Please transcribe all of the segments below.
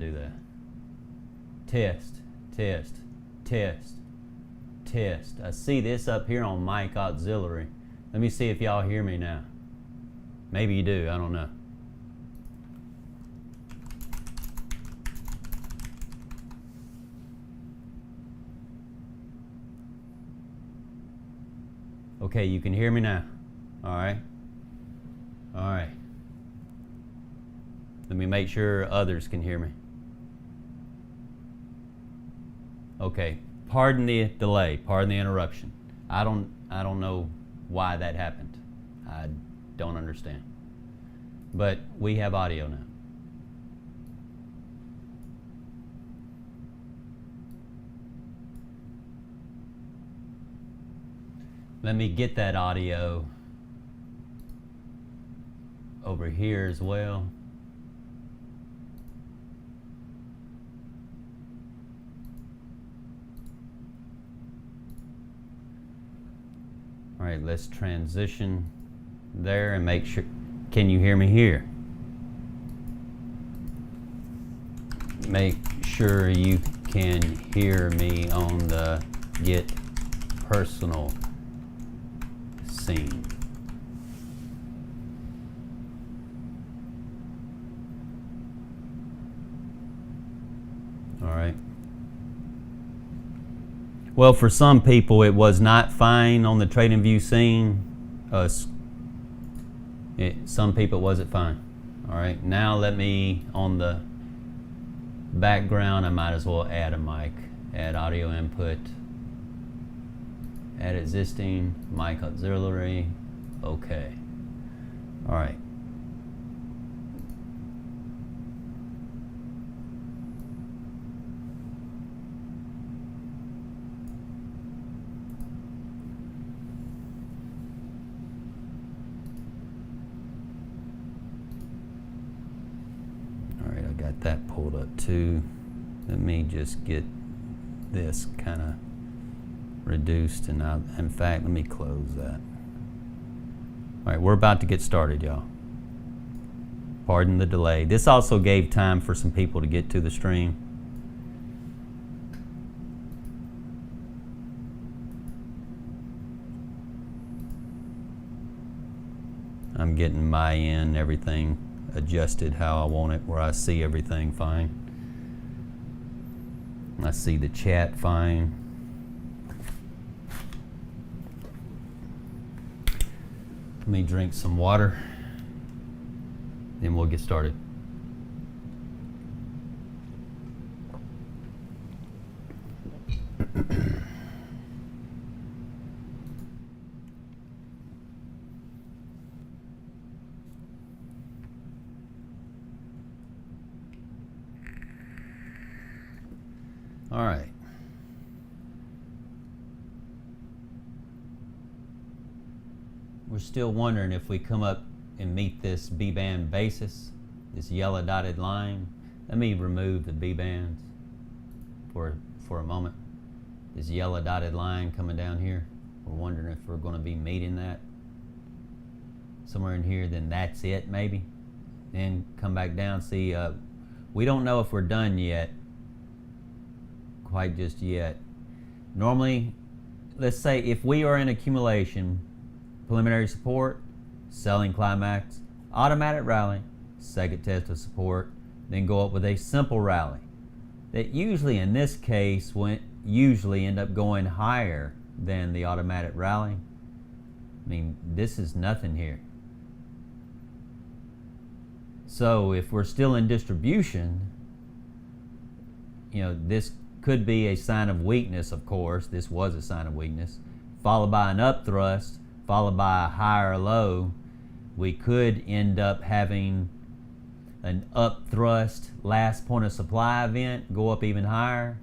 do that? Test, test, test, test. I see this up here on mic auxiliary. Let me see if y'all hear me now. Maybe you do, I don't know. Okay, you can hear me now. All right. All right. Let me make sure others can hear me. Okay. Pardon the delay. Pardon the interruption. I don't know why that happened. I don't understand. But we have audio now. Let me get that audio over here as well. All right, let's transition there and make sure. Can you hear me here? Make sure you can hear me on the Get Personal scene. All right. Well, for some people, it was not fine on the TradingView scene. Some people it wasn't fine. All right. Now let me, on the background, I might as well add a mic. Add audio input. Add existing, mic auxiliary. Okay. All right. All right, I got that pulled up too. Let me just get this kind of reduced, and in fact, let me close that. All right, we're about to get started, y'all. Pardon the delay. This also gave time for some people to get to the stream. I'm getting my end, everything adjusted how I want it, where I see everything fine. I see the chat fine. Let me drink some water, then we'll get started. All right. We're still wondering if we come up and meet this B-band basis, this yellow dotted line. Let me remove the B-bands for a moment. This yellow dotted line coming down here. We're wondering if we're going to be meeting that somewhere in here. Then that's it, maybe. Then come back down. See, we don't know if we're done yet. Quite just yet. Normally, let's say if we are in accumulation, preliminary support, selling climax, automatic rally, second test of support, then go up with a simple rally. That usually in this case usually end up going higher than the automatic rally. I mean, this is nothing here. So if we're still in distribution, you know, this could be a sign of weakness, of course. This was a sign of weakness, followed by an up thrust, followed by a higher low. We could end up having an up thrust last point of supply event, go up even higher,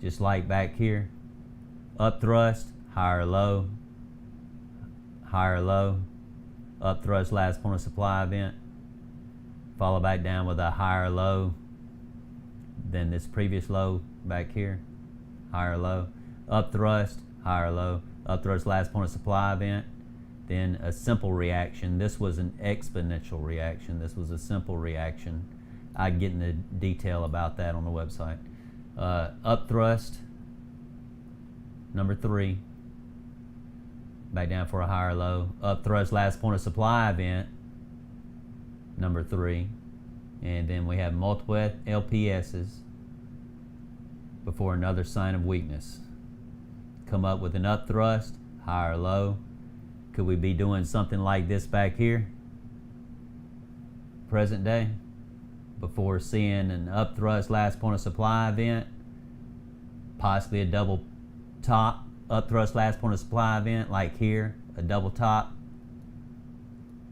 just like back here. Up thrust, higher low, up thrust last point of supply event, follow back down with a higher low than this previous low back here, higher low, up thrust, higher low, up thrust last point of supply event, then a simple reaction. This was an exponential reaction. This was a simple reaction. I get into detail about that on the website. Up thrust, number 3, back down for a higher low. Up thrust, last point of supply event, number 3, and then we have multiple LPSs before another sign of weakness. Come up with an up thrust, higher low. Could we be doing something like this back here, present day, before seeing an up thrust, last point of supply event, possibly a double top, up thrust, last point of supply event, like here, a double top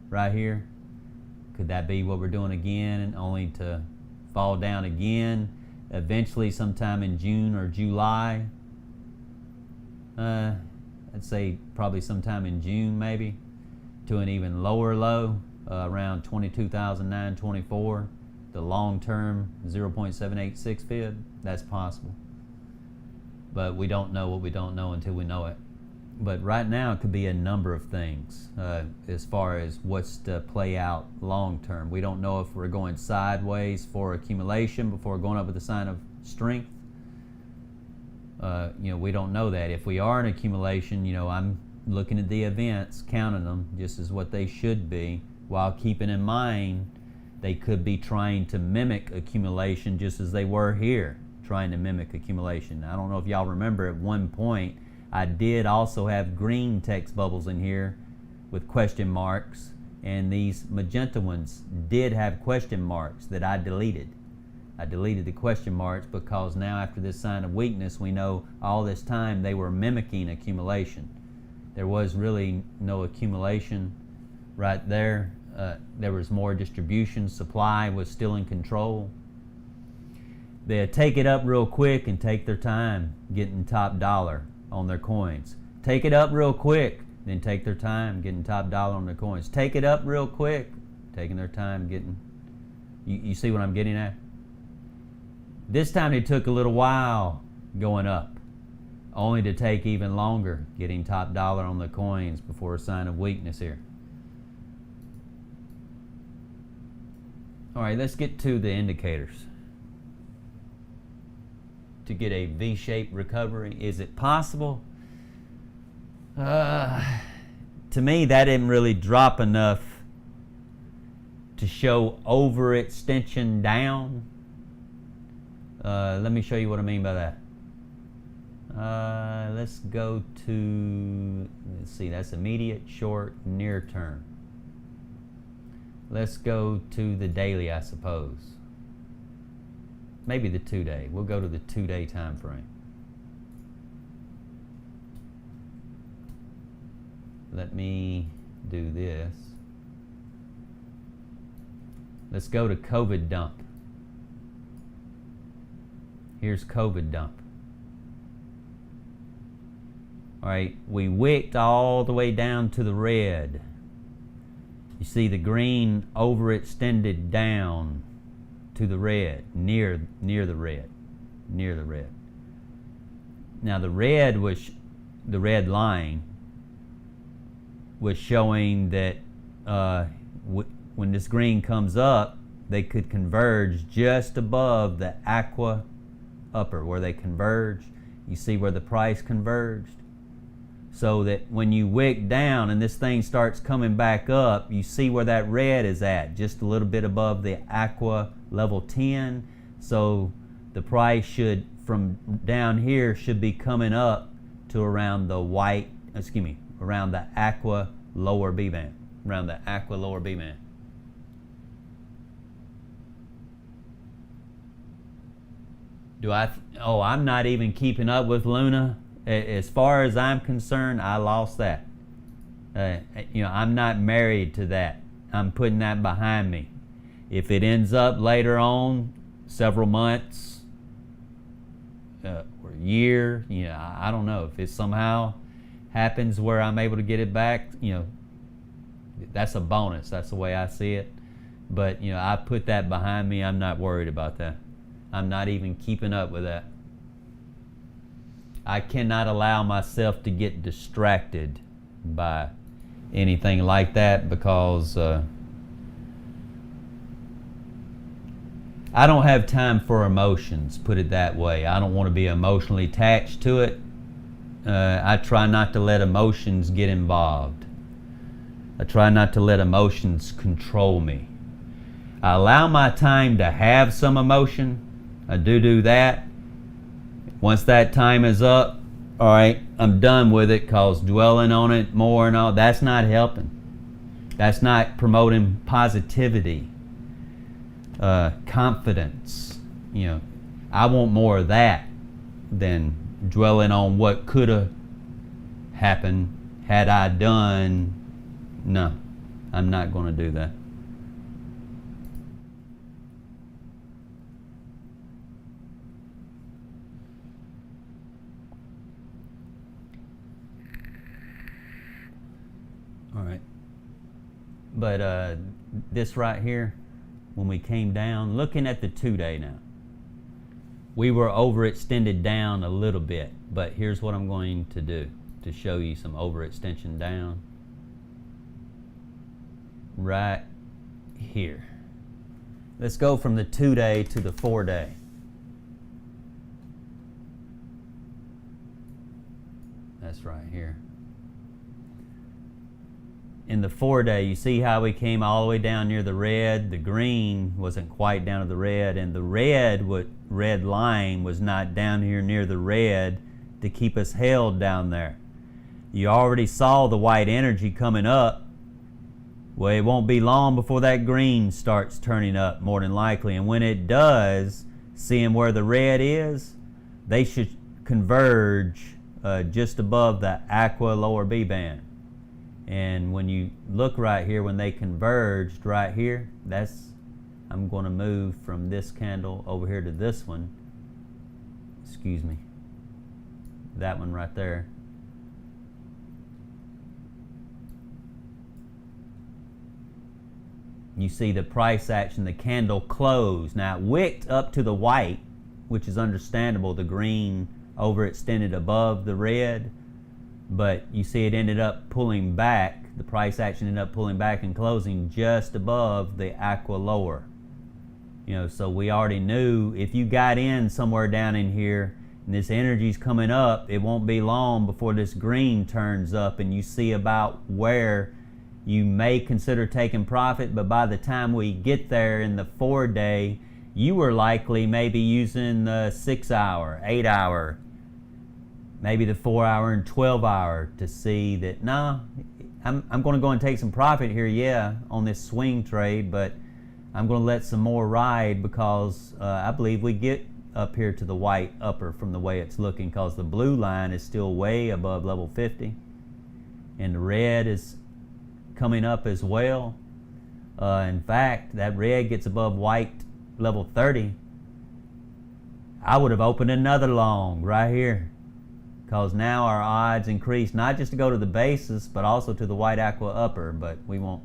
right here? Could that be what we're doing again, and only to fall down again eventually sometime in June or July? I'd say probably sometime in June, maybe, to an even lower low, around 22,924, the long-term 0.786 fib. That's possible. But we don't know what we don't know until we know it. But right now it could be a number of things as far as what's to play out long-term. We don't know if we're going sideways for accumulation before going up with a sign of strength. We don't know that. If we are in accumulation, I'm looking at the events, counting them just as what they should be, while keeping in mind they could be trying to mimic accumulation just as they were here, trying to mimic accumulation. I don't know if y'all remember, at one point I did also have green text bubbles in here with question marks, and these magenta ones did have question marks that I deleted. I deleted the question marks because now, after this sign of weakness, we know all this time they were mimicking accumulation. There was really no accumulation right there. There was more distribution. Supply was still in control. They take it up real quick and take their time getting top dollar on their coins. Take it up real quick, then take their time getting top dollar on their coins. Take it up real quick, taking their time getting... You see what I'm getting at? This time they took a little while going up, only to take even longer getting top dollar on the coins before a sign of weakness here. All right, let's get to the indicators. To get a V-shaped recovery, is it possible? To me, that didn't really drop enough to show overextension down. Let me show you what I mean by that. Let's go to, let's see, that's immediate, short, near term. Let's go to the daily, I suppose. Maybe the 2-day. We'll go to the 2-day time frame. Let me do this. Let's go to COVID dump. Here's COVID dump. All right, we wicked all the way down to the red. You see the green overextended down to the red, near the red. Now the red line was showing that when this green comes up, they could converge just above the aqua upper, where they converged. You see where the price converged? So that when you wick down and this thing starts coming back up, you see where that red is at, just a little bit above the aqua level 10. So the price should, from down here, should be coming up to around the around the aqua lower B band, around the aqua lower B band. I'm not even keeping up with Luna. As far as I'm concerned, I lost that. I'm not married to that. I'm putting that behind me. If it ends up later on, several months or a year, I don't know. If it somehow happens where I'm able to get it back, that's a bonus. That's the way I see it. But I put that behind me. I'm not worried about that. I'm not even keeping up with that. I cannot allow myself to get distracted by anything like that, because I don't have time for emotions, put it that way. I don't want to be emotionally attached to it. I try not to let emotions get involved. I try not to let emotions control me. I allow my time to have some emotion. I do that. Once that time is up, all right, I'm done with it, because dwelling on it more and all, that's not helping. That's not promoting positivity, confidence. You know, I want more of that than dwelling on what could have happened had I done. No, I'm not going to do that. All right. But this right here, when we came down, looking at the 2-day now, we were overextended down a little bit, but here's what I'm going to do to show you some overextension down. Right here. Let's go from the 2-day to the 4-day. That's right here. In the 4-day, you see how we came all the way down near the red. The green wasn't quite down to the red, and the red line was not down here near the red to keep us held down there. You already saw the white energy coming up. Well, it won't be long before that green starts turning up, more than likely. And when it does, seeing where the red is, they should converge just above the aqua lower B band. And when you look right here, when they converged right here, I'm going to move from this candle over here to this one. Excuse me. That one right there. You see the price action, the candle closed. Now it wicked up to the white, which is understandable. The green overextended above the red. But you see it ended up pulling back. The price action ended up pulling back and closing just above the aqua lower. You know, so we already knew if you got in somewhere down in here and this energy's coming up, it won't be long before this green turns up and you see about where you may consider taking profit. But by the time we get there in the 4-day, you were likely maybe using the 6-hour, 8-hour, maybe the 4-hour and 12-hour to see that, no, I'm going to go and take some profit here, yeah, on this swing trade, but I'm going to let some more ride because I believe we get up here to the white upper from the way it's looking, because the blue line is still way above level 50 and the red is coming up as well. In fact, that red gets above white level 30. I would have opened another long right here, because now our odds increase not just to go to the basis but also to the white aqua upper. But we won't.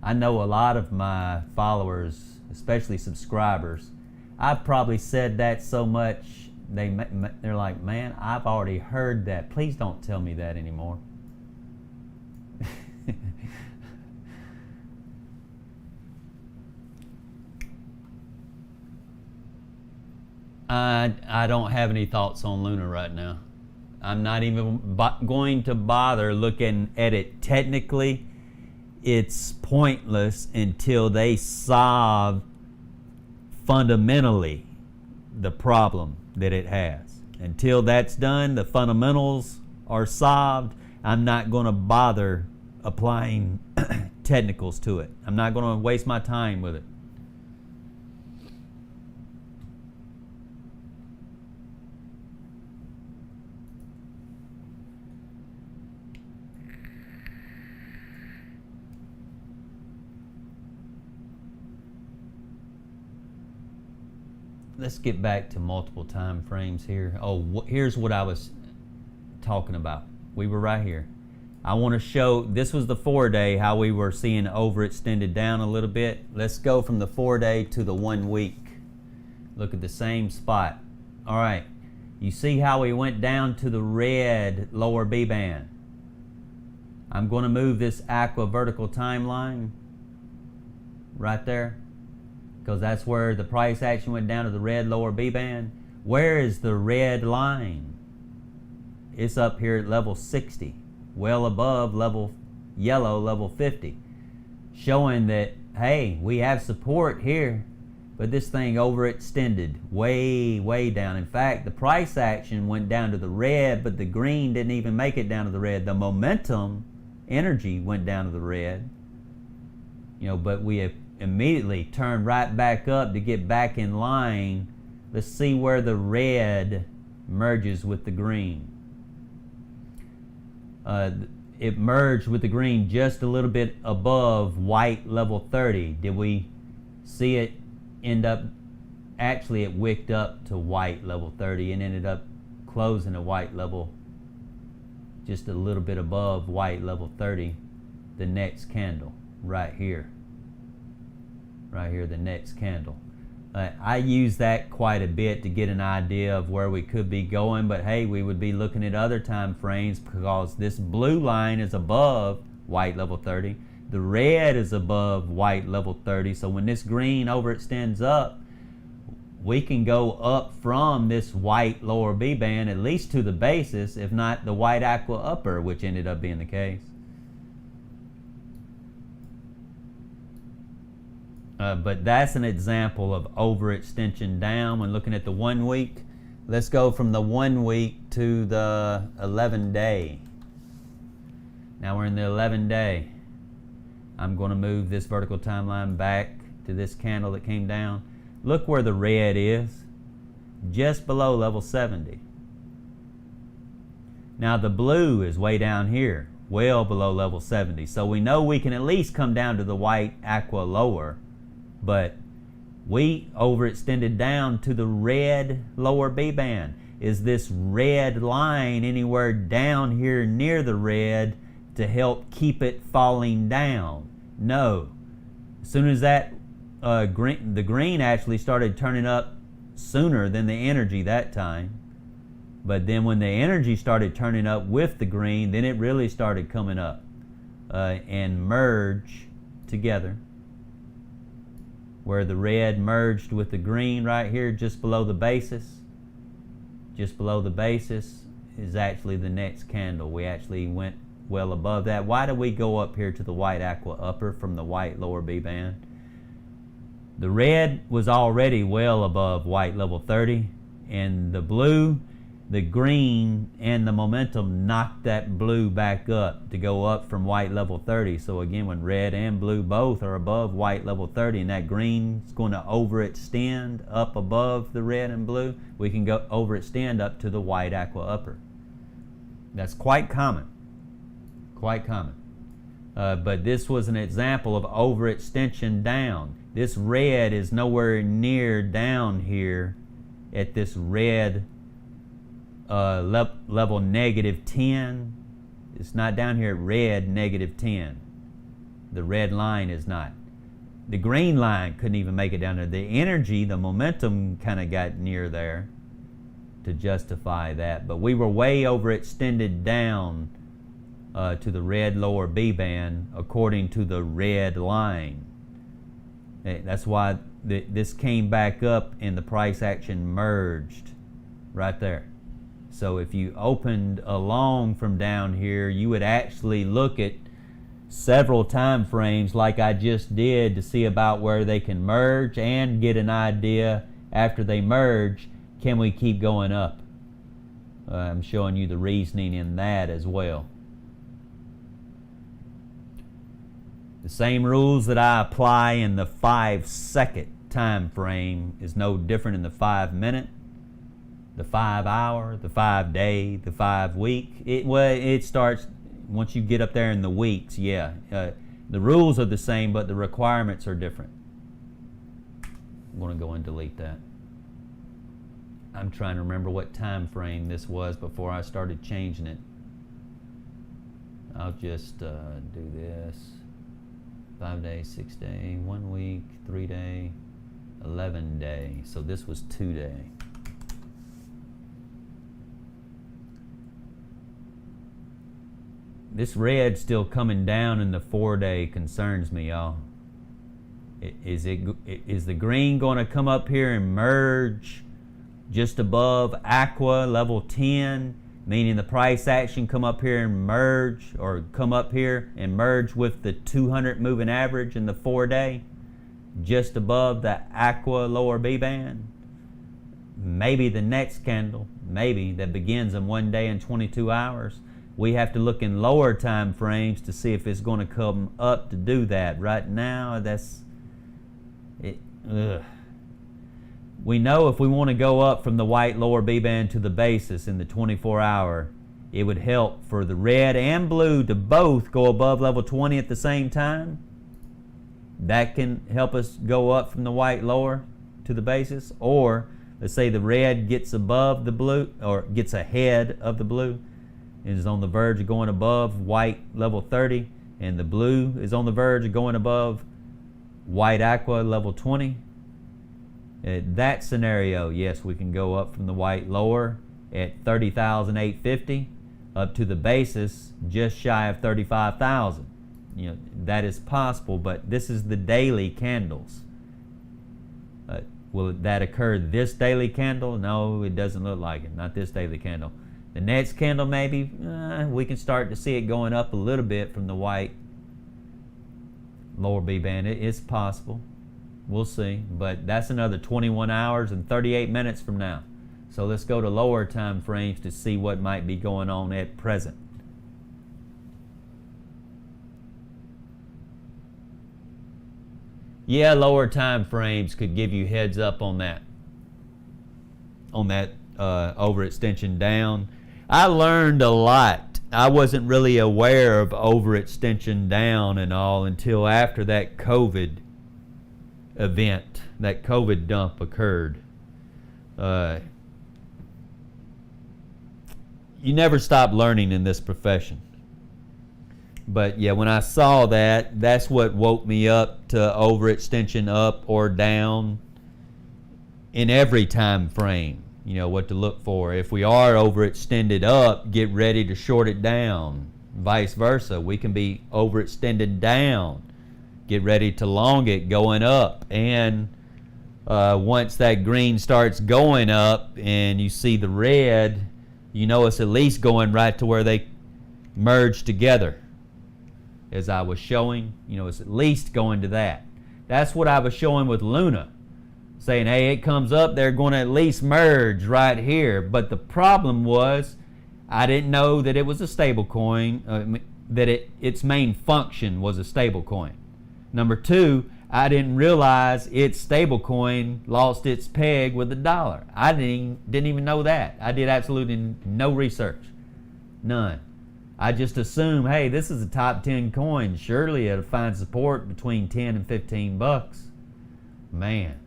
I know a lot of my followers, especially subscribers, I've probably said that so much they're like, man, I've already heard that, please don't tell me that anymore. I don't have any thoughts on Luna right now. I'm not even going to bother looking at it technically. It's pointless until they solve fundamentally the problem that it has. Until that's done, the fundamentals are solved, I'm not going to bother applying technicals to it. I'm not going to waste my time with it. Let's get back to multiple time frames here. Oh, here's what I was talking about. We were right here. I want to show, this was the 4-day, how we were seeing overextended down a little bit. Let's go from the 4-day to the 1 week. Look at the same spot. All right, you see how we went down to the red lower B band. I'm going to move this aqua vertical timeline right there. because that's where the price action went down to the red lower B band. Where is the red line? It's up here at level 60, well above yellow level 50, showing that, hey, we have support here, but this thing overextended way down. In fact, the price action went down to the red, but the green didn't even make it down to the red. The momentum energy went down to the red, but we have immediately turned right back up to get back in line. Let's see where the red merges with the green. It merged with the green just a little bit above white level 30. Did we see it end up, actually it wicked up to white level 30 and ended up closing at white level, just a little bit above white level 30, the next candle right here. Right here, the next candle. I use that quite a bit to get an idea of where we could be going, but hey, we would be looking at other time frames because this blue line is above white level 30. The red is above white level 30. So when this green overextends up, we can go up from this white lower B band at least to the basis, if not the white aqua upper, which ended up being the case. But that's an example of overextension down when looking at the 1 week. Let's go from the 1 week to the 11-day. Now we're in the 11-day. I'm going to move this vertical timeline back to this candle that came down. Look where the red is, just below level 70. Now the blue is way down here, well below level 70. So we know we can at least come down to the white aqua lower, but we overextended down to the red lower B band. Is this red line anywhere down here near the red to help keep it falling down? No. As soon as that the green actually started turning up sooner than the energy that time. But then when the energy started turning up with the green, then it really started coming up and merge together, where the red merged with the green right here just below the basis. Just below the basis is actually the next candle. We actually went well above that. Why do we go up here to the white aqua upper from the white lower B band? The red was already well above white level 30, and the blue, the green, and the momentum knocked that blue back up to go up from white level 30. So again, when red and blue both are above white level 30, and that green is going to overextend up above the red and blue, we can go overextend up to the white aqua upper. That's quite common. Quite common. But this was an example of overextension down. This red is nowhere near down here at this red level -10. It's not down here at red -10. The red line is not. The green line couldn't even make it down there. The energy, the momentum kind of got near there to justify that. But we were way overextended down to the red lower B band according to the red line. That's why this came back up and the price action merged right there. So if you opened along from down here, you would actually look at several time frames like I just did to see about where they can merge and get an idea after they merge, can we keep going up? I'm showing you the reasoning in that as well. The same rules that I apply in the 5-second time frame is no different in the 5-minute, the 5-hour, the 5-day, the 5-week. It starts once you get up there in the weeks. The rules are the same, but the requirements are different. I'm going to go and delete that. I'm trying to remember what time frame this was before I started changing it. I'll just do this. 5-day, 6-day, 1 week, 3-day, 11-day. So this was 2-day. This red still coming down in the 4-day concerns me, y'all. Is the green going to come up here and merge just above aqua level 10, meaning the price action come up here and merge, or come up here and merge with the 200 moving average in the 4-day, just above the aqua lower B band? Maybe the next candle, maybe, that begins in 1 day and 22 hours. We have to look in lower time frames to see if it's going to come up to do that. Right now, that's it. We know if we want to go up from the white lower B band to the basis in the 24-hour, it would help for the red and blue to both go above level 20 at the same time. That can help us go up from the white lower to the basis. Or let's say the red gets above the blue, or gets ahead of the blue, and is on the verge of going above white level 30, and the blue is on the verge of going above white aqua level 20. That scenario, yes, we can go up from the white lower at 30,850 up to the basis just shy of 35,000. That is possible, but this is the daily candles. Will that occur this daily candle? No, it doesn't look like it. Not this daily candle. The next candle, maybe we can start to see it going up a little bit from the white lower B band. It's possible. We'll see. But that's another 21 hours and 38 minutes from now. So let's go to lower time frames to see what might be going on at present. Yeah, lower time frames could give you heads up on that. Overextension down. I learned a lot. I wasn't really aware of overextension down and all until after that COVID event, that COVID dump occurred. You never stop learning in this profession. But yeah, when I saw that, that's what woke me up to overextension up or down in every time frame. What to look for. If we are overextended up, get ready to short it down. Vice versa, we can be overextended down, get ready to long it going up. And once that green starts going up and you see the red, it's at least going right to where they merge together. As I was showing, it's at least going to that. That's what I was showing with Luna, saying, hey, it comes up, they're going to at least merge right here. But the problem was, I didn't know that it was a stable coin, that its main function was a stable coin. Number two, I didn't realize its stable coin lost its peg with the dollar. I didn't even know that. I did absolutely no research, none. I just assumed, hey, this is a top 10 coin. Surely it'll find support between 10 and 15 bucks. Man.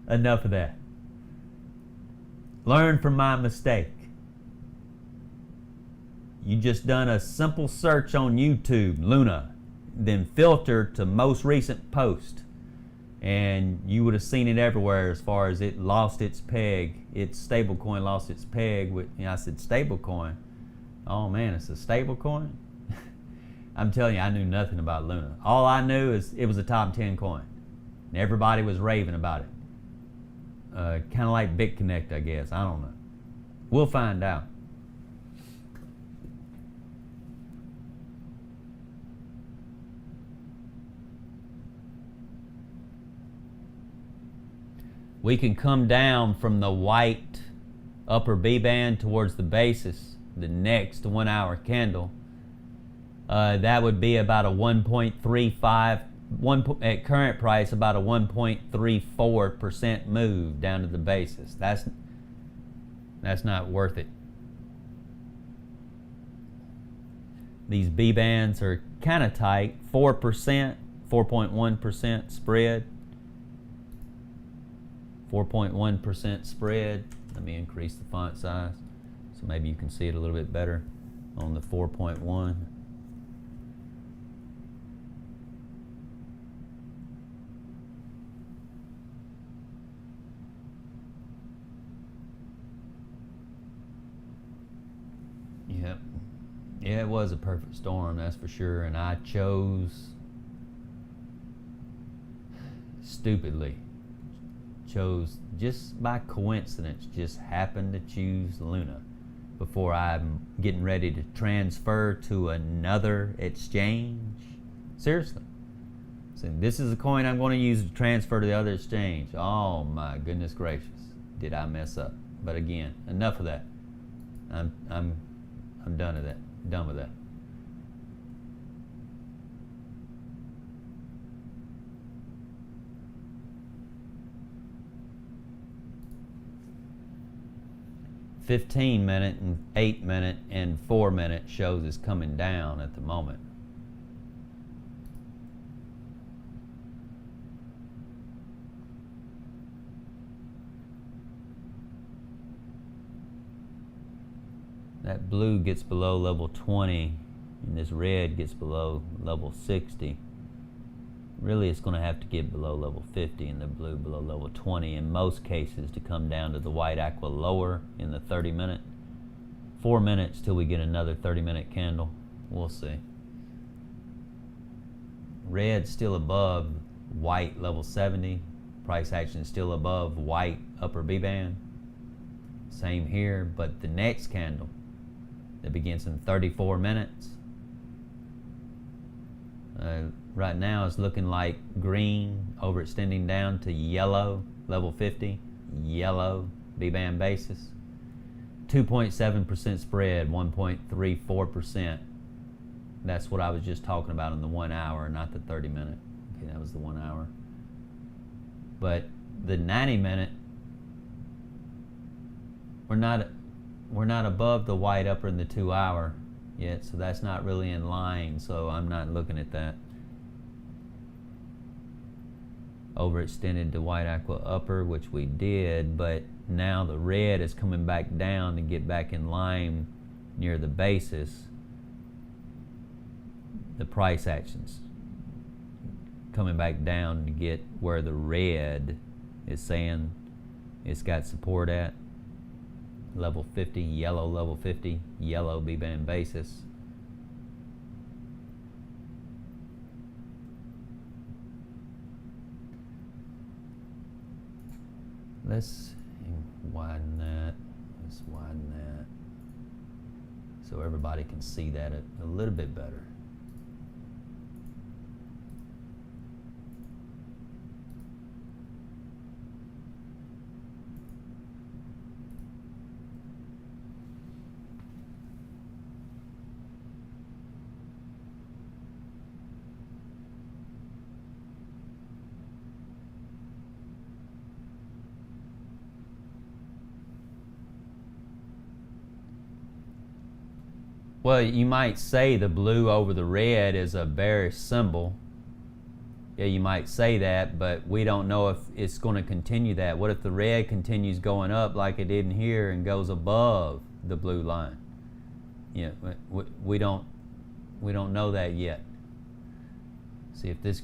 Enough of that. Learn from my mistake. You just done a simple search on YouTube, Luna, then filter to most recent post, and you would have seen it everywhere as far as it lost its peg. Its stable coin lost its peg. I said stable coin. Oh man, it's a stable coin? I'm telling you, I knew nothing about Luna. All I knew is it was a top 10 coin. And everybody was raving about it. Kind of like BitConnect, I guess. I don't know. We'll find out. We can come down from the white upper B band towards the basis, the next 1 hour candle. That would be about a 1.35, at current price, about a 1.34% move down to the basis. That's not worth it. These B bands are kind of tight, 4%, 4.1% spread. 4.1% spread. Let me increase the font size so maybe you can see it a little bit better on the 4.1. Yep. Yeah, it was a perfect storm, that's for sure, and I chose stupidly chose, just by coincidence, just happened to choose Luna before I'm getting ready to transfer to another exchange. Seriously. So this is a coin I'm going to use to transfer to the other exchange. Oh my goodness gracious. Did I mess up? But again, enough of that. I'm done with that. Done with that. (15-minute) and 8-minute and 4-minute shows is coming down at the moment. That blue gets below level 20 and this red gets below level 60. Really, it's going to have to get below level 50 and the blue below level 20 in most cases to come down to the white aqua lower in the 30-minute. 4 minutes till we get another 30-minute candle. We'll see. Red still above white level 70. Price action still above white upper B band. Same here, but the next candle that begins in 34 minutes. Right now it's looking like green overextending down to yellow, level 50, yellow B-band basis. 2.7% spread, 1.34%. That's what I was just talking about in the 1 hour, not the 30-minute. Okay, that was the 1 hour. But the 90-minute, we're not above the white upper in the 2 hour yet, so that's not really in line, so I'm not looking at that. Overextended to white aqua upper, which we did, but now the red is coming back down to get back in line near the basis. The price actions coming back down to get where the red is saying it's got support at. Level 50, yellow level 50, yellow B-band basis. Let's widen that. Let's widen that so everybody can see that a little bit better. Well, you might say the blue over the red is a bearish symbol. Yeah, you might say that, but we don't know if it's going to continue that. What if the red continues going up like it did in here and goes above the blue line? Yeah, we don't know that yet. See, if this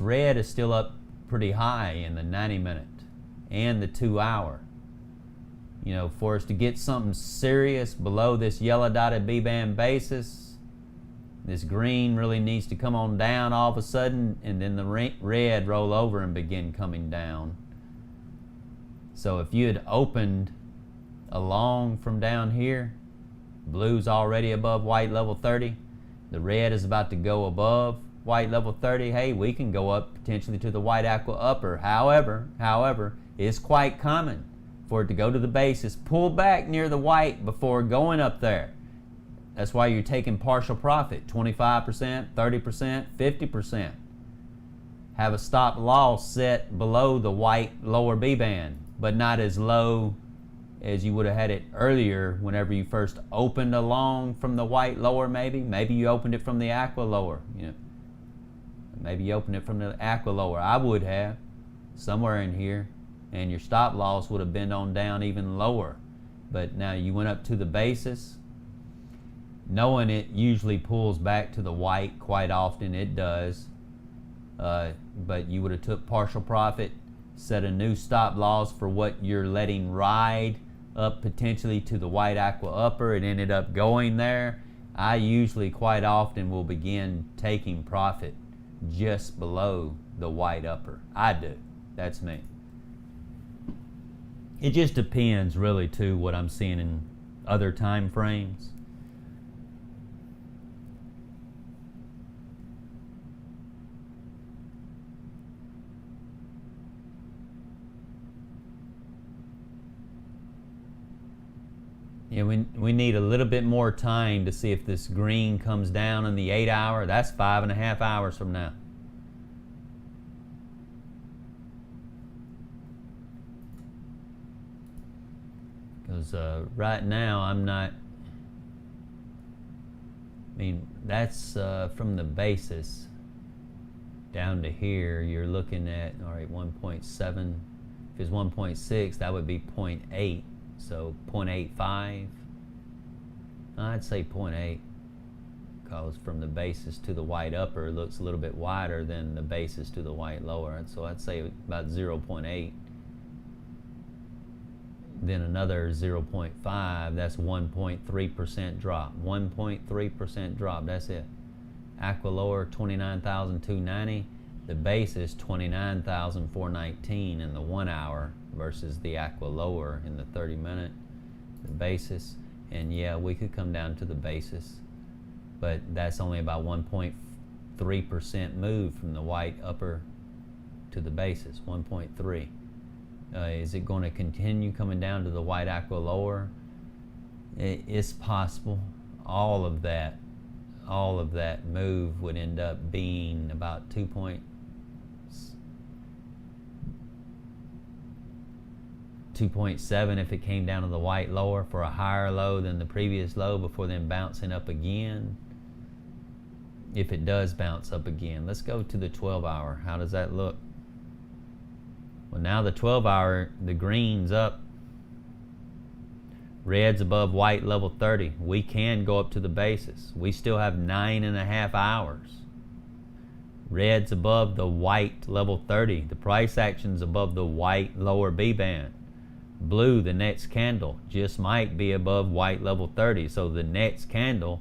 red is still up pretty high in the 90-minute and the 2 hour. You know, for us to get something serious below this yellow dotted B-band basis, this green really needs to come on down all of a sudden, and then the red roll over and begin coming down. So if you had opened along from down here, blue's already above white level 30, the red is about to go above white level 30, hey, we can go up potentially to the white aqua upper. However, it's quite common for it to go to the basis, pull back near the white before going up there. That's why you're taking partial profit, 25%, 30%, 50%. Have a stop loss set below the white lower B band, but not as low as you would have had it earlier whenever you first opened along from the white lower maybe. Maybe you opened it from the aqua lower. You know, maybe you opened it from the aqua lower. I would have, somewhere in here. And your stop loss would have been on down even lower. But now you went up to the basis, knowing it usually pulls back to the white, quite often it does. But you would have took partial profit, set a new stop loss for what you're letting ride up potentially to the white aqua upper. It ended up going there. I usually quite often will begin taking profit just below the white upper. I do. That's me. It just depends really too what I'm seeing in other time frames. Yeah, we need a little bit more time to see if this green comes down in the 8 hour. That's 5.5 hours from now. Because right now I'm not, I mean, that's from the basis down to here, you're looking at, all right, 1.7. If it's 1.6, that would be 0.8. So 0.85, I'd say 0.8, because from the basis to the white upper, it looks a little bit wider than the basis to the white lower. So I'd say about 0.8. Then another 0.5, that's 1.3% drop. 1.3% drop, that's it. Aqua lower, 29,290. The basis, 29,419 in the 1 hour versus the aqua lower in the 30-minute. The basis, and yeah, we could come down to the basis, but that's only about 1.3% move from the white upper to the basis, 1.3. Is it going to continue coming down to the white aqua lower? It's possible. All of that move would end up being about 2.7 if it came down to the white lower for a higher low than the previous low before then bouncing up again. If it does bounce up again, let's go to the 12 hour. How does that look? Well, now the 12 hour, the green's up. Red's above white level 30. We can go up to the basis. We still have 9.5 hours. Red's above the white level 30. The price action's above the white lower B band. Blue, the next candle, just might be above white level 30. So the next candle,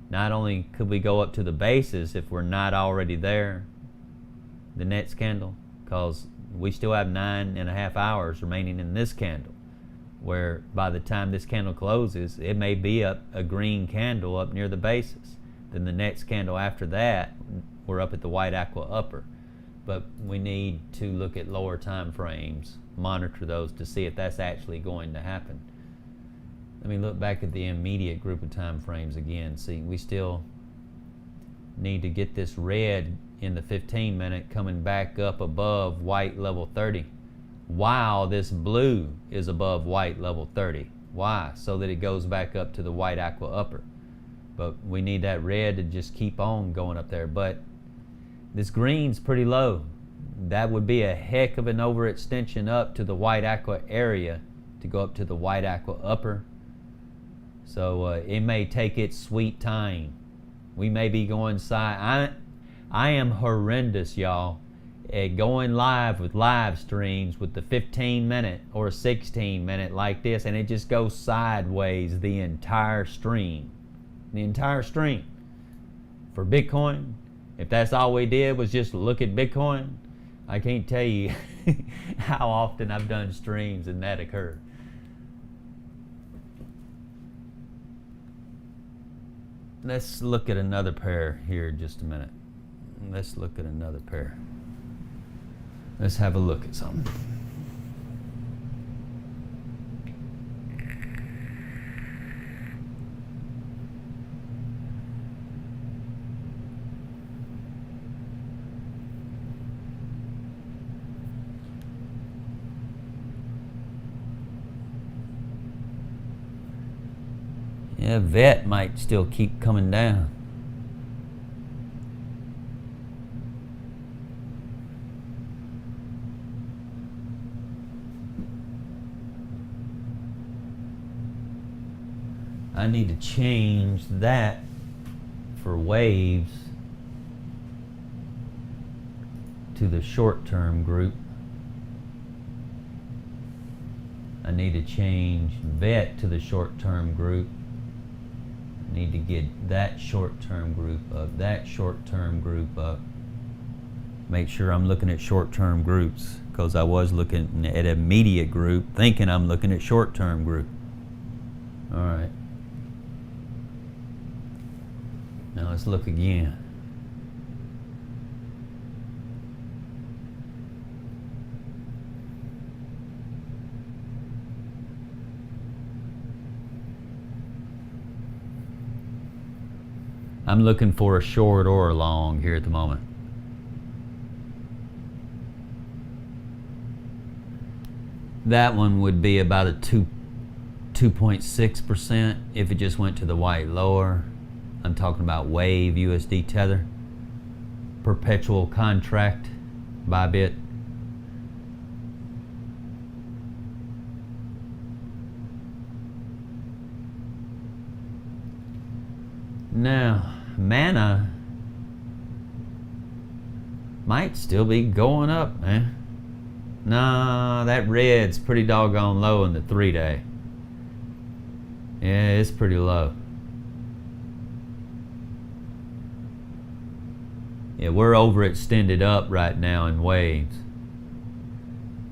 not only could we go up to the basis if we're not already there, the next candle, because we still have 9.5 hours remaining in this candle, where by the time this candle closes, it may be up a green candle up near the basis. Then the next candle after that, we're up at the white aqua upper. But we need to look at lower time frames, monitor those to see if that's actually going to happen. Let me look back at the immediate group of time frames again. See, we still need to get this red in the 15-minute coming back up above white level 30, while this blue is above white level 30. Why? So that it goes back up to the white aqua upper. But we need that red to just keep on going up there. But this green's pretty low. That would be a heck of an overextension up to the white aqua area to go up to the white aqua upper. So it may take its sweet time. We may be going side. I am horrendous, y'all, at going live with live streams with the 15-minute or 16-minute like this, and it just goes sideways the entire stream. The entire stream. For Bitcoin, if that's all we did was just look at Bitcoin, I can't tell you how often I've done streams and that occurred. Let's look at another pair here in just a minute. Let's look at another pair. Let's have a look at something. Yeah, vet might still keep coming down. I need to change that for waves to the short-term group. I need to change vet to the short-term group. I need to get that short-term group up, that short-term group up. Make sure I'm looking at short-term groups, because I was looking at immediate group thinking I'm looking at short-term group. All right. Now let's look again. I'm looking for a short or a long here at the moment. That one would be about a 2.6% if it just went to the white lower. I'm talking about wave USD tether, perpetual contract Bybit. Now, mana might still be going up, man. Nah, that red's pretty doggone low in the 3-day. Yeah, it's pretty low. Yeah, we're overextended up right now in waves.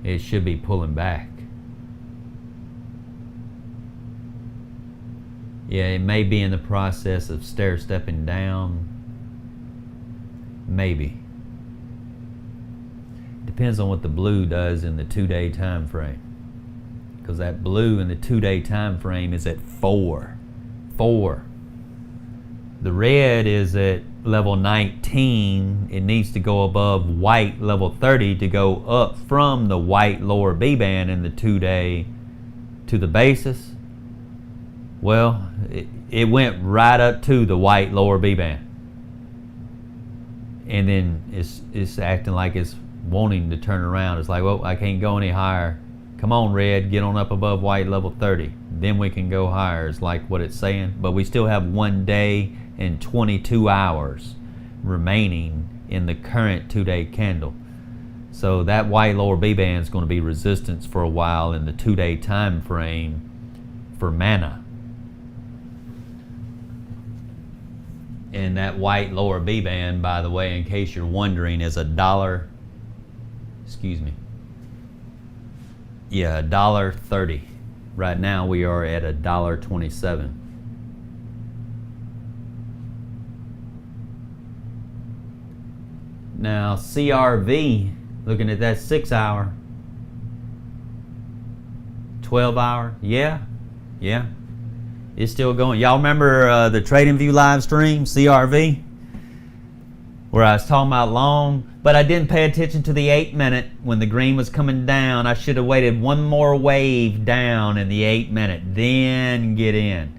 It should be pulling back. Yeah, it may be in the process of stair-stepping down. Maybe. Depends on what the blue does in the 2-day time frame. Because that blue in the 2-day time frame is at 4. The red is at level 19. It needs to go above white level 30 to go up from the white lower B band in the 2-day to the basis. Well, it went right up to the white lower B band. And then it's acting like it's wanting to turn around. It's like, well, I can't go any higher. Come on, red, get on up above white level 30. Then we can go higher, is like what it's saying. But we still have 1 day and 22 hours remaining in the current 2-day candle. So that white lower B band is going to be resistance for a while in the 2-day time frame for mana. And that white lower B band, by the way, in case you're wondering, is $1. Excuse me. Yeah, $1.30. Right now we are at $1.27. Now CRV, looking at that 6 hour, 12 hour, yeah. It's still going. Y'all remember the TradingView live stream, CRV? Where I was talking about long, but I didn't pay attention to the 8-minute when the green was coming down. I should have waited one more wave down in the 8-minute, then get in.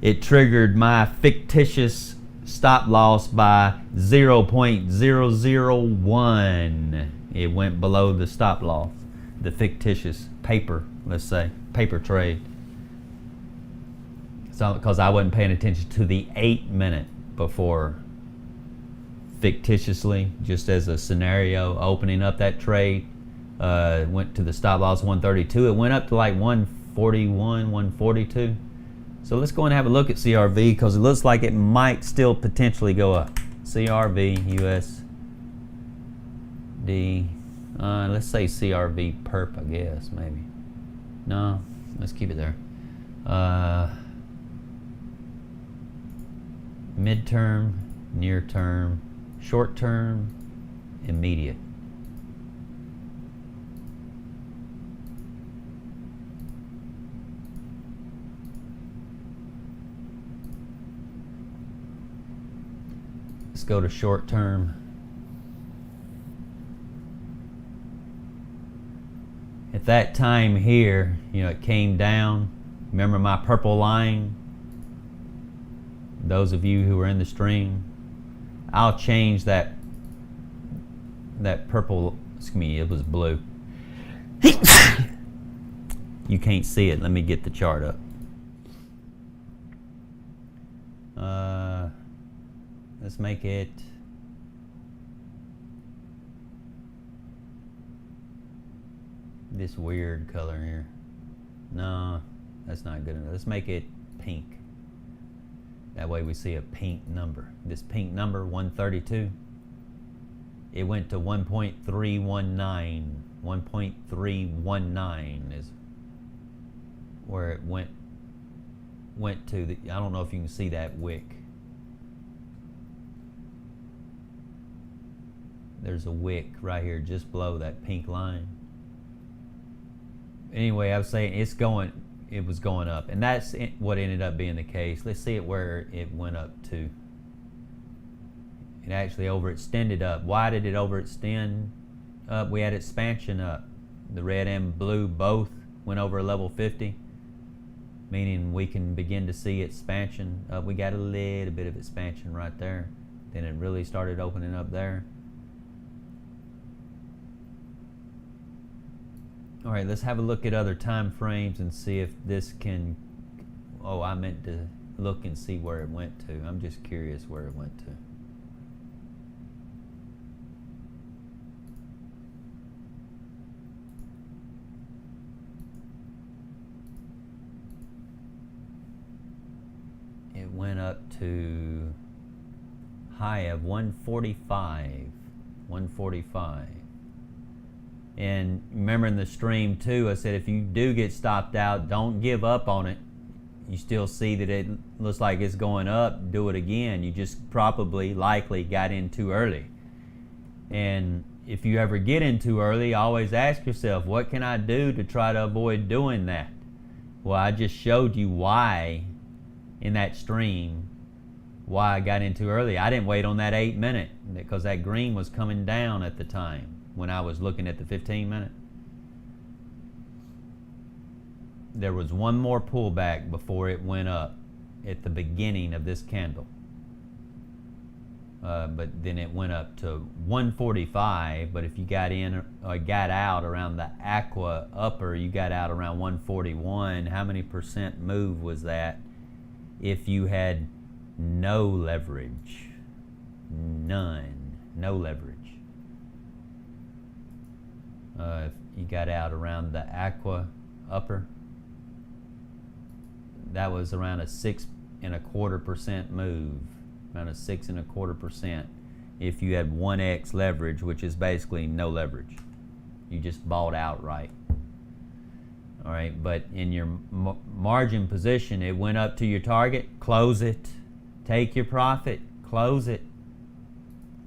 It triggered my fictitious stop loss by 0.001. It went below the stop loss, the fictitious paper, let's say, paper trade. So, because I wasn't paying attention to the 8-minute before, fictitiously, just as a scenario, opening up that trade, went to the stop loss 132. It went up to like 141, 142. So let's go and have a look at CRV, because it looks like it might still potentially go up. CRV, USD, let's say CRV perp, I guess, maybe. No, let's keep it there. Midterm, near term, short term, immediate. Let's go to short term. At that time here, it came down. Remember my purple line? Those of you who are in the stream, I'll change that purple, excuse me, it was blue. You can't see it. Let me get the chart up. Let's make it this weird color here. No, that's not good enough. Let's make it pink. That way we see a pink number. This pink number, 132. it went to 1.319. 1.319 is where it went to. I don't know if you can see that wick. There's a wick right here just below that pink line. Anyway, I was saying it was going up, and that's what ended up being the case. Let's see it where it went up to. It actually overextended up. Why did it overextend up? We had expansion up. The red and blue both went over level 50, meaning we can begin to see expansion up. We got a little bit of expansion right there. Then it really started opening up there. All right, let's have a look at other time frames and see if this can, oh, I meant to look and see where it went to. I'm just curious where it went to. It went up to high of 145, 145. And remember in the stream too, I said if you do get stopped out, don't give up on it. You still see that it looks like it's going up, do it again. You just probably, likely got in too early. And if you ever get in too early, always ask yourself, what can I do to try to avoid doing that? Well, I just showed you why in that stream, why I got in too early. I didn't wait on that 8 minute because that green was coming down at the time when I was looking at the 15 minute. There was one more pullback before it went up at the beginning of this candle. But then it went up to 145, but if you got in or got out around the aqua upper, you got out around 141. How many percent move was that if you had no leverage? None. No leverage. If you got out around the aqua upper, that was around a 6.25% move, around a 6.25%. If you had 1x leverage, which is basically no leverage, you just bought outright. All right, but in your margin position, it went up to your target, close it, take your profit, close it,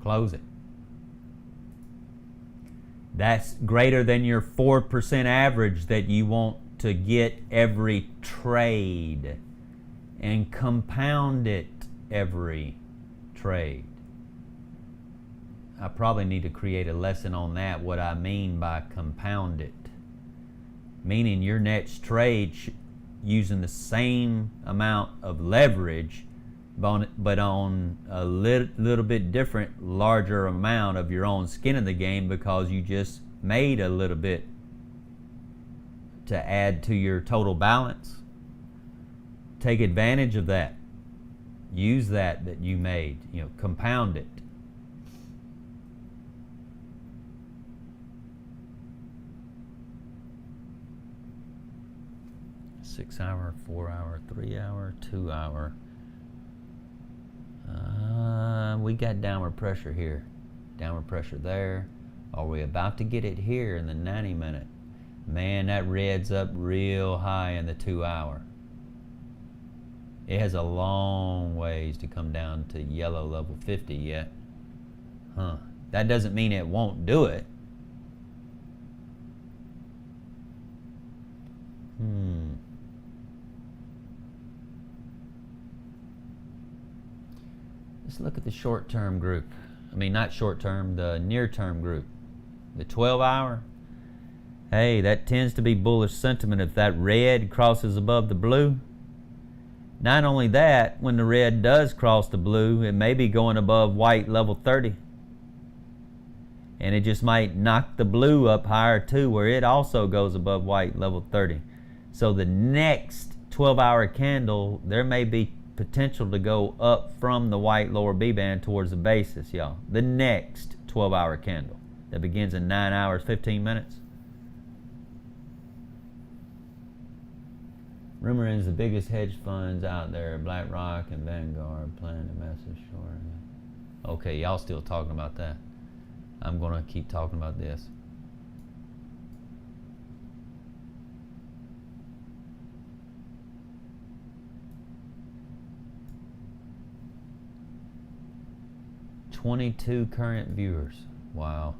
close it. That's greater than your 4% average that you want to get every trade, and compound it every trade. I probably need to create a lesson on that, what I mean by compound it. Meaning your next trade using the same amount of leverage, but on a little bit different, larger amount of your own skin in the game because you just made a little bit to add to your total balance. Take advantage of that. Use that you made, compound it. Six hour, 4 hour, 3 hour, 2 hour. We got downward pressure here, downward pressure there. Are we about to get it here in the 90 minute? Man, that red's up real high in the 2 hour. It has a long ways to come down to yellow level 50 yet. That doesn't mean it won't do it. Let's look at the short-term group. I mean, not short-term, the near-term group. The 12 hour. Hey, that tends to be bullish sentiment if that red crosses above the blue. Not only that, when the red does cross the blue, it may be going above white level 30. And it just might knock the blue up higher too, where it also goes above white level 30. So the next 12-hour candle, there may be potential to go up from the white lower B band towards the basis, y'all. The next 12-hour candle that begins in 9 hours, 15 minutes. Rumor is the biggest hedge funds out there, BlackRock and Vanguard, plan to massive short. Okay, y'all still talking about that. I'm going to keep talking about this. "22 current viewers." Wow.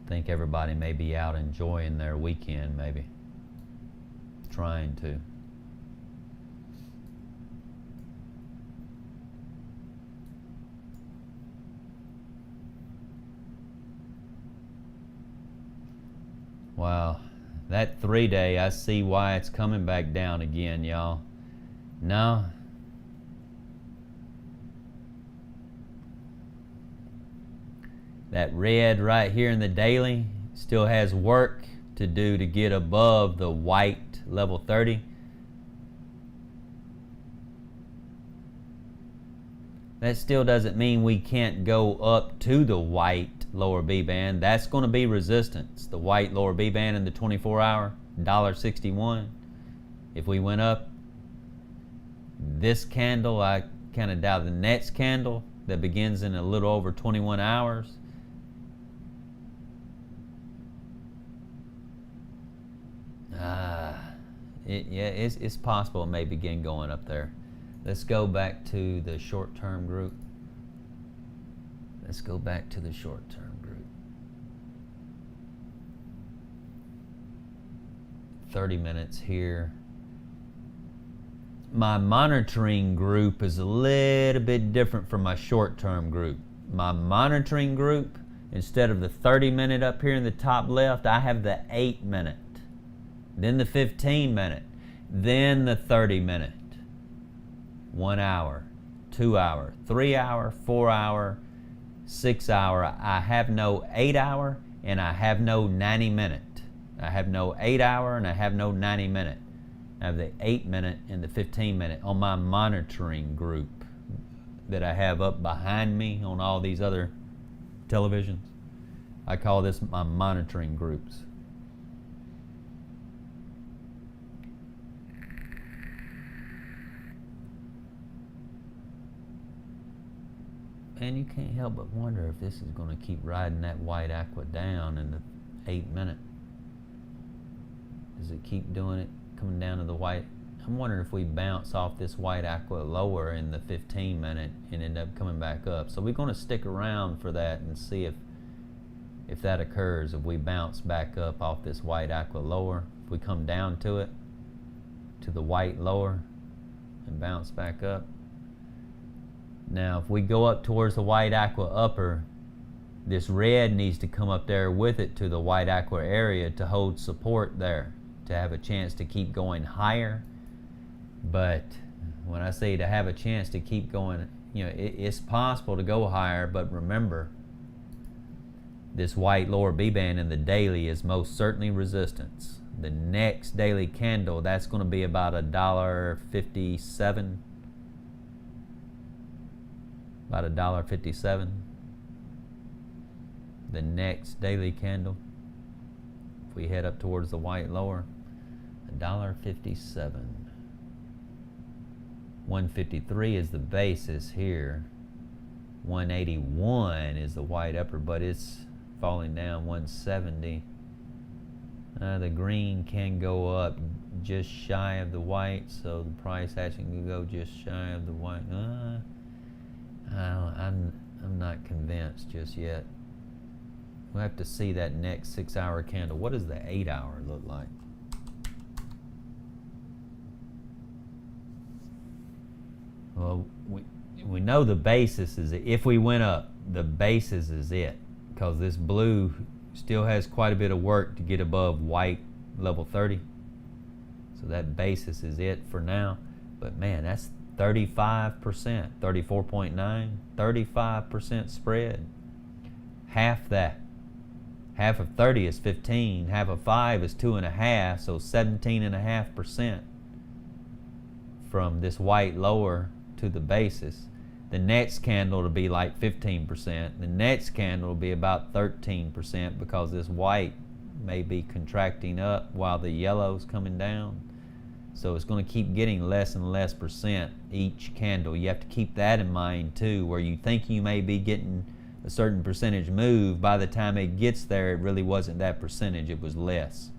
Think everybody may be out enjoying their weekend, maybe. Trying to. Wow. That 3-day, I see why it's coming back down again, y'all. No. That red right here in the daily still has work to do to get above the white level 30. That still doesn't mean we can't go up to the white lower B band. That's going to be resistance. The white lower B band in the 24-hour, $1.61. If we went up, this candle, I kind of doubt the next candle that begins in a little over 21 hours. It's possible it may begin going up there. Let's go back to the short-term group. Let's go back to the short-term group. 30 minutes here. My monitoring group is a little bit different from my short-term group. My monitoring group, instead of the 30-minute up here in the top left, I have the 8-minute, then the 15-minute, then the 30-minute. 1 hour, 2 hour, 3 hour, 4 hour, 6 hour. I have no 8 hour and I have no 90 minute. I have no 8 hour and I have no 90 minute. I have the 8-minute and the 15-minute on my monitoring group that I have up behind me on all these other televisions. I call this my monitoring groups. And you can't help but wonder if this is going to keep riding that white aqua down in the 8-minute. Does it keep doing it, coming down to the white? I'm wondering if we bounce off this white aqua lower in the 15-minute and end up coming back up. So we're going to stick around for that and see if that occurs. If we bounce back up off this white aqua lower, if we come down to it, to the white lower, and bounce back up. Now, if we go up towards the white aqua upper, this red needs to come up there with it to the white aqua area to hold support there, to have a chance to keep going higher. But when I say to have a chance to keep going, it's possible to go higher, but remember, this white lower B band in the daily is most certainly resistance. The next daily candle, that's going to be about $1.57. About $1.57. The next daily candle, if we head up towards the white lower, $1.57. 153 is the basis here. 181 is the white upper, but it's falling down. 170. The green can go up just shy of the white, so the price actually can go just shy of the white. I'm not convinced just yet. We'll have to see that next 6-hour candle. What does the 8-hour look like? Well, we know the basis is it. If we went up, the basis is it, because this blue still has quite a bit of work to get above white level 30. So that basis is it for now. But man, that's 35%, 34.9, 35% spread. Half that. Half of 30 is 15. Half of 5 is 2.5, so 17.5% from this white lower to the basis. The next candle will be like 15%. The next candle will be about 13% because this white may be contracting up while the yellow's coming down. So it's going to keep getting less and less percent each candle. You have to keep that in mind too, where you think you may be getting a certain percentage move. By the time it gets there, it really wasn't that percentage, it was less.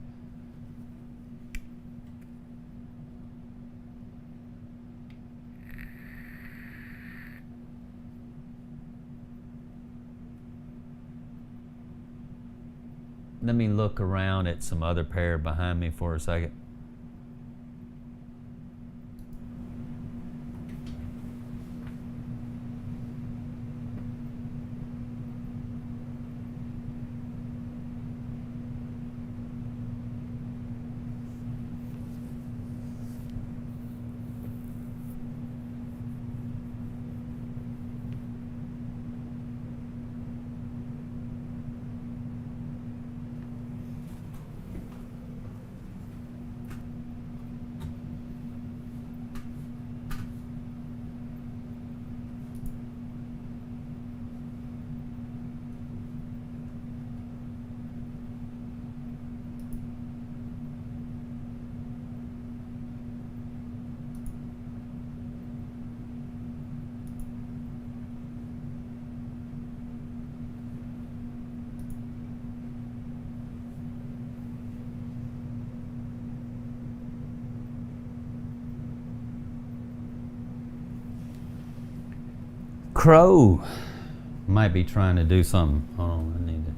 Let me look around at some other pair behind me for a second. Crow might be trying to do something. Hold on, I need to.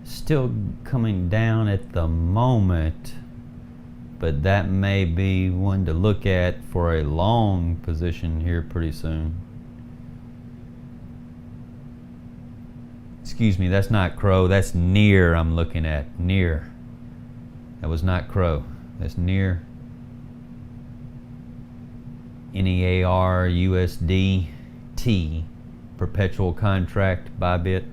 Still coming down at the moment, but that may be one to look at for a long position here pretty soon. Excuse me, that's not Crow, that's near I'm looking at, near. That was not Crow, that's near. NEAR USD T, perpetual contract buy bit.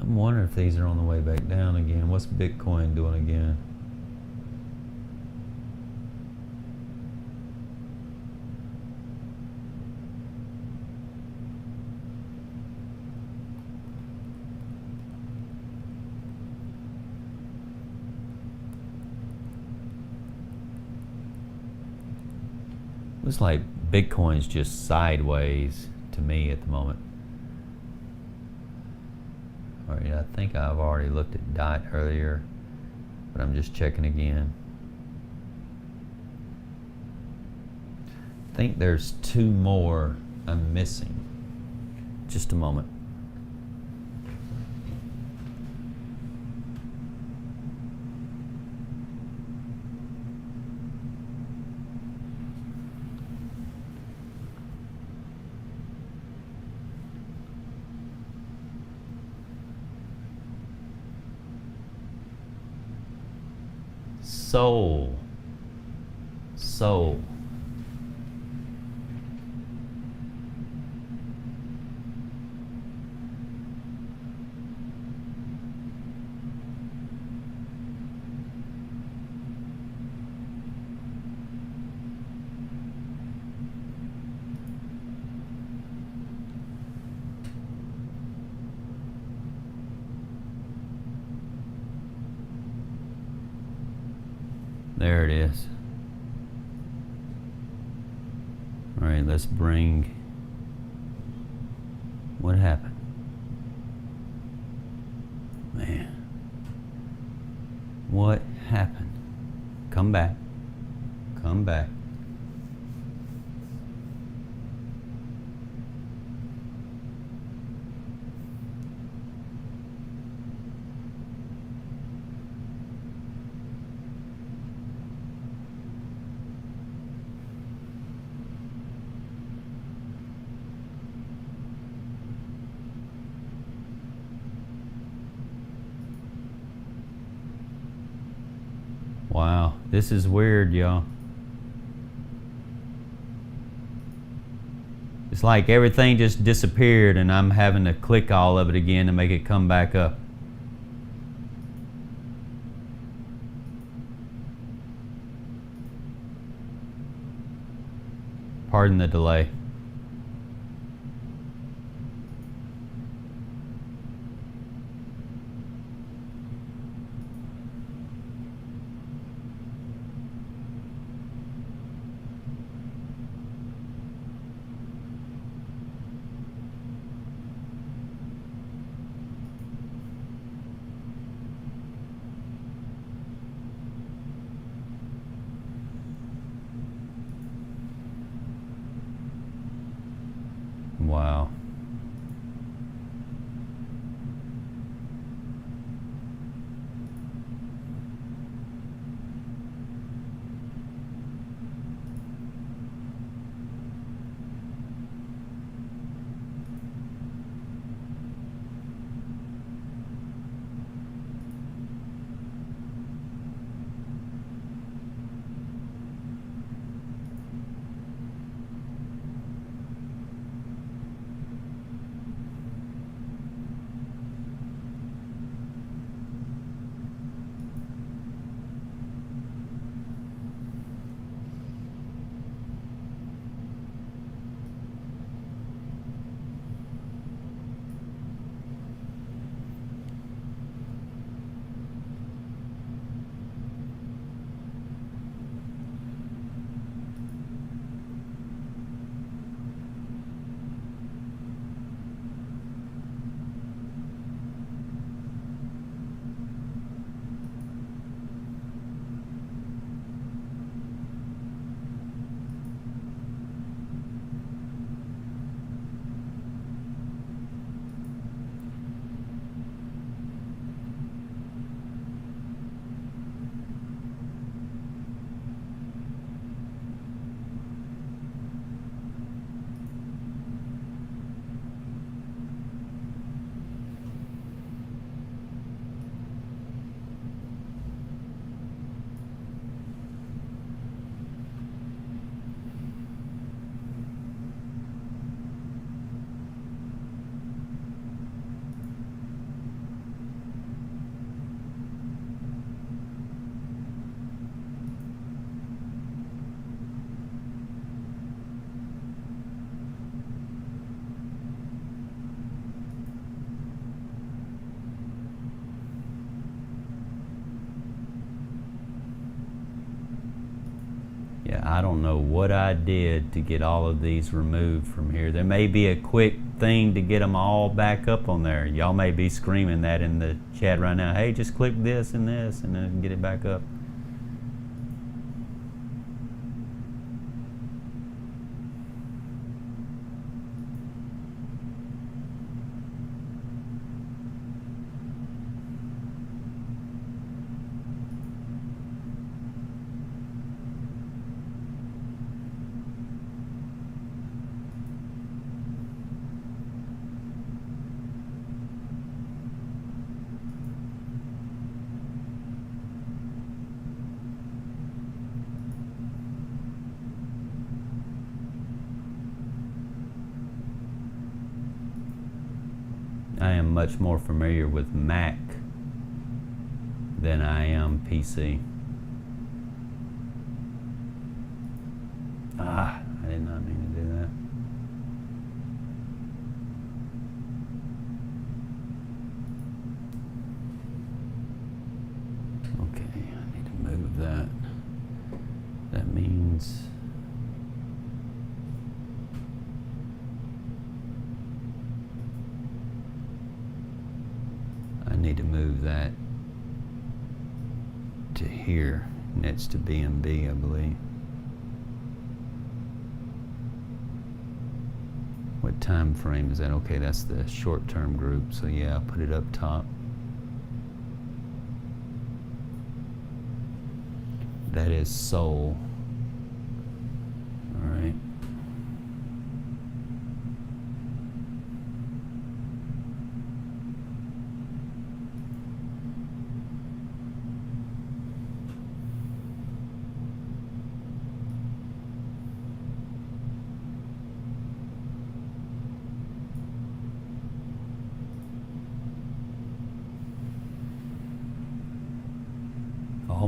I'm wondering if these are on the way back down again. What's Bitcoin doing again? Looks like Bitcoin's just sideways to me at the moment. All right, I think I've already looked at DOT earlier, but I'm just checking again. I think there's two more I'm missing. Just a moment. Soul. There it is. All right, let's bring, what happened? Man, what happened? Come back, come back. This is weird, y'all. It's like everything just disappeared and I'm having to click all of it again to make it come back up. Pardon the delay. Wow. Yeah, I don't know what I did to get all of these removed from here. There may be a quick thing to get them all back up on there. Y'all may be screaming that in the chat right now. Hey, just click this and then get it back up. I am much more familiar with Mac than I am PC. I did not mean to do that. Okay, I need to move that. That means I need to move that to here, next to BMB, I believe. What time frame is that? Okay, that's the short-term group, so yeah, I'll put it up top. That is Seoul. All right.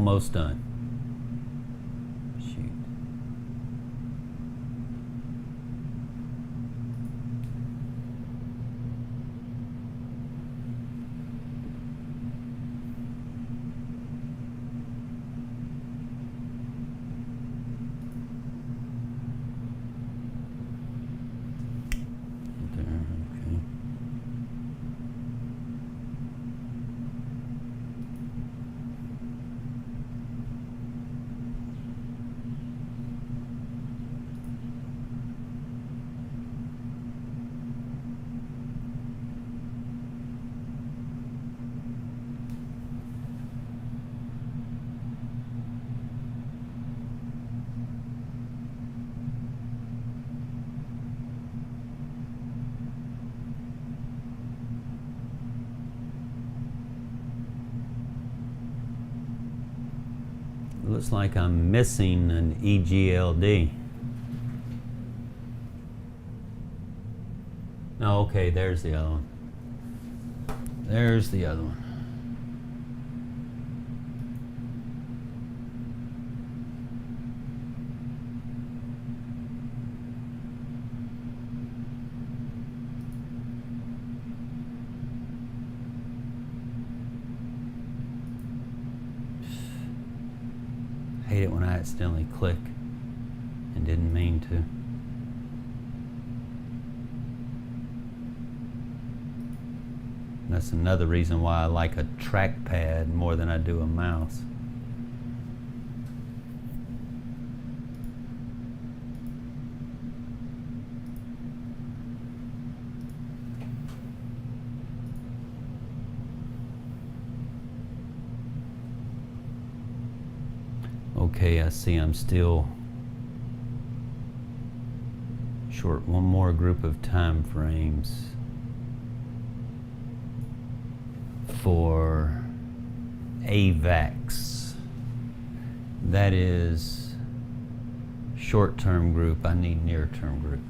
Almost done. Shoot. There, okay. Looks like I'm missing an EGLD. Oh, okay, there's the other one. There's the other one. Hate it when I accidentally click and didn't mean to. That's another reason why I like a trackpad more than I do a mouse. Okay, I see I'm still short one more group of time frames for AVAX. That is short-term group. I need near-term group.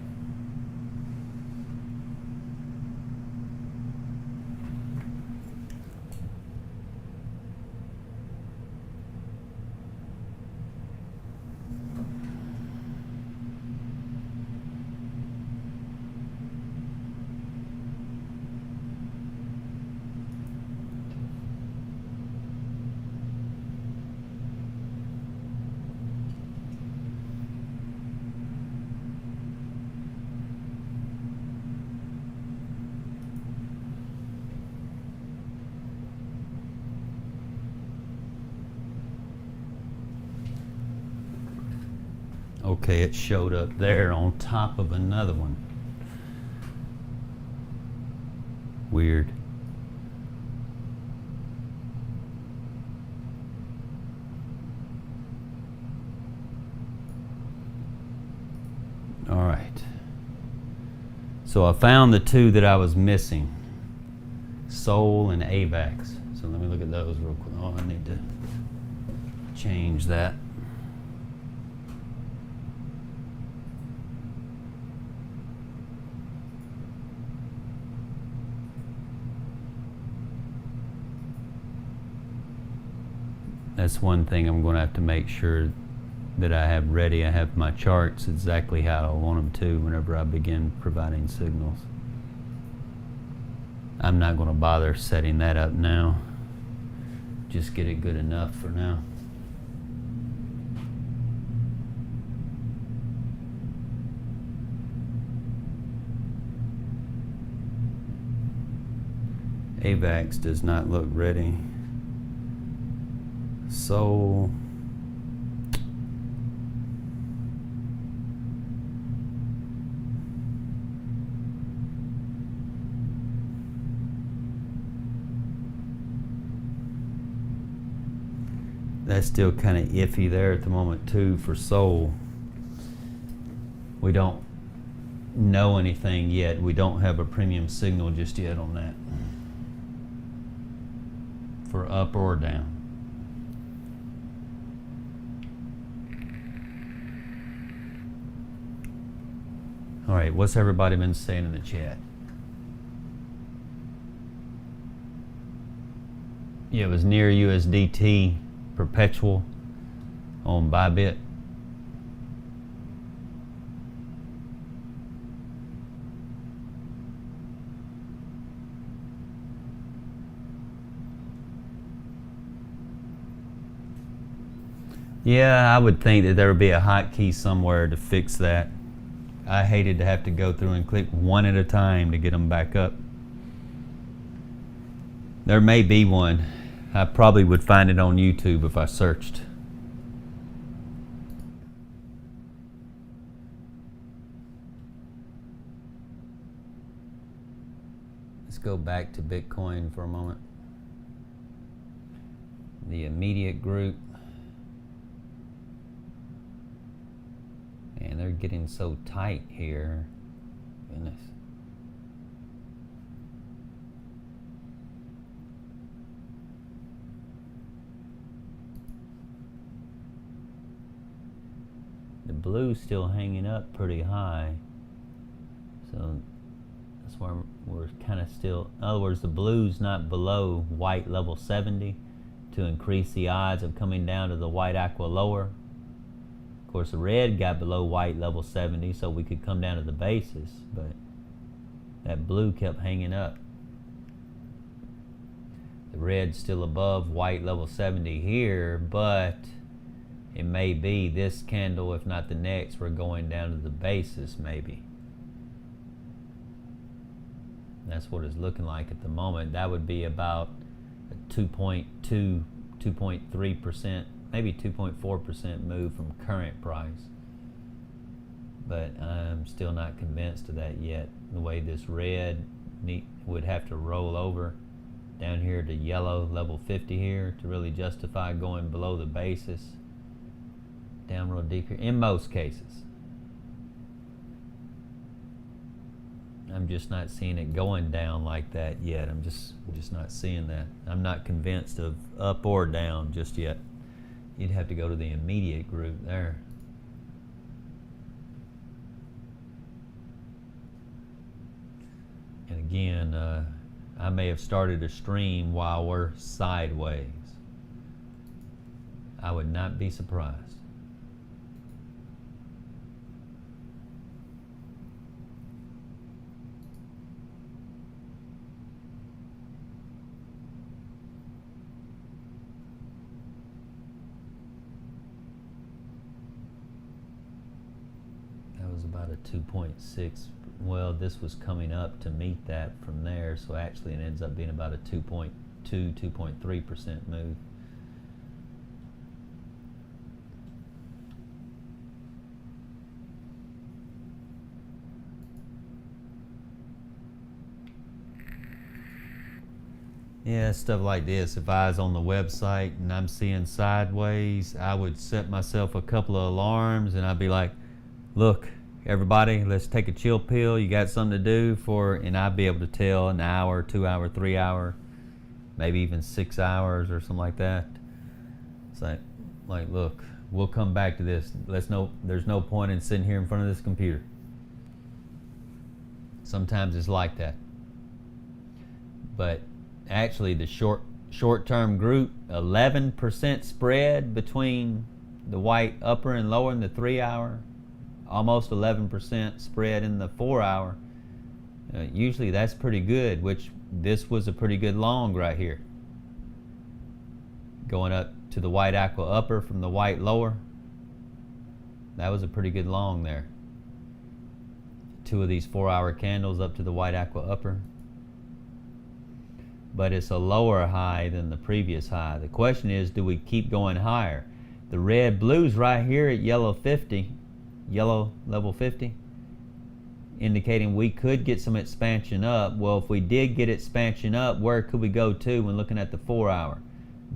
Okay, it showed up there on top of another one. Weird. All right. So I found the two that I was missing, Sol and AVAX. So let me look at those real quick. Oh, I need to change that. That's one thing I'm going to have to make sure that I have ready. I have my charts exactly how I want them to whenever I begin providing signals. I'm not going to bother setting that up now. Just get it good enough for now. AVAX does not look ready. So that's still kind of iffy there at the moment too for Sol. We don't know anything yet. We don't have a premium signal just yet on that for up or down. All right, what's everybody been saying in the chat? Yeah, it was near USDT perpetual on Bybit. Yeah, I would think that there would be a hotkey somewhere to fix that. I hated to have to go through and click one at a time to get them back up. There may be one. I probably would find it on YouTube if I searched. Let's go back to Bitcoin for a moment. The immediate group. And they're getting so tight here. Goodness. The blue's still hanging up pretty high. So that's where we're kind of still, in other words, the blue's not below white level 70 to increase the odds of coming down to the white aqua lower. Of course, the red got below white level 70, so we could come down to the basis, but that blue kept hanging up. The red's still above white level 70 here, but it may be this candle, if not the next, we're going down to the basis maybe. That's what it's looking like at the moment. That would be about a 2.2, 2.3%, maybe 2.4% move from current price. But I'm still not convinced of that yet. The way this red would have to roll over down here to yellow level 50 here to really justify going below the basis. Down real deep here, in most cases. I'm just not seeing it going down like that yet. I'm just not seeing that. I'm not convinced of up or down just yet. You'd have to go to the immediate group there. And again, I may have started a stream while we're sideways. I would not be surprised. About a 2.6. Well, this was coming up to meet that from there, so actually it ends up being about a 2.2, 2.3% move. Yeah, stuff like this. If I was on the website and I'm seeing sideways, I would set myself a couple of alarms and I'd be like, look, everybody, let's take a chill pill. You got something to do and I'd be able to tell an hour, 2 hour, 3 hour, maybe even 6 hours or something like that. It's like, look, we'll come back to this. There's no point in sitting here in front of this computer. Sometimes it's like that. But actually the short-term group, 11% spread between the white upper and lower in the 3 hour. Almost 11% spread in the 4 hour. Usually that's pretty good, which this was a pretty good long right here. Going up to the white aqua upper from the white lower. That was a pretty good long there. Two of these 4 hour candles up to the white aqua upper. But it's a lower high than the previous high. The question is, do we keep going higher? The red blue's right here at yellow 50. Yellow level 50, indicating we could get some expansion up. Well, if we did get expansion up, where could we go to when looking at the 4 hour?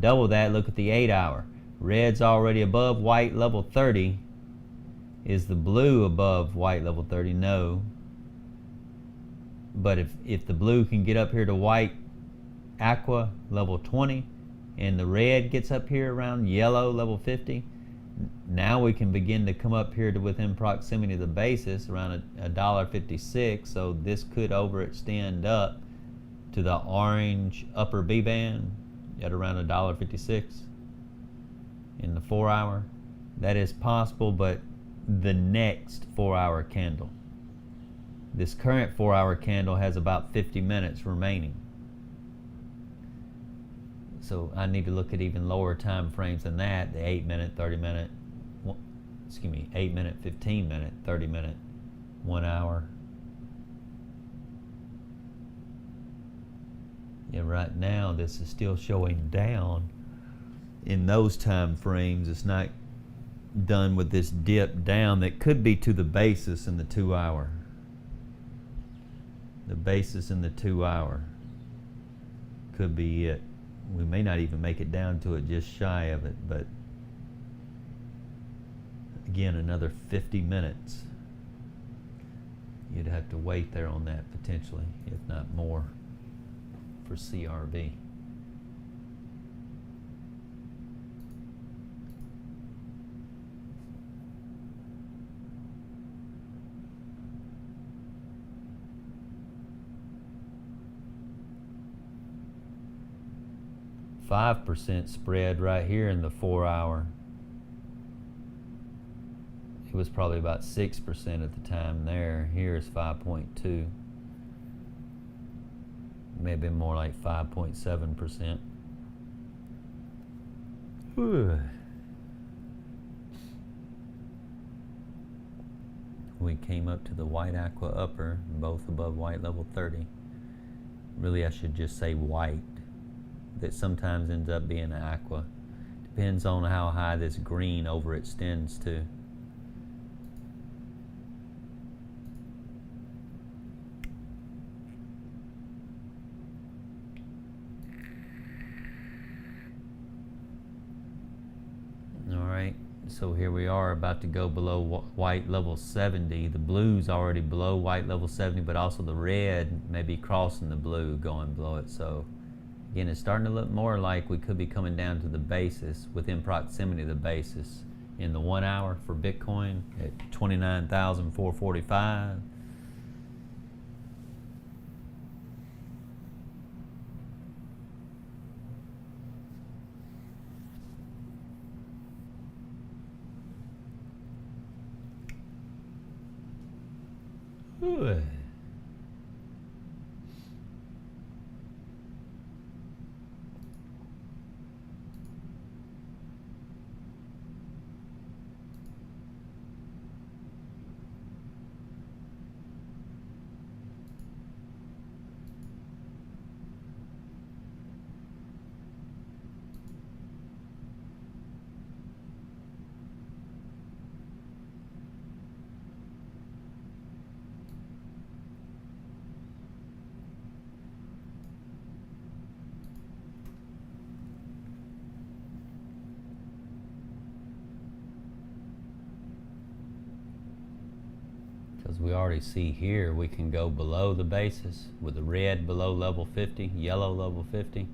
Double that, look at the 8 hour. Red's already above white level 30. Is the blue above white level 30? No. But if the blue can get up here to white aqua level 20 and the red gets up here around yellow level 50, now we can begin to come up here to within proximity of the basis around $1.56. So this could overextend up to the orange upper B band at around $1.56. in the 4 hour. That is possible, but the next 4 hour candle. This current 4 hour candle has about 50 minutes remaining. So I need to look at even lower time frames than that, the 8 minute, 30 minute, 8 minute, 15 minute, 30 minute, 1 hour. Yeah, right now this is still showing down in those time frames. It's not done with this dip down that could be to the basis in the 2 hour. The basis in the 2 hour could be it. We may not even make it down to it, just shy of it, but again, another 50 minutes. You'd have to wait there on that potentially, if not more, for CRV. %5 spread right here in the 4 hour. It was probably about 6% at the time there. Here is 5.2. Maybe more like 5.7%. We came up to the white aqua upper, both above white level 30. Really, I should just say white. That sometimes ends up being an aqua. Depends on how high this green overextends to. Alright, so here we are about to go below white level 70. The blue's already below white level 70, but also the red may be crossing the blue going below it. So again, it's starting to look more like we could be coming down to the basis, within proximity of the basis, in the 1 hour for Bitcoin at 29,445. Ooh. Because we already see here we can go below the basis with the red below level 50, yellow level 50.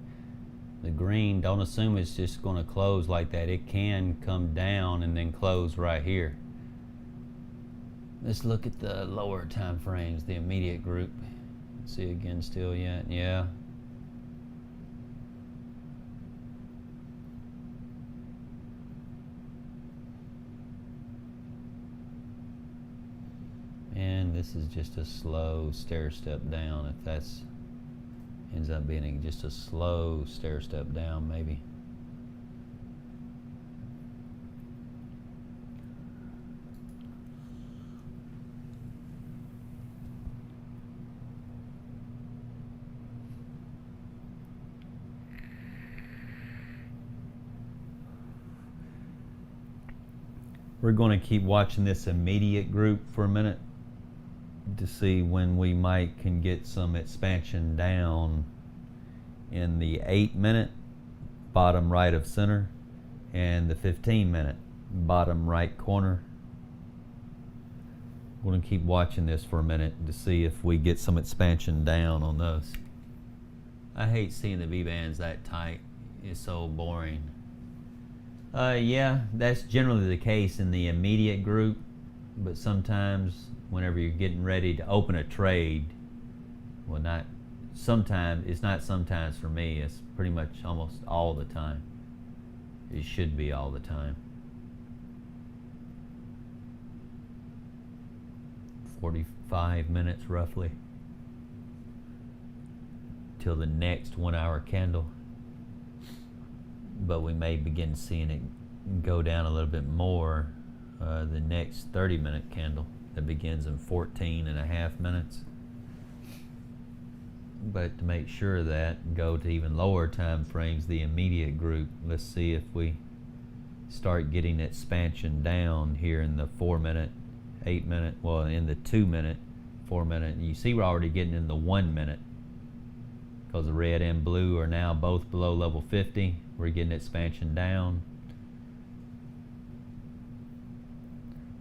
The green, don't assume it's just going to close like that. It can come down and then close right here. Let's look at the lower time frames, the immediate group. See again still yet? Yeah. And this is just a slow stair step down. If that's ends up being just a slow stair step down, maybe. We're going to keep watching this immediate group for a minute to see when we can get some expansion down in the 8 minute bottom right of center and the 15 minute bottom right corner. We're going to keep watching this for a minute to see if we get some expansion down on those. I hate seeing the V-bands that tight. It's so boring. Yeah, that's generally the case in the immediate group, but sometimes whenever you're getting ready to open a trade, well, not sometimes, it's not sometimes for me, it's pretty much almost all the time. It should be all the time. 45 minutes roughly till the next 1 hour candle. But we may begin seeing it go down a little bit more the next 30-minute candle that begins in 14.5 minutes. But to make sure of that, go to even lower time frames, the immediate group. Let's see if we start getting expansion down here in the 4-minute, 8-minute, well, in the 2-minute, 4-minute. You see we're already getting in the 1 minute because the red and blue are now both below level 50. We're getting expansion down.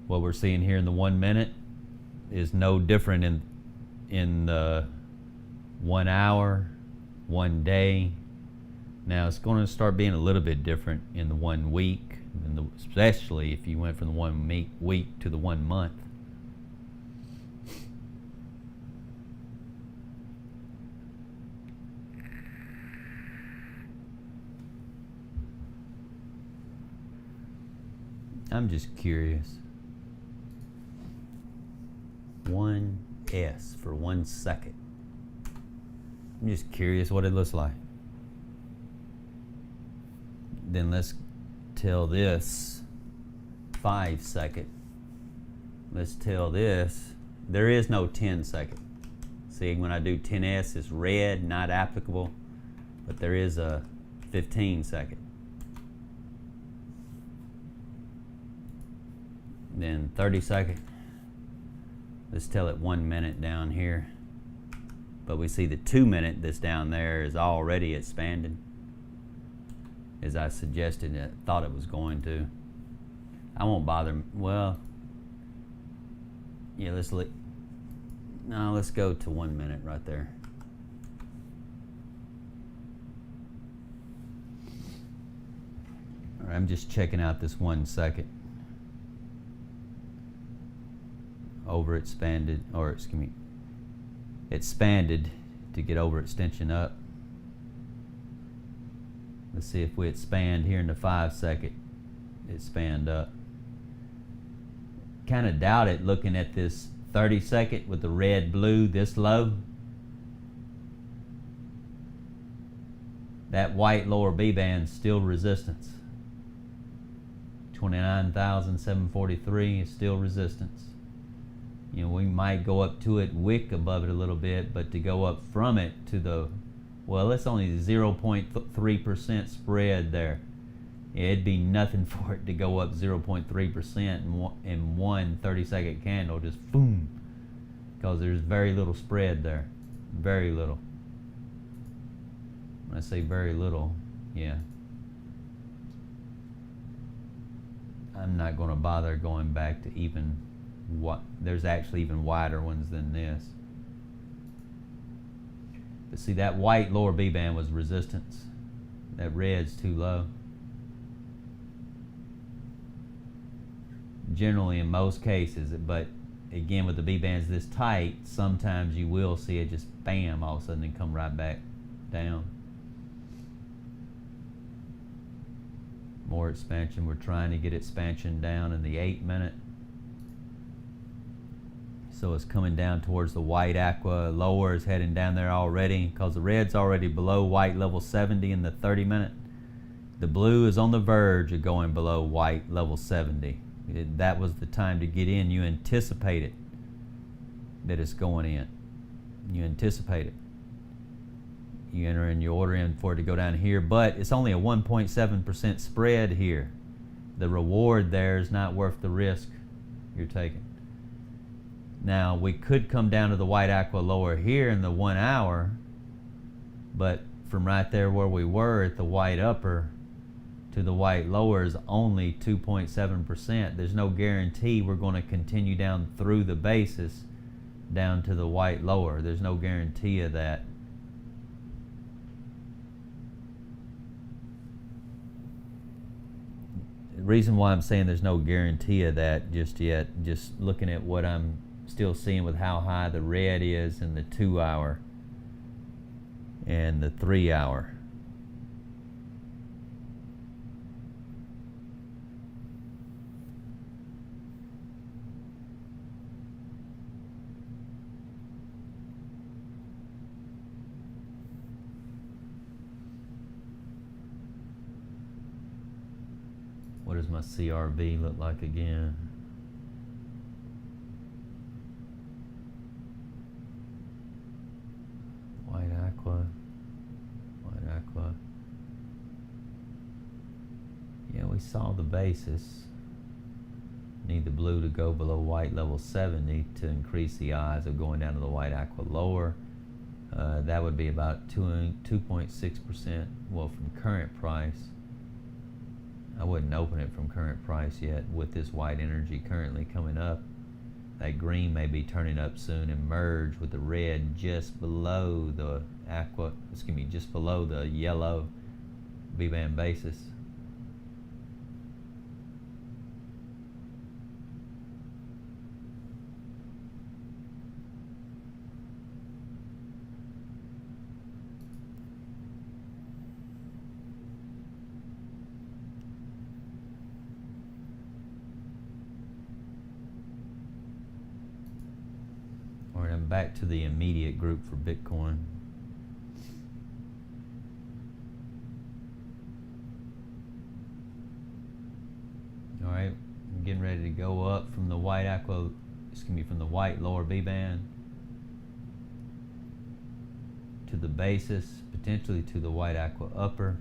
What we're seeing here in the 1 minute is no different in the 1 hour, 1 day. Now it's going to start being a little bit different in the 1 week, especially if you went from the 1 week to the 1 month. I'm just curious. 1S for 1 second. I'm just curious what it looks like. Then let's tell this 5 second. Let's tell this. There is no 10 second. See, when I do 10S, it's red, not applicable, but there is a 15 second. Then 30 second. Let's tell it 1 minute down here. But we see the 2 minute that's down there is already expanded, as I suggested, I thought it was going to. I won't bother. Well, yeah, let's go to 1 minute right there. All right, I'm just checking out this 1 second. Overexpanded, or excuse me, expanded to get overextension up. Let's see if we expand here in the 5 second, expand up. Kind of doubt it looking at this 30 second with the red blue this low. That white lower B band still resistance. 29,743 is still resistance. You know, we might go up to it, wick above it a little bit, but to go up from it to the, well, it's only 0.3% spread there. It'd be nothing for it to go up 0.3% in one 30-second candle, just boom, because there's very little spread there, very little. When I say very little, yeah. I'm not going to bother going back to even what, there's actually even wider ones than this. But see, that white lower B band was resistance. That red's too low. Generally in most cases, but again with the B bands this tight, sometimes you will see it just bam, all of a sudden and come right back down. More expansion. We're trying to get expansion down in the 8-minute. So it's coming down towards the white aqua. Lower is heading down there already because the red's already below white level 70 in the 30-minute. The blue is on the verge of going below white level 70. That was the time to get in. You anticipate it, that it's going in. You anticipate it. You enter in your order in for it to go down here, but it's only a 1.7% spread here. The reward there is not worth the risk you're taking. Now, we could come down to the white aqua lower here in the 1 hour, but from right there where we were at the white upper to the white lower is only 2.7%. There's no guarantee we're going to continue down through the basis down to the white lower. There's no guarantee of that. The reason why I'm saying there's no guarantee of that just yet, just looking at what I'm still seeing with how high the red is in the 2 hour and the 3 hour. does my CRV look like again? White aqua. Yeah, we saw the basis. Need the blue to go below white level 70 to increase the odds of going down to the white aqua lower. That would be about 2.6%. Well, from current price. I wouldn't open it from current price yet with this white energy currently coming up. That green may be turning up soon and merge with the red just below the aqua, excuse me, just below the yellow V-band basis. All right, I'm back to the immediate group for Bitcoin. All right, I'm getting ready to go up from the white aqua, excuse me, from the white lower B band to the basis, potentially to the white aqua upper,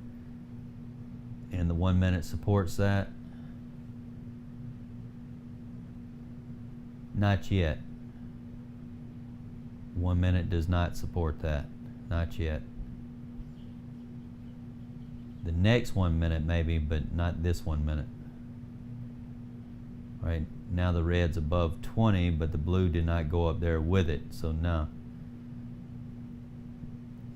and the 1 minute supports that. Not yet. 1 minute does not support that. Not yet. The next 1 minute maybe, but not this 1 minute. Right now the red's above 20, but the blue did not go up there with it, so no.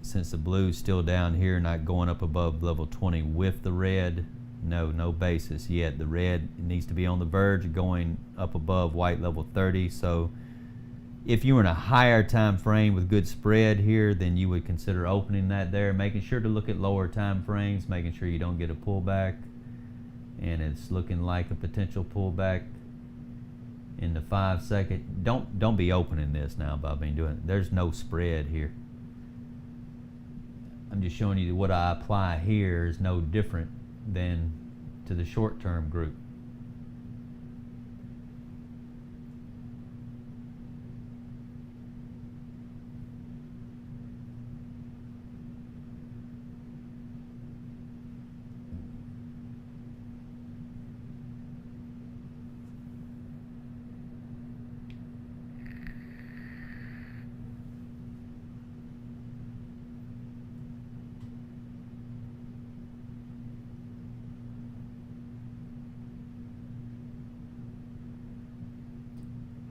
Since the blue's still down here, not going up above level 20 with the red, no basis yet. The red needs to be on the verge of going up above white level 30, so if you were in a higher time frame with good spread here, then you would consider opening that there, making sure to look at lower time frames, making sure you don't get a pullback. And it's looking like a potential pullback in the 5 second. Don't be opening this now, Bobby. There's no spread here. I'm just showing you what I apply here is no different than to the short term group.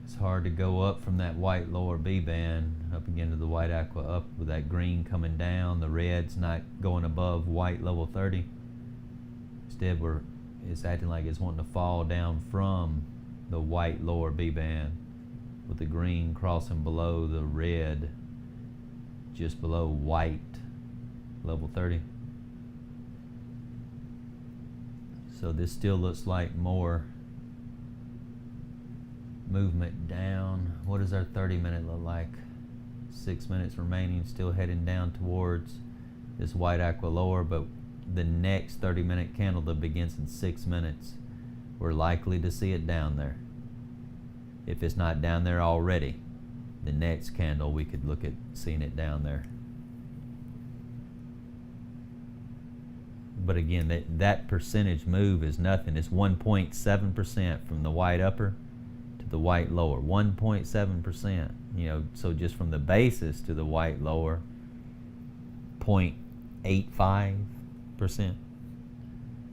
It's hard to go up from that white lower B band up again to the white aqua up with that green coming down. The red's not going above white level 30. Instead, it's acting like it's wanting to fall down from the white lower B band with the green crossing below the red, just below white level 30. So this still looks like more movement down. What does our 30 minute look like? 6 minutes remaining, still heading down towards this white aqua lower, but the next 30 minute candle that begins in 6 minutes, we're likely to see it down there. If it's not down there already, the next candle we could look at seeing it down there. But again, that percentage move is nothing. It's 1.7% from the white upper to the white lower. 1.7%. So just from the basis to the white lower, 0.85%.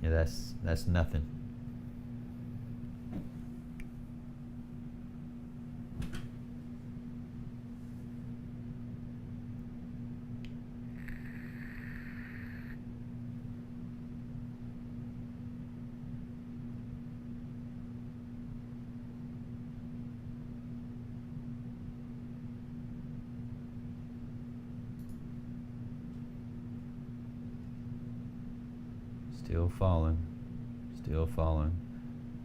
That's nothing. Still falling.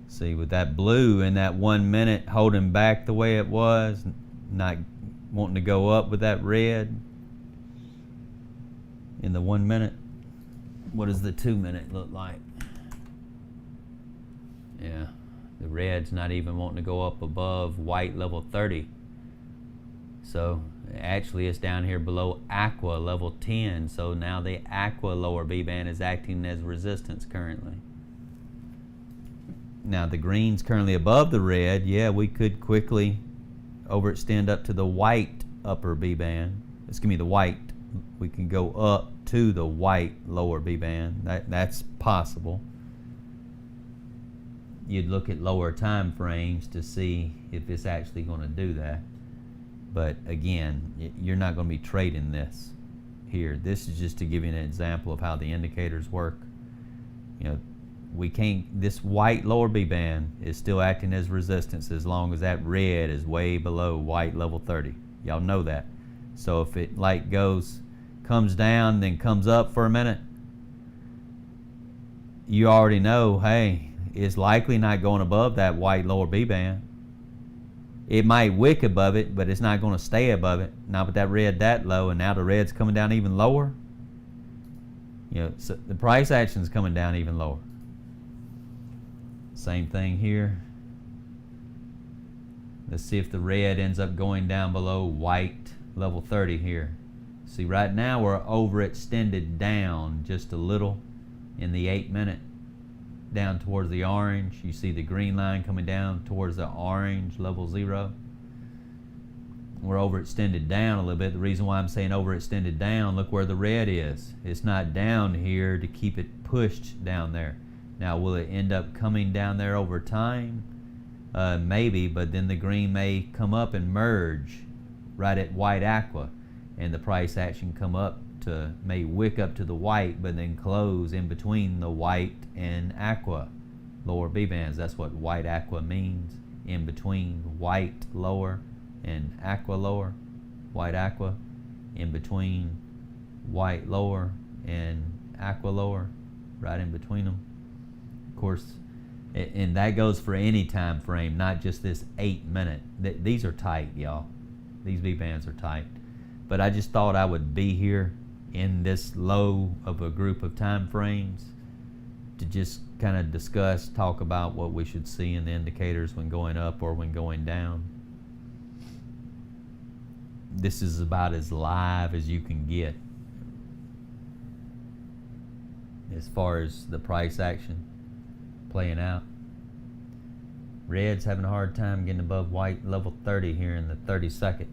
See, with that blue in that 1 minute holding back the way it was, not wanting to go up with that red in the 1 minute. What does the 2 minute look like? Yeah, the red's not even wanting to go up above white level 30. So actually it's down here below aqua level 10. So now the aqua lower B band is acting as resistance currently. Now the green's currently above the red. Yeah, we could quickly overextend up to the white upper B band. Excuse me, the white. We can go up to the white lower B band. That's possible. You'd look at lower time frames to see if it's actually going to do that. But again, you're not going to be trading this here. This is just to give you an example of how the indicators work. You know, we can't, this white lower B band is still acting as resistance as long as that red is way below white level 30. Y'all know that. So if it like comes down, then comes up for a minute, you already know, hey, it's likely not going above that white lower B band. It might wick above it, but it's not going to stay above it. Not with that red that low, and now the red's coming down even lower. You know, so the price action's coming down even lower. Same thing here. Let's see if the red ends up going down below white level 30 here. See, right now we're overextended down just a little in the 8-minute. Down towards the orange. You see the green line coming down towards the orange level 0. We're overextended down a little bit. The reason why I'm saying overextended down, look where the red is. It's not down here to keep it pushed down there. Now will it end up coming down there over time? Maybe, but then the green may come up and merge right at white aqua, and the price action come up to, may wick up to the white, but then close in between the white and aqua lower B bands. That's what white aqua means, in between white lower and aqua lower. White aqua in between white lower and aqua lower, right in between them. Of course, and that goes for any time frame, not just this 8-minute. These are tight, y'all. These B bands are tight. But I just thought I would be here in this low of a group of time frames to just kind of discuss, talk about what we should see in the indicators when going up or when going down. This is about as live as you can get as far as the price action playing out. Red's having a hard time getting above white level 30 here in the 30-second.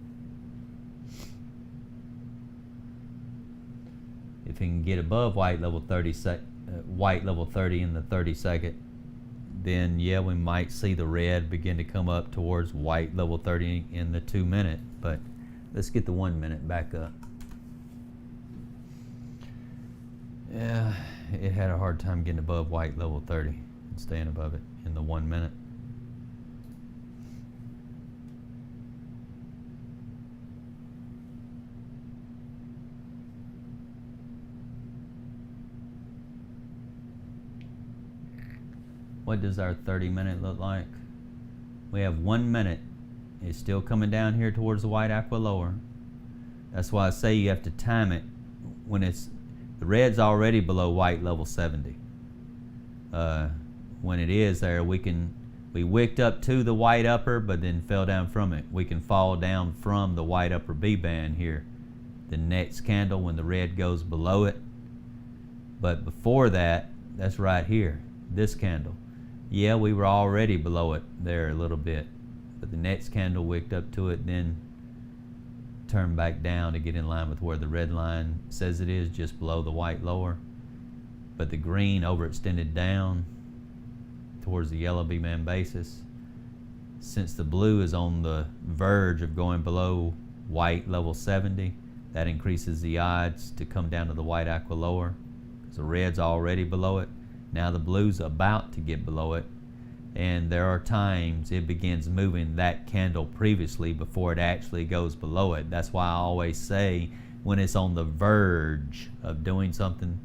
If he can get above white level 30 in the 30-second, then yeah, we might see the red begin to come up towards white level 30 in the 2-minute. But let's get the 1-minute back up. Yeah, it had a hard time getting above white level 30 and staying above it in the 1-minute. What does our 30-minute look like? We have 1 minute. It's still coming down here towards the white aqua lower. That's why I say you have to time it when it's, the red's already below white level 70. When it is there, we wicked up to the white upper, but then fell down from it. We can fall down from the white upper B band here. The next candle when the red goes below it. But before that, that's right here, this candle. Yeah, we were already below it there a little bit, but the next candle wicked up to it, then turned back down to get in line with where the red line says it is, just below the white lower. But the green overextended down towards the yellow B band basis. Since the blue is on the verge of going below white level 70, that increases the odds to come down to the white aqua lower, because the red's already below it. Now the blue's about to get below it, and there are times it begins moving that candle previously before it actually goes below it. That's why I always say when it's on the verge of doing something,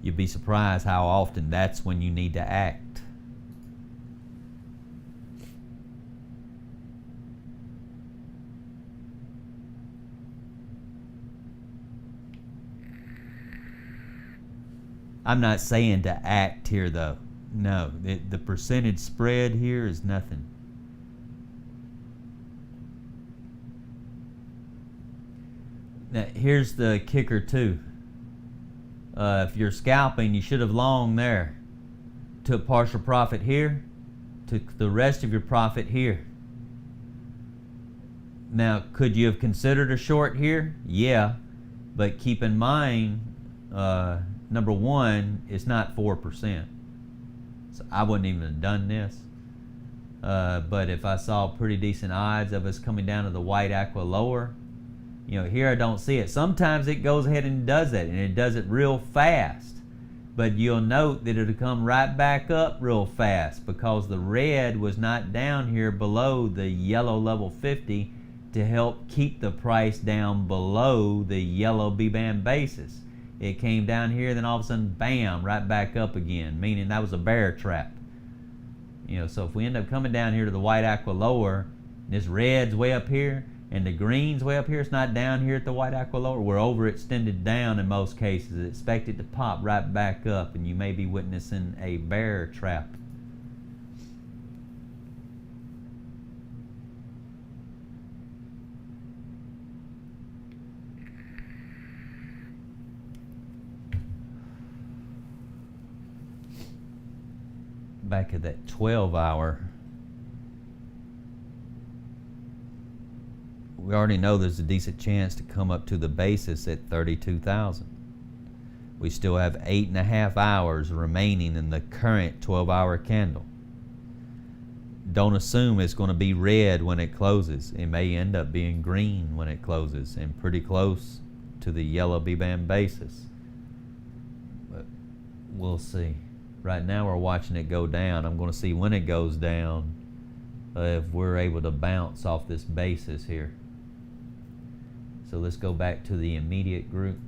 you'd be surprised how often that's when you need to act. I'm not saying to act here though. No, the percentage spread here is nothing. Now, here's the kicker too. If you're scalping, you should have longed there. Took partial profit here, took the rest of your profit here. Now, could you have considered a short here? Yeah, but keep in mind, number one, it's not 4%. So I wouldn't even have done this. But if I saw pretty decent odds of us coming down to the white aqua lower, you know, here I don't see it. Sometimes it goes ahead and does that, and it does it real fast. But you'll note that it'll come right back up real fast because the red was not down here below the yellow level 50 to help keep the price down below the yellow B-band basis. It came down here, then all of a sudden, bam, right back up again, meaning that was a bear trap. You know, so if we end up coming down here to the white aqua lower, this red's way up here, and the green's way up here, it's not down here at the white aqua lower. We're overextended down in most cases. Expect it to pop right back up, and you may be witnessing a bear trap. Back at that 12-hour, we already know there's a decent chance to come up to the basis at 32,000. We still have 8.5 hours remaining in the current 12-hour candle. Don't assume it's going to be red when it closes. It may end up being green when it closes and pretty close to the yellow B-band basis. But we'll see. Right now we're watching it go down. I'm going to see when it goes down if we're able to bounce off this basis here. So let's go back to the immediate group.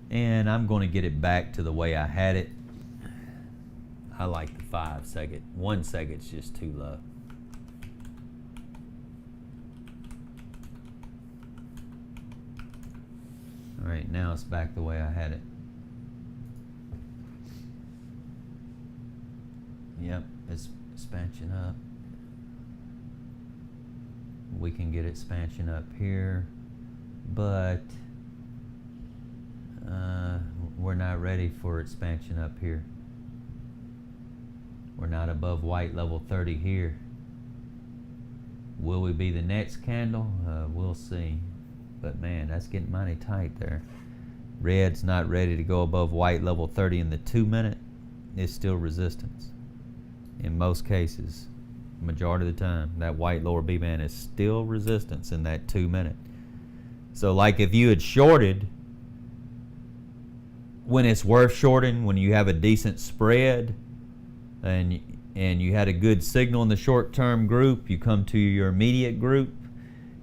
And I'm going to get it back to the way I had it. I like the 5 second. 1 second's just too low. All right, now it's back the way I had it. Yep, it's expansion up. We can get expansion up here, but we're not ready for expansion up here. We're not above white level 30 here. Will we be the next candle? We'll see. But man, that's getting mighty tight there. Red's not ready to go above white level 30 in the 2 minute. It's still resistance. In most cases, majority of the time, that white lower B-band is still resistance in that 2 minute. So like if you had shorted, when it's worth shorting, when you have a decent spread and you had a good signal in the short-term group, you come to your immediate group,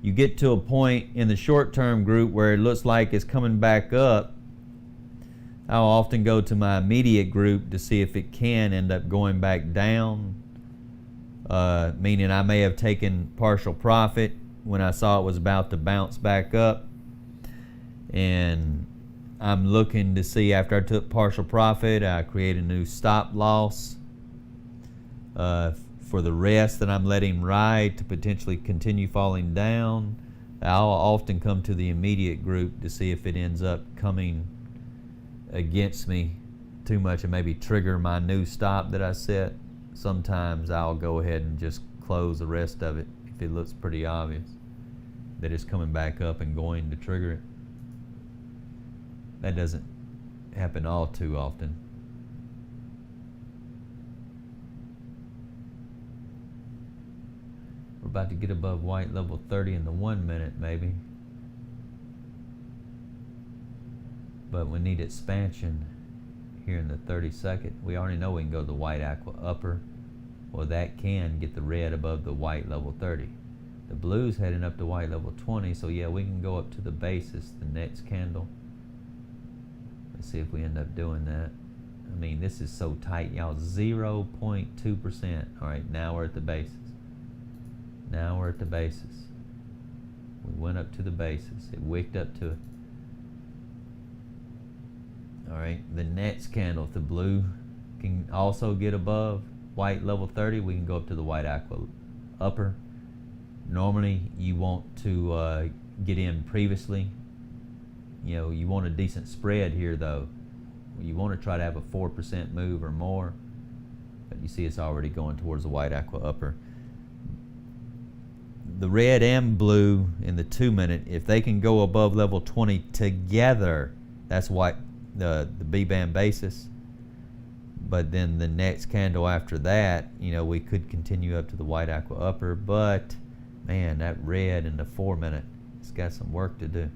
you get to a point in the short-term group where it looks like it's coming back up. I'll often go to my immediate group to see if it can end up going back down, meaning I may have taken partial profit when I saw it was about to bounce back up. And I'm looking to see, after I took partial profit, I create a new stop loss for the rest that I'm letting ride to potentially continue falling down. I'll often come to the immediate group to see if it ends up coming against me too much and maybe trigger my new stop that I set. Sometimes I'll go ahead and just close the rest of it if it looks pretty obvious that it's coming back up and going to trigger it. That doesn't happen all too often. We're about to get above white level 30 in the 1 minute maybe. But we need expansion here in the 30 second. We already know we can go to the white aqua upper. Well, that can get the red above the white level 30. The blue's heading up to white level 20, so yeah, we can go up to the basis, the next candle. Let's see if we end up doing that. I mean, this is so tight, y'all, 0.2%. All right, now we're at the basis. Now we're at the basis. We went up to the basis. It wicked up to it. All right, the next candle, if the blue can also get above white level 30, we can go up to the white aqua upper. Normally, you want to get in previously. You know, you want a decent spread here, though. You want to try to have a 4% move or more. But you see it's already going towards the white aqua upper. The red and blue in the 2-minute, if they can go above level 20 together, that's white, the B-band basis. But then the next candle after that, you know, we could continue up to the white aqua upper. But man, that red in the 4-minute, it's got some work to do.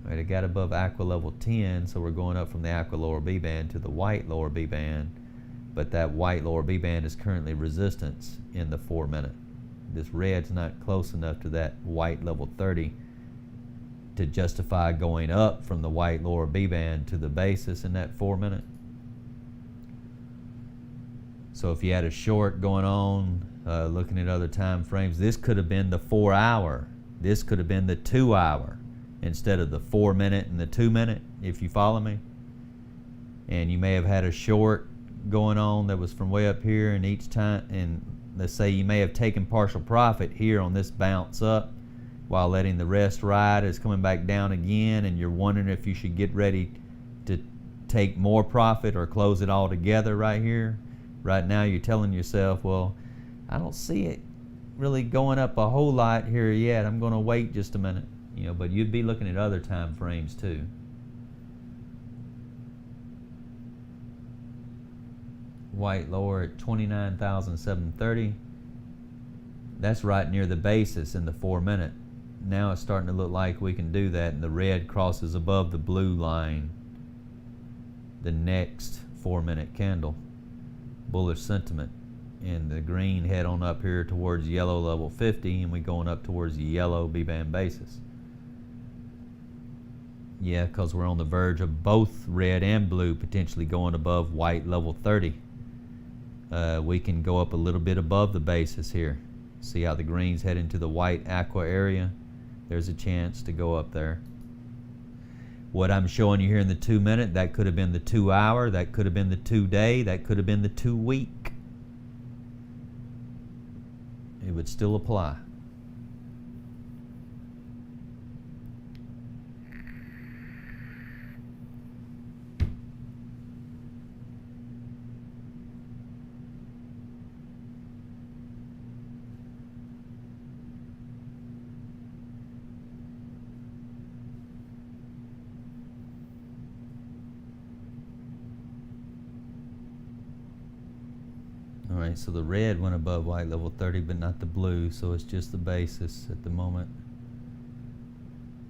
All right, it got above aqua level 10, so we're going up from the aqua lower B band to the white lower B band. But that white lower B band is currently resistance in the 4-minute. This red's not close enough to that white level 30 to justify going up from the white lower B band to the basis in that 4-minute. So if you had a short going on, looking at other time frames, this could have been the 4-hour. This could have been the 2-hour instead of the 4-minute and the 2-minute, if you follow me. And you may have had a short going on that was from way up here, and each time, and let's say you may have taken partial profit here on this bounce up while letting the rest ride. It's coming back down again, and you're wondering if you should get ready to take more profit or close it all together right here. Right now you're telling yourself, well, I don't see it really going up a whole lot here yet. I'm going to wait just a minute. You know, but you'd be looking at other time frames too. White lower at 29,730. That's right near the basis in the 4-minute. Now it's starting to look like we can do that, and the red crosses above the blue line. The next 4-minute candle, bullish sentiment, and the green head on up here towards yellow level 50, and we going up towards the yellow B-band basis. Yeah, because we're on the verge of both red and blue potentially going above white level 30. We can go up a little bit above the basis here. See how the green's heading to the white aqua area? There's a chance to go up there. What I'm showing you here in the 2-minute, that could have been the 2-hour, that could have been the 2-day, that could have been the 2-week. It would still apply. Alright, so the red went above white level 30, but not the blue, so it's just the basis at the moment.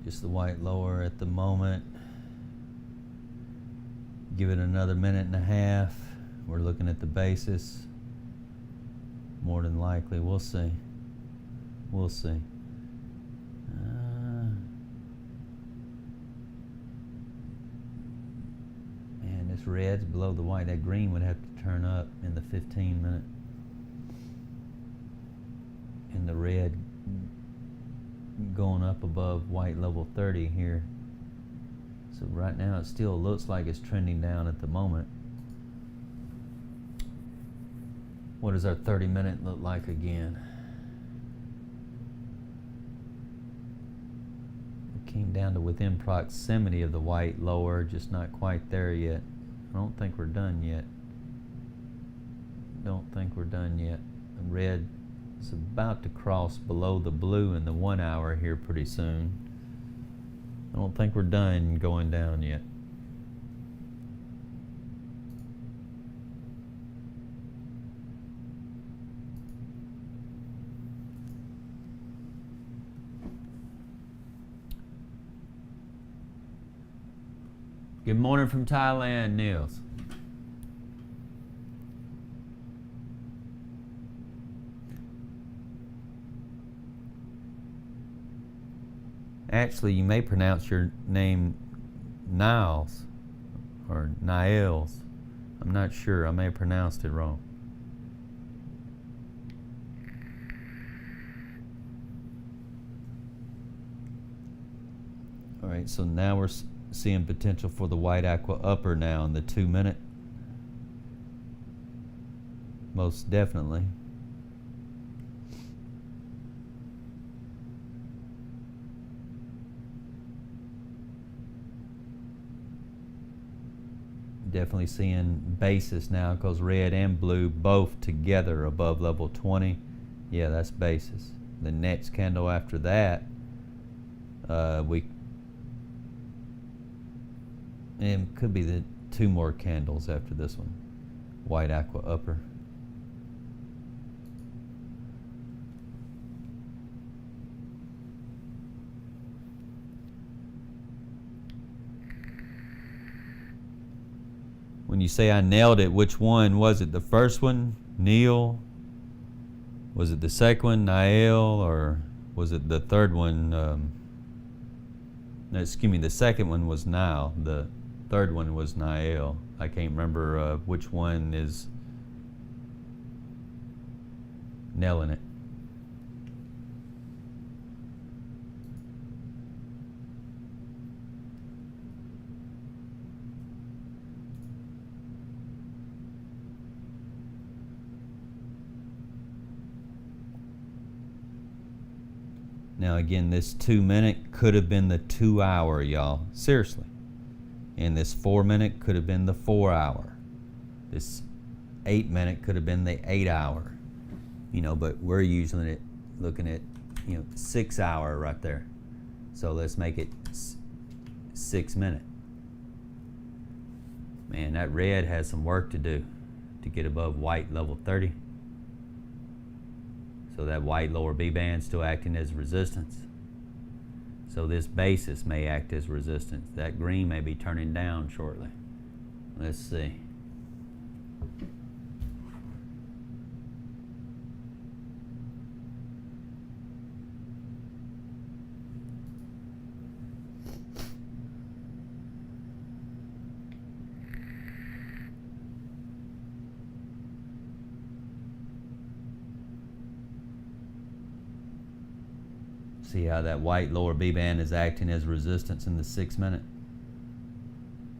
Just the white lower at the moment. Give it another 1.5 minutes. We're looking at the basis. More than likely, we'll see. We'll see. Man, this red's below the white. That green would have to turn up in the 15-minute. And the red going up above white level 30 here. So right now it still looks like it's trending down at the moment. What does our 30-minute look like again? It came down to within proximity of the white lower, just not quite there yet. I don't think we're done yet. Don't think we're done yet. The red is about to cross below the blue in the 1-hour here pretty soon. I don't think we're done going down yet. Good morning from Thailand, Niels. Actually, you may pronounce your name Niles or Niles. I'm not sure. I may have pronounced it wrong. right, so now we're seeing potential for the white aqua upper now in the 2 minute. Most definitely. Definitely seeing basis now because red and blue both together above level 20. Yeah, that's basis. The next candle after that, it could be the 2 more candles after this one. White aqua upper. When you say I nailed it, which one was it? The first one, Neil? Was it the second one, Nael? Or was it the third one? No, excuse me, the second one was Nile. The third one was Nael. I can't remember which one is nailing it. Now again, this 2 minute could have been the 2 hour, y'all. Seriously. And this 4 minute could have been the 4 hour. This 8 minute could have been the 8 hour. You know, but we're usually looking at, 6 hour right there. So let's make it 6 minute. Man, that red has some work to do to get above white level 30. So that white lower B band still acting as resistance. So this basis may act as resistance. That green may be turning down shortly. Let's see. See how that white lower B band is acting as resistance in the 6 minute?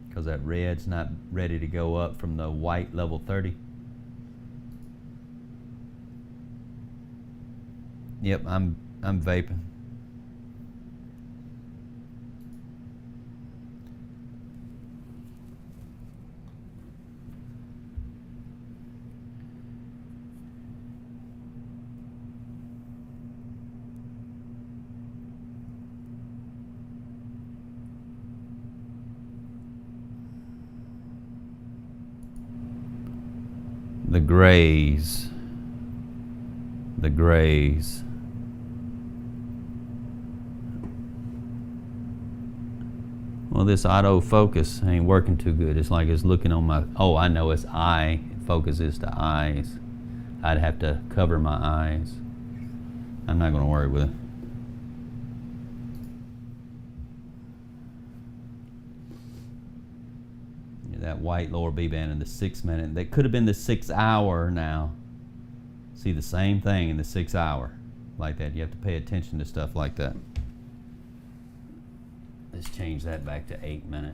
Because that red's not ready to go up from the white level 30. Yep, I'm vaping. The grays. The grays. Well, this autofocus ain't working too good. It's like it's looking on my, oh, I know it's eye. It focuses to eyes. I'd have to cover my eyes. I'm not going to worry with it. That white lower B band in the 6 minute. That could have been the 6 hour now. See the same thing in the 6 hour. Like that. You have to pay attention to stuff like that. Let's change that back to 8 minute.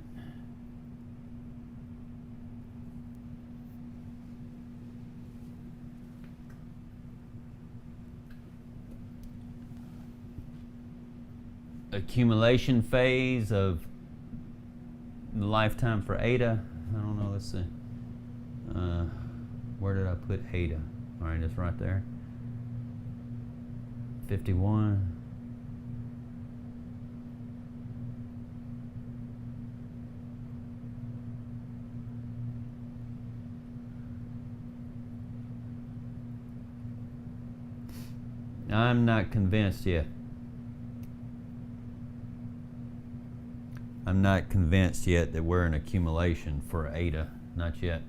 Accumulation phase of the lifetime for ADA. I don't know, let's see. Where did I put ADA? All right, it's right there. 51. I'm not convinced yet. I'm not convinced yet that we're in accumulation for ADA. Not yet.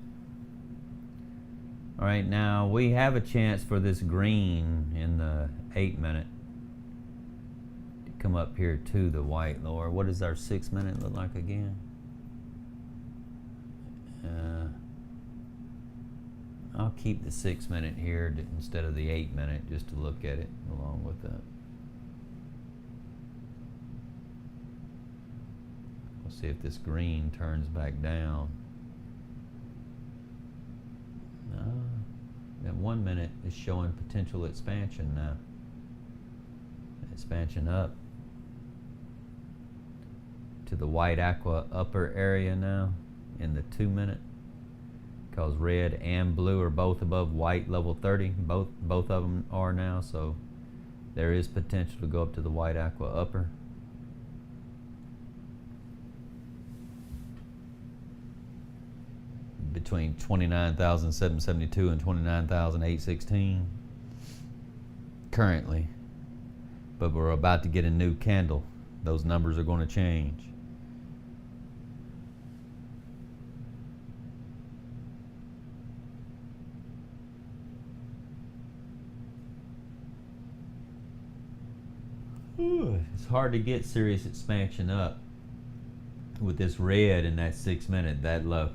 All right, now we have a chance for this green in the 8 minute to come up here to the white lower. What does our 6 minute look like again? I'll keep the 6 minute here instead of the 8 minute just to look at it along with that. We'll see if this green turns back down. No, that 1 minute is showing potential expansion now. Expansion up to the white aqua upper area now in the 2 minute, because red and blue are both above white level 30. Both of them are now, so there is potential to go up to the white aqua upper. Between 29,772 and 29,816 currently, but we're about to get a new candle. Those numbers are going to change. It's hard to get serious expansion up with this red in that 6 minute that low.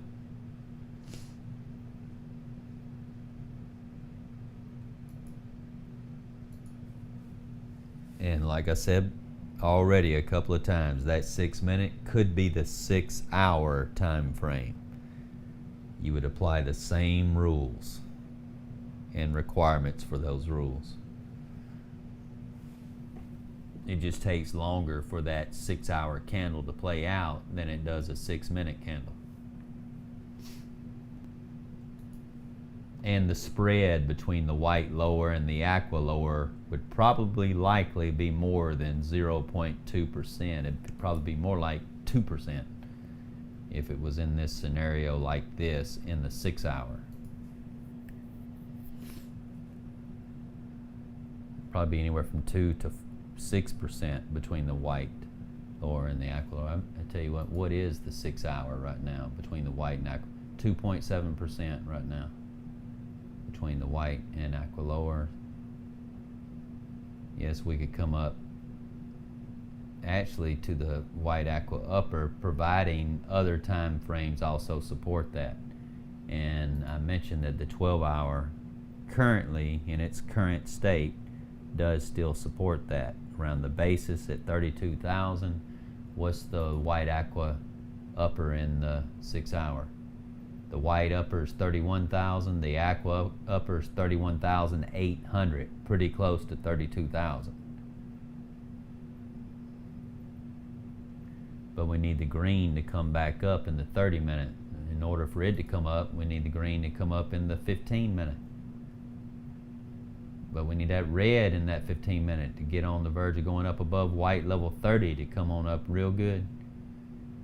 And like I said already a couple of times, that 6 minute could be the 6 hour time frame. You would apply the same rules and requirements for those rules. It just takes longer for that 6 hour candle to play out than it does a 6 minute candle. And the spread between the white lower and the aqua lower would probably likely be more than 0.2%. It'd probably be more like 2% if it was in this scenario like this in the 6 hour. Probably anywhere from 2 to 6% between the white lower and the aqua lower. I tell you what is the 6 hour right now between the white and aqua? 2.7% right now between the white and aqua lower. Yes, we could come up actually to the white aqua upper, providing other time frames also support that. And I mentioned that the 12 hour currently in its current state does still support that. Around the basis at 32,000. What's the white aqua upper in the 6 hour? The white upper is 31,000. The aqua upper is 31,800. Pretty close to 32,000. But we need the green to come back up in the 30 minute. In order for it to come up, we need the green to come up in the 15 minute. But we need that red in that 15 minute to get on the verge of going up above white level 30 to come on up real good.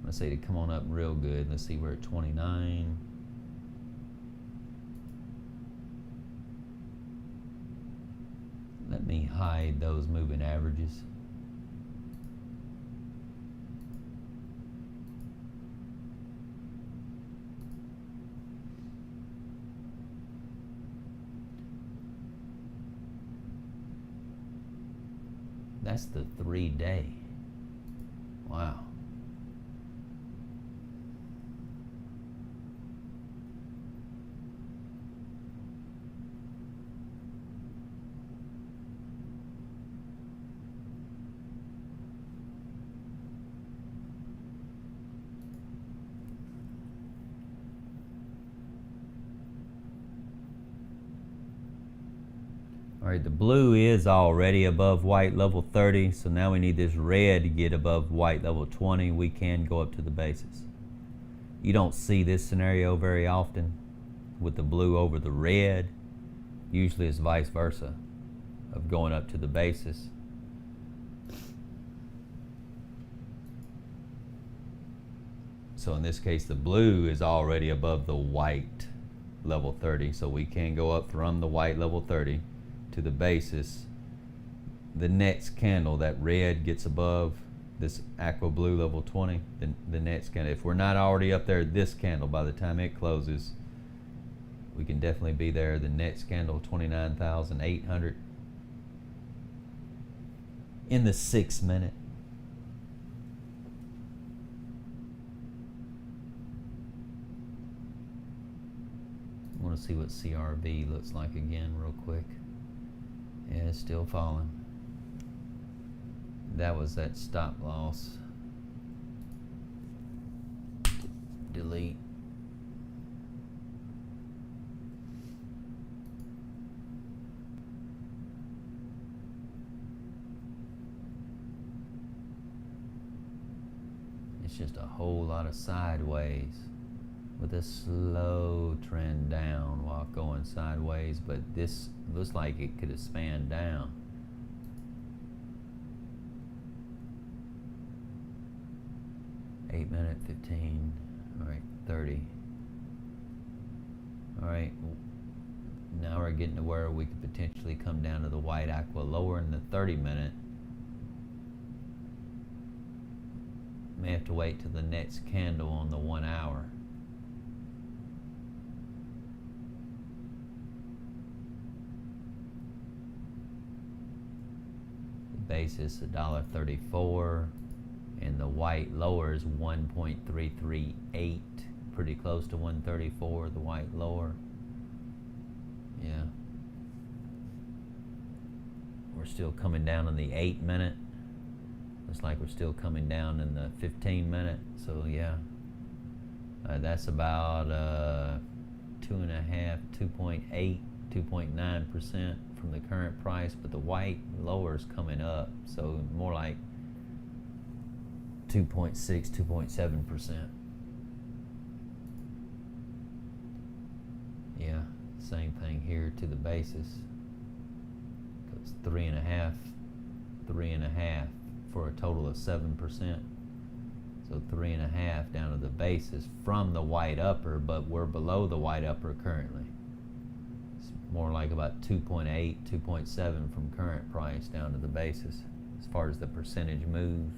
Let's say to come on up real good. Let's see, we're at 29. Let me hide those moving averages. That's the 3 day. Wow. All right, the blue is already above white level 30, so now we need this red to get above white level 20. We can go up to the basis. You don't see this scenario very often with the blue over the red. Usually it's vice versa, of going up to the basis. So in this case, the blue is already above the white level 30, so we can go up from the white level 30 to the basis. The next candle, that red gets above this aqua blue level 20, the next candle. If we're not already up there, this candle, by the time it closes, we can definitely be there. The next candle, 29,800 in the 6 minute. I want to see what CRV looks like again real quick. Yeah, it's still falling. That was that stop loss. delete. It's just a whole lot of sideways with a slow trend down while going sideways, but this looks like it could have spanned down. Minute 15, all right, 30. All right, now we're getting to where we could potentially come down to the white aqua lower in the 30-minute. May have to wait till the next candle on the 1 hour. The basis $1.34. And the white lower is 1.338, pretty close to 134, the white lower. Yeah. We're still coming down in the 8-minute. Looks like we're still coming down in the 15-minute. So yeah, that's about 2.5, 2.8, 2.9% from the current price, but the white lower is coming up, so more like 2.6, 2.7%. Yeah, same thing here to the basis. It's 3.5, 3.5 for a total of 7%. So 3.5 down to the basis from the white upper, but we're below the white upper currently. It's more like about 2.8, 2.7 from current price down to the basis as far as the percentage move.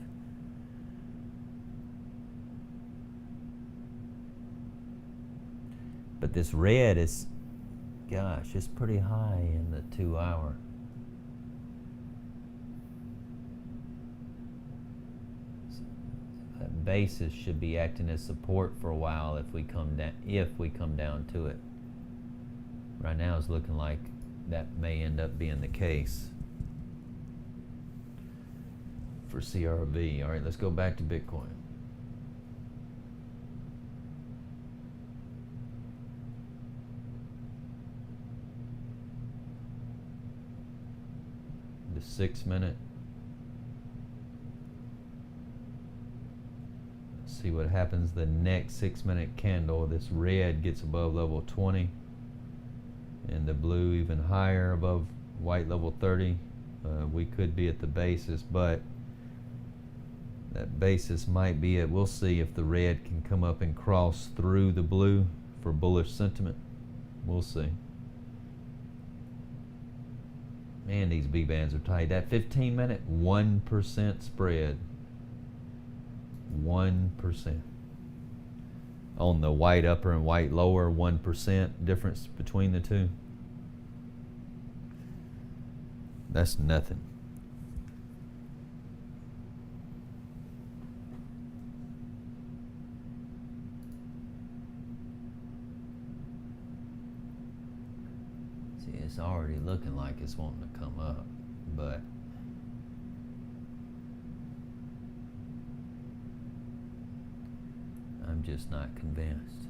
But this red is, gosh, it's pretty high in the 2 hour. So that basis should be acting as support for a while if we come down to it. Right now it's looking like that may end up being the case for CRV. All right, let's go back to Bitcoin. The 6-minute. Let's see what happens the next 6-minute candle. This red gets above level 20 and the blue even higher above white level 30. We could be at the basis, but that basis might be it. We'll see if the red can come up and cross through the blue for bullish sentiment. We'll see. Man, these B-bands are tight. That 15-minute, 1% spread. 1%. On the white upper and white lower, 1% difference between the two. That's nothing. It's already looking like it's wanting to come up, but I'm just not convinced.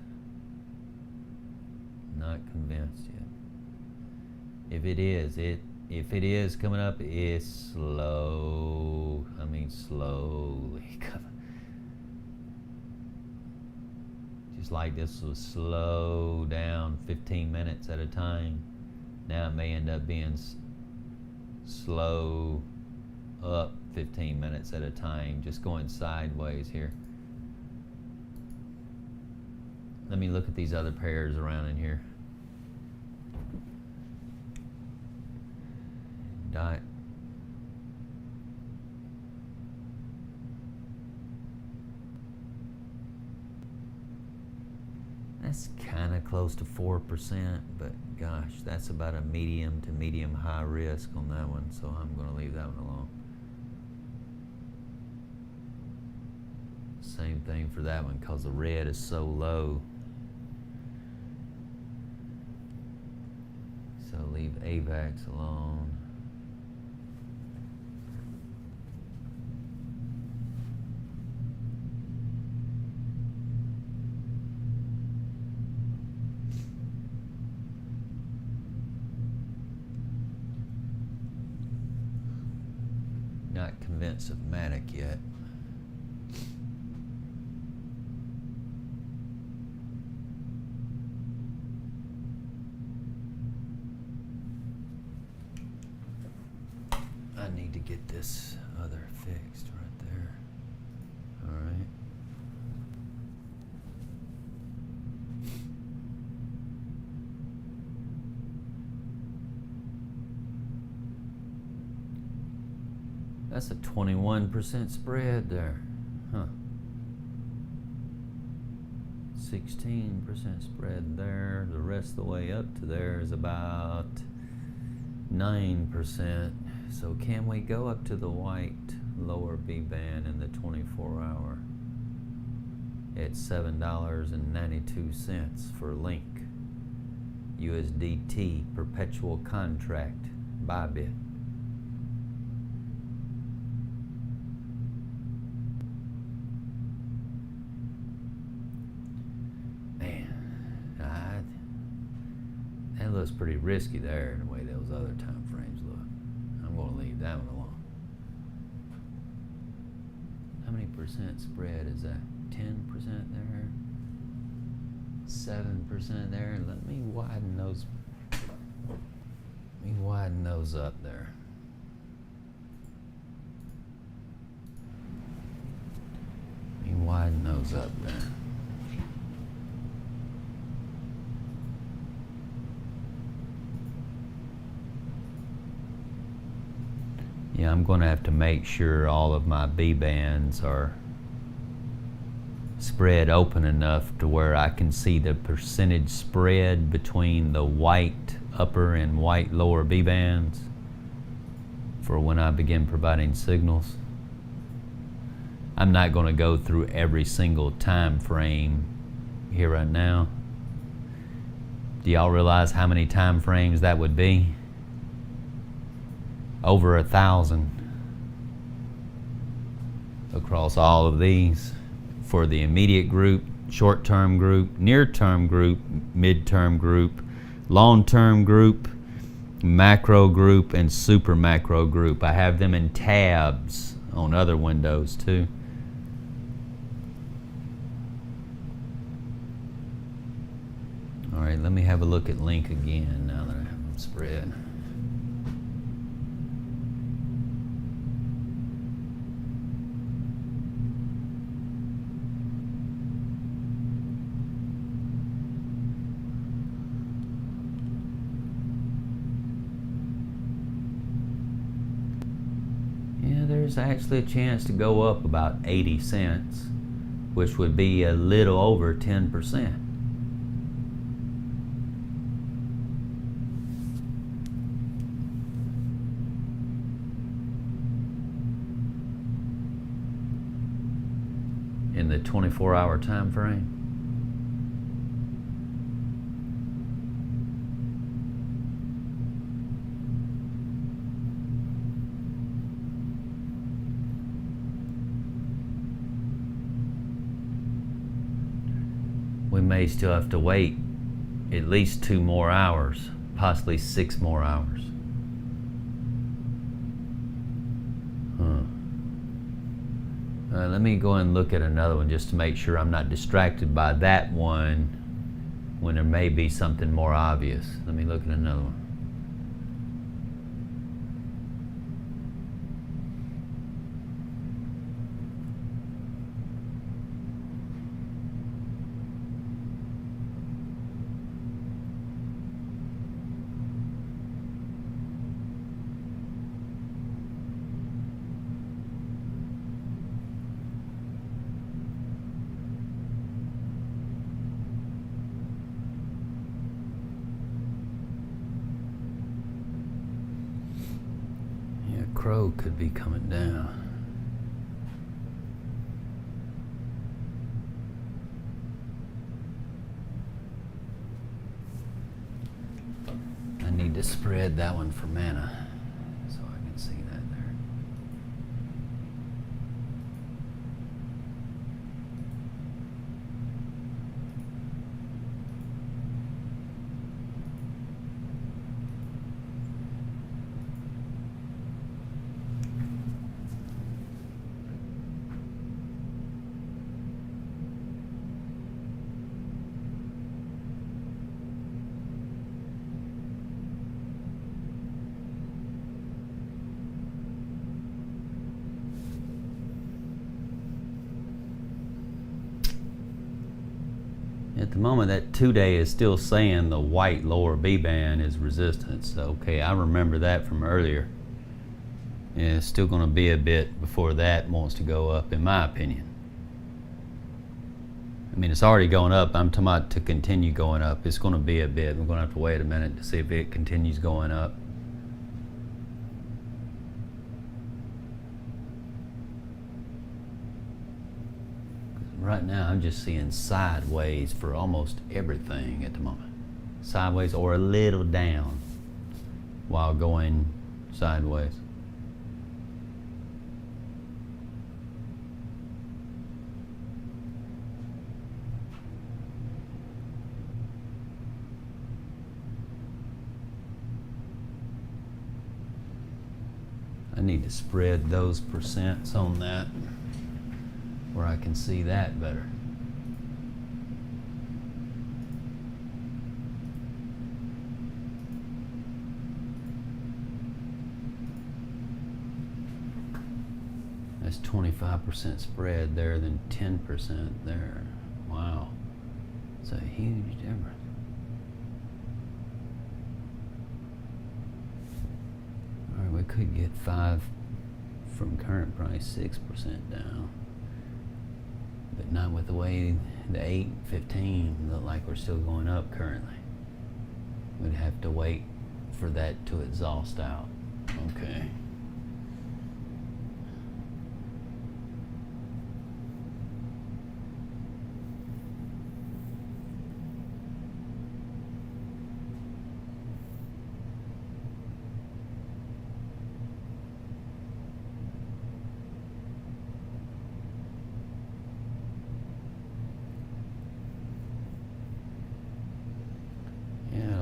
Not convinced yet. If it is coming up, it's slow. I mean, slowly coming. Just like this was slow down 15 minutes at a time. Now it may end up being slow up 15 minutes at a time, just going sideways here. Let me look at these other pairs around in here. Dot. That's kind of close to 4%, but gosh, that's about a medium to medium high risk on that one, so I'm going to leave that one alone. Same thing for that one because the red is so low. So leave AVAX alone. not convinced of Matic yet. I need to get this other fixed right there. All right. That's a 21% spread there. Huh. 16% spread there. The rest of the way up to there is about 9%. So can we go up to the white lower B band in the 24-hour at $7.92 for Link USDT perpetual contract Bybit? That looks pretty risky there in the way those other time frames look. I'm going to leave that one alone. How many percent spread is that? 10% there? 7% there? Let me widen those up there. Let me widen those up there. Yeah, I'm going to have to make sure all of my B bands are spread open enough to where I can see the percentage spread between the white upper and white lower B bands for when I begin providing signals. I'm not going to go through every single time frame here right now. Do y'all realize how many time frames that would be? Over 1,000 across all of these for the immediate group, short-term group, near-term group, mid-term group, long-term group, macro group, and super macro group. I have them in tabs on other windows too. All right, let me have a look at Link again now that I have them spread. There's actually a chance to go up about 80 cents, which would be a little over 10%. In the 24-hour time frame. We may still have to wait at least 2 more hours, possibly 6 more hours. Let me go and look at another one just to make sure I'm not distracted by that one when there may be something more obvious. Let me look at another one. Crow could be coming down. I need to spread that one for mana so I can see that there. At the moment, that 2-day is still saying the white lower B band is resistance. Okay, I remember that from earlier. Yeah, it's still going to be a bit before that wants to go up, in my opinion. I mean, it's already going up. I'm talking about to continue going up. It's going to be a bit. We're going to have to wait a minute to see if it continues going up. Right now, I'm just seeing sideways for almost everything at the moment. Sideways or a little down while going sideways. I need to spread those percents on that where I can see that better. That's 25% spread there, than 10% there. Wow, it's a huge difference. All right, we could get 5 from current price, 6% down. But not with the way the 8, 15 look like we're still going up currently. We'd have to wait for that to exhaust out. Okay.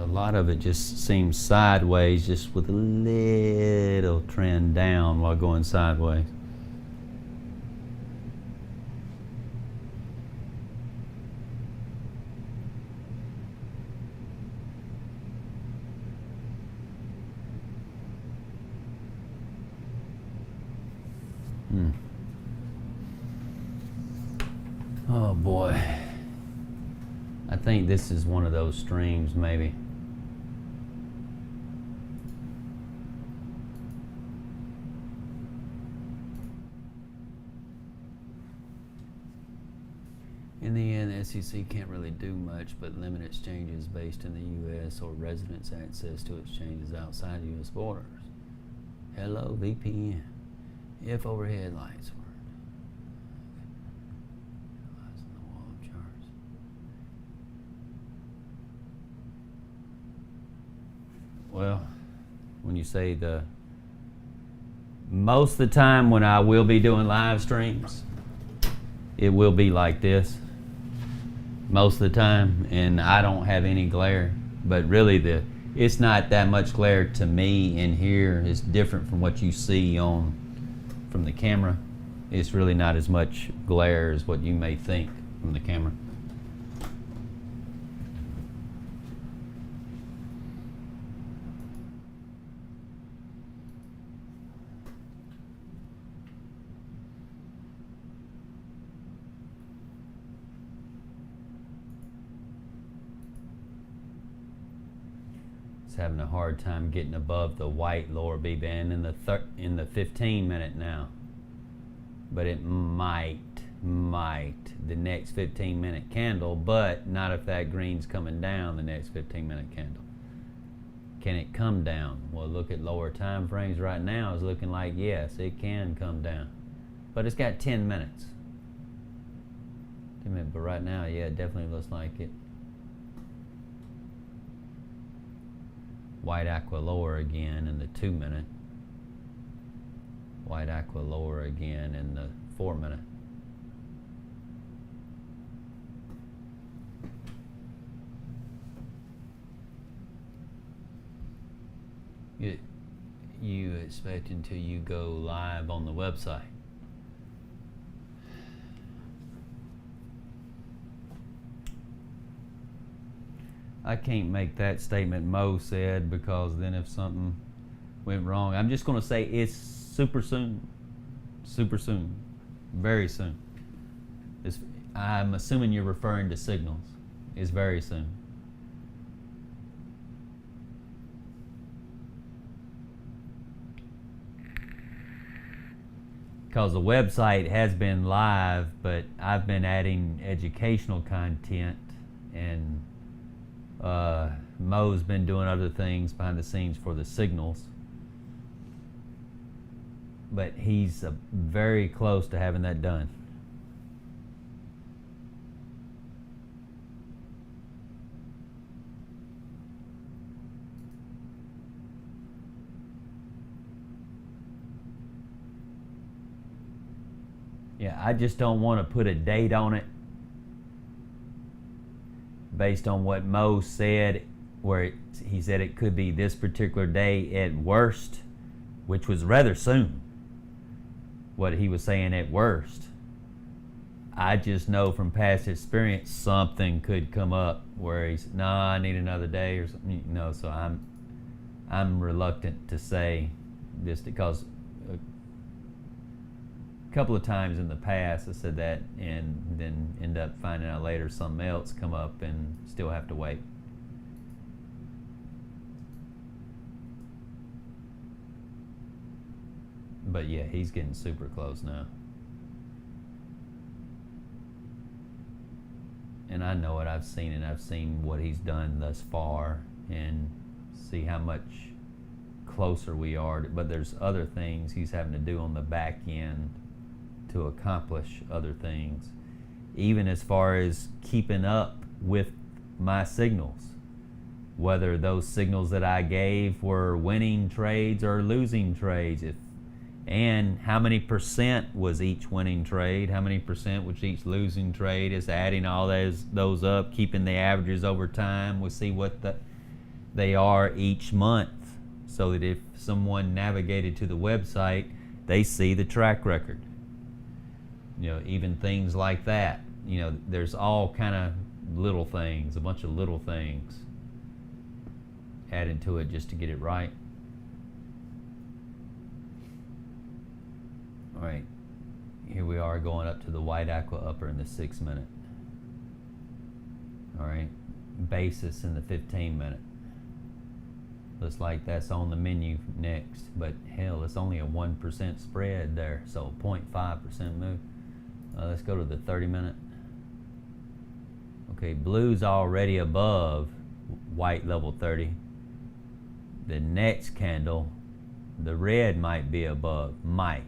A lot of it just seems sideways, just with a little trend down while going sideways. Oh boy. I think this is one of those streams, maybe. In the end, the SEC can't really do much but limit exchanges based in the U.S. or residents' access to exchanges outside U.S. borders. Hello, VPN. If overhead lights were. Well, when you say most of the time when I will be doing live streams, it will be like this. Most of the time, and I don't have any glare, but really it's not that much glare to me in here. It's different from what you see from the camera. It's really not as much glare as what you may think from the camera. Having a hard time getting above the white lower B band in the 15-minute now, but it might the next 15-minute candle, but not if that green's coming down the next 15-minute candle. Can it come down? Well, look at lower time frames right now. It's looking like yes, it can come down, but it's got 10 minutes. 10 minutes, but right now, yeah, it definitely looks like it. White aqua lower again in the 2-minute. White aqua lower again in the 4-minute. You expect until you go live on the website. I can't make that statement Mo said, because then if something went wrong, I'm just going to say it's super soon, very soon. I'm assuming you're referring to signals. It's very soon. Because the website has been live, but I've been adding educational content, and Mo's been doing other things behind the scenes for the signals. But he's very close to having that done. Yeah, I just don't want to put a date on it based on what Mo said, where he said it could be this particular day at worst, which was rather soon, what he was saying at worst. I just know from past experience something could come up where he's, I need another day or something, so I'm reluctant to say this because a couple of times in the past I said that and then end up finding out later something else come up and still have to wait. But yeah, he's getting super close now. And I know it, I've seen it, I've seen what he's done thus far and see how much closer we are, but there's other things he's having to do on the back end to accomplish other things, even as far as keeping up with my signals, whether those signals that I gave were winning trades or losing trades, and how many percent was each winning trade, how many percent was each losing trade, is adding all those up, keeping the averages over time. We'll see what they are each month, so that if someone navigated to the website, they see the track record. Even things like that. There's all kind of little things, a bunch of little things added to it just to get it right. All right, here we are going up to the white aqua upper in the 6 minute. All right, basis in the 15 minute. Looks like that's on the menu next, but hell, it's only a 1% spread there, so 0.5% move. Let's go to the 30 minute. Okay, blue's already above white level 30. The next candle, the red might be above white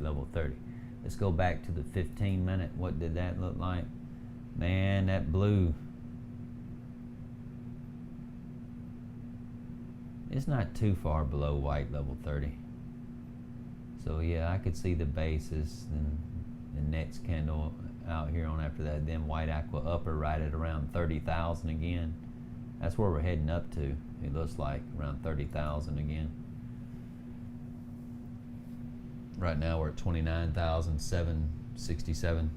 level 30. Let's go back to the 15 minute. What did that look like? Man, that blue, it's not too far below white level 30. So yeah, I could see the basis and the next candle out here on after that, then white aqua upper right at around 30,000 again. That's where we're heading up to. It looks like around 30,000 again. Right now we're at 29,767.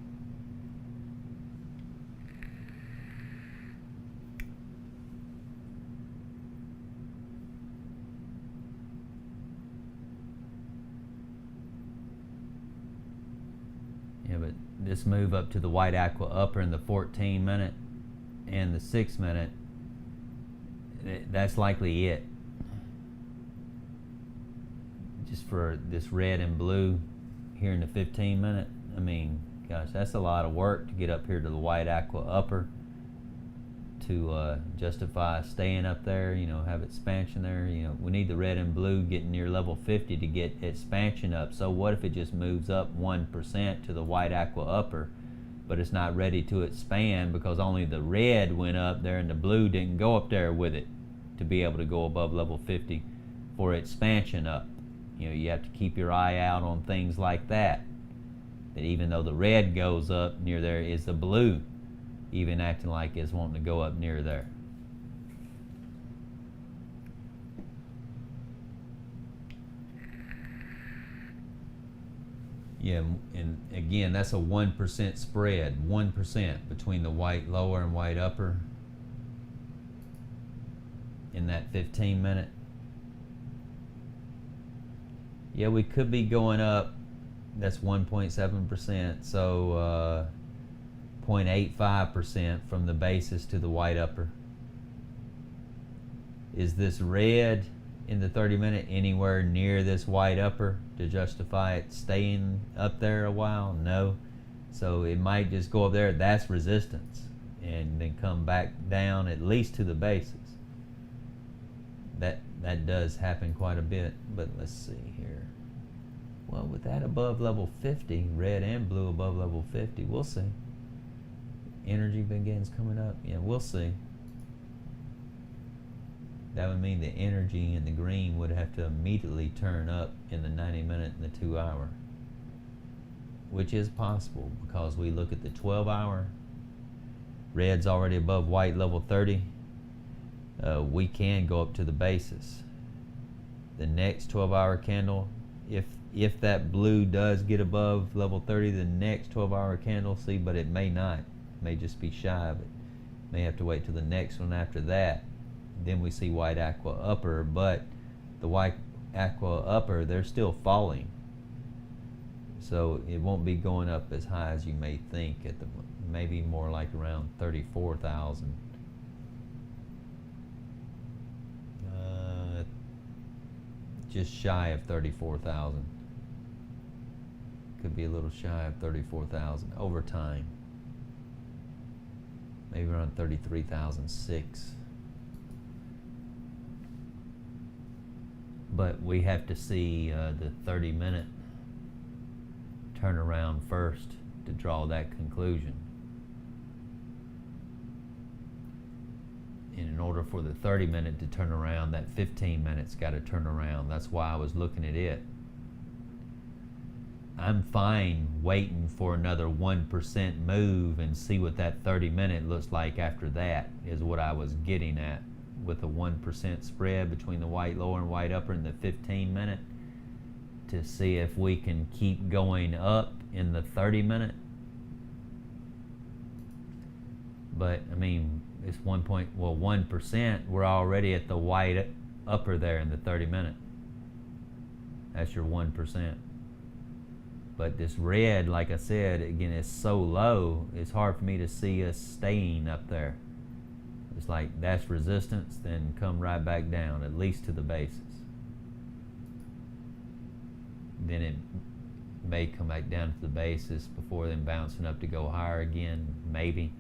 Yeah, but this move up to the white aqua upper in the 14 minute and the 6 minute, that's likely it. Just for this red and blue here in the 15 minute, I mean, gosh, that's a lot of work to get up here to the white aqua upper to justify staying up there, have expansion there. We need the red and blue getting near level 50 to get expansion up. So what if it just moves up 1% to the white aqua upper, but it's not ready to expand because only the red went up there and the blue didn't go up there with it to be able to go above level 50 for expansion up. You have to keep your eye out on things like that. That even though the red goes up near there, is the blue even acting like it's wanting to go up near there. Yeah, and again, that's a 1% spread, 1% between the white lower and white upper in that 15 minute. Yeah, we could be going up. That's 1.7%. So 0.85% from the basis to the white upper. Is this red in the 30-minute anywhere near this white upper to justify it staying up there a while? No. So it might just go up there. That's resistance, and then come back down at least to the basis. That does happen quite a bit. But let's see here. Well, with that above level 50, red and blue above level 50, we'll see. Energy begins coming up. Yeah, we'll see. That would mean the energy in the green would have to immediately turn up in the 90-minute and the 2-hour, which is possible because we look at the 12-hour. Red's already above white level 30. We can go up to the basis. The next 12-hour candle, if that blue does get above level 30, the next 12-hour candle, see, but it may not. It may just be shy of it. May have to wait till the next one after that. Then we see white aqua upper, but the white aqua upper, they're still falling. So it won't be going up as high as you may think at the, maybe more like around 34,000. Just shy of 34,000. Could be a little shy of 34,000 over time. Maybe around 33,006. But we have to see the 30-minute turn around first to draw that conclusion. And in order for the 30-minute to turn around, that 15 minutes got to turn around. That's why I was looking at it. I'm fine waiting for another 1% move and see what that 30-minute looks like after that, is what I was getting at, with a 1% spread between the white lower and white upper in the 15-minute, to see if we can keep going up in the 30-minute. But I mean, it's 1%. We're already at the white upper there in the 30-minute. That's your 1%. But this red, like I said, again, is so low, it's hard for me to see us staying up there. It's like that's resistance, then come right back down, at least to the basis. Then it may come back down to the basis before then bouncing up to go higher again, maybe.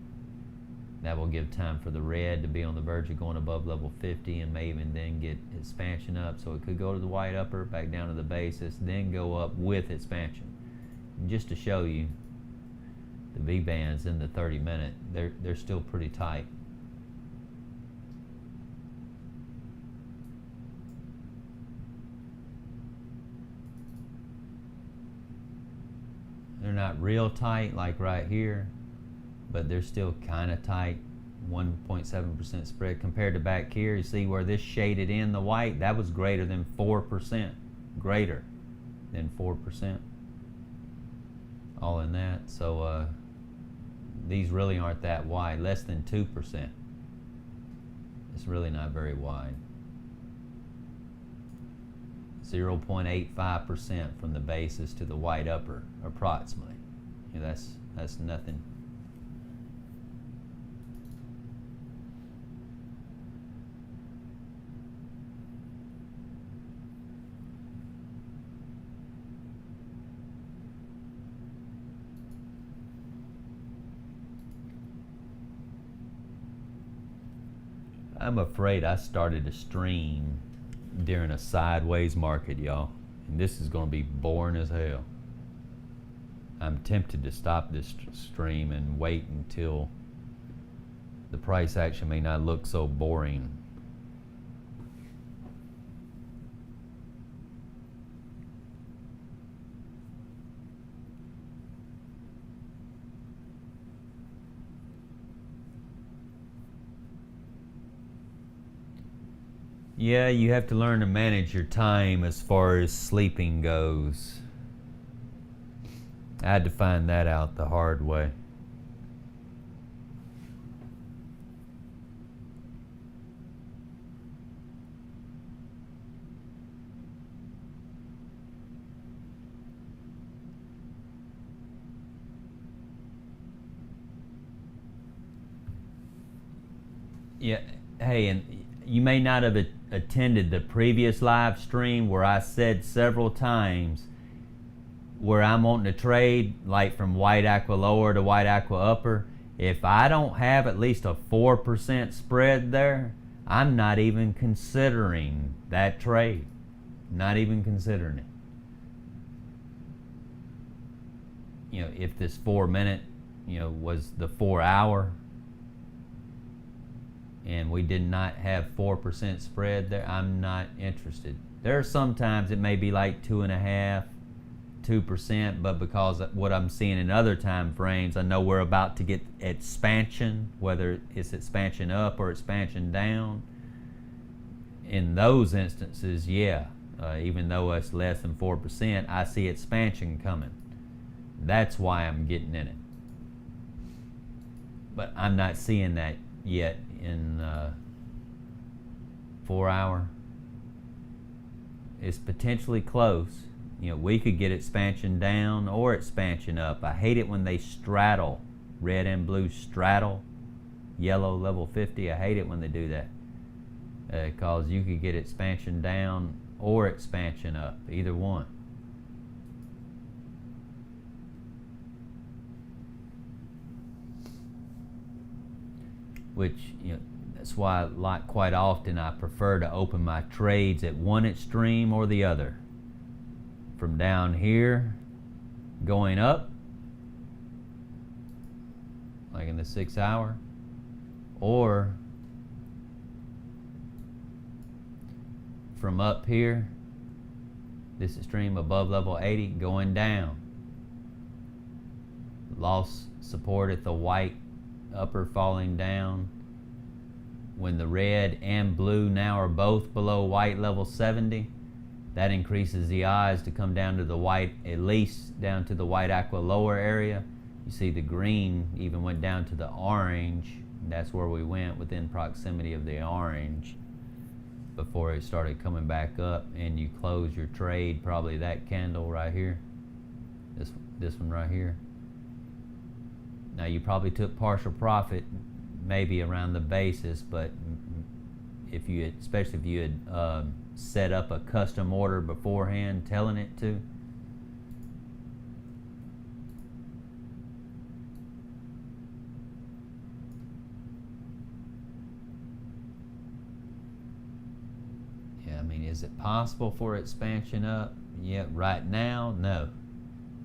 That will give time for the red to be on the verge of going above level 50 and may even then get expansion up. So it could go to the white upper, back down to the basis, then go up with expansion. And just to show you, the V-bands in the 30-minute, they're still pretty tight. They're not real tight like right here, but they're still kind of tight. 1.7% spread compared to back here. You see where this shaded in the white, that was greater than 4%. Greater than 4%. All in that. So these really aren't that wide, less than 2%. It's really not very wide. 0.85% from the basis to the white upper, approximately. You know, that's nothing. I'm afraid I started to stream during a sideways market, y'all. And this is going to be boring as hell. I'm tempted to stop this stream and wait until the price action may not look so boring. Yeah, you have to learn to manage your time as far as sleeping goes. I had to find that out the hard way. Yeah, hey, and you may not have attended the previous live stream where I said several times where I'm wanting to trade like from white aqua lower to white aqua upper. If I don't have at least a 4% spread there, I'm not even considering that trade. Not even considering it. You know, if this 4 minute, was the 4 hour, and we did not have 4% spread there, I'm not interested. There are sometimes it may be like 2.5%, 2%, but because of what I'm seeing in other time frames, I know we're about to get expansion, whether it's expansion up or expansion down. In those instances, yeah, even though it's less than 4%, I see expansion coming. That's why I'm getting in it. But I'm not seeing that yet in 4 hour. It's potentially close. We could get expansion down or expansion up. I hate it when they straddle, red and blue straddle, yellow level 50. I hate it when they do that. Because you could get expansion down or expansion up, either one. Which, that's why quite often I prefer to open my trades at one extreme or the other. From down here, going up, like in the 6 hour, or from up here, this extreme above level 80, going down. Lost support at the white upper, falling down. When the red and blue now are both below white level 70, that increases the odds to come down to the white, at least down to the white aqua lower area. You see the green even went down to the orange. That's where we went, within proximity of the orange, before it started coming back up, and you close your trade, probably that candle right here, this one right here. Now you probably took partial profit maybe around the basis, but especially if you had set up a custom order beforehand telling it to. Yeah, I mean, is it possible for expansion up? Yeah, right now, no.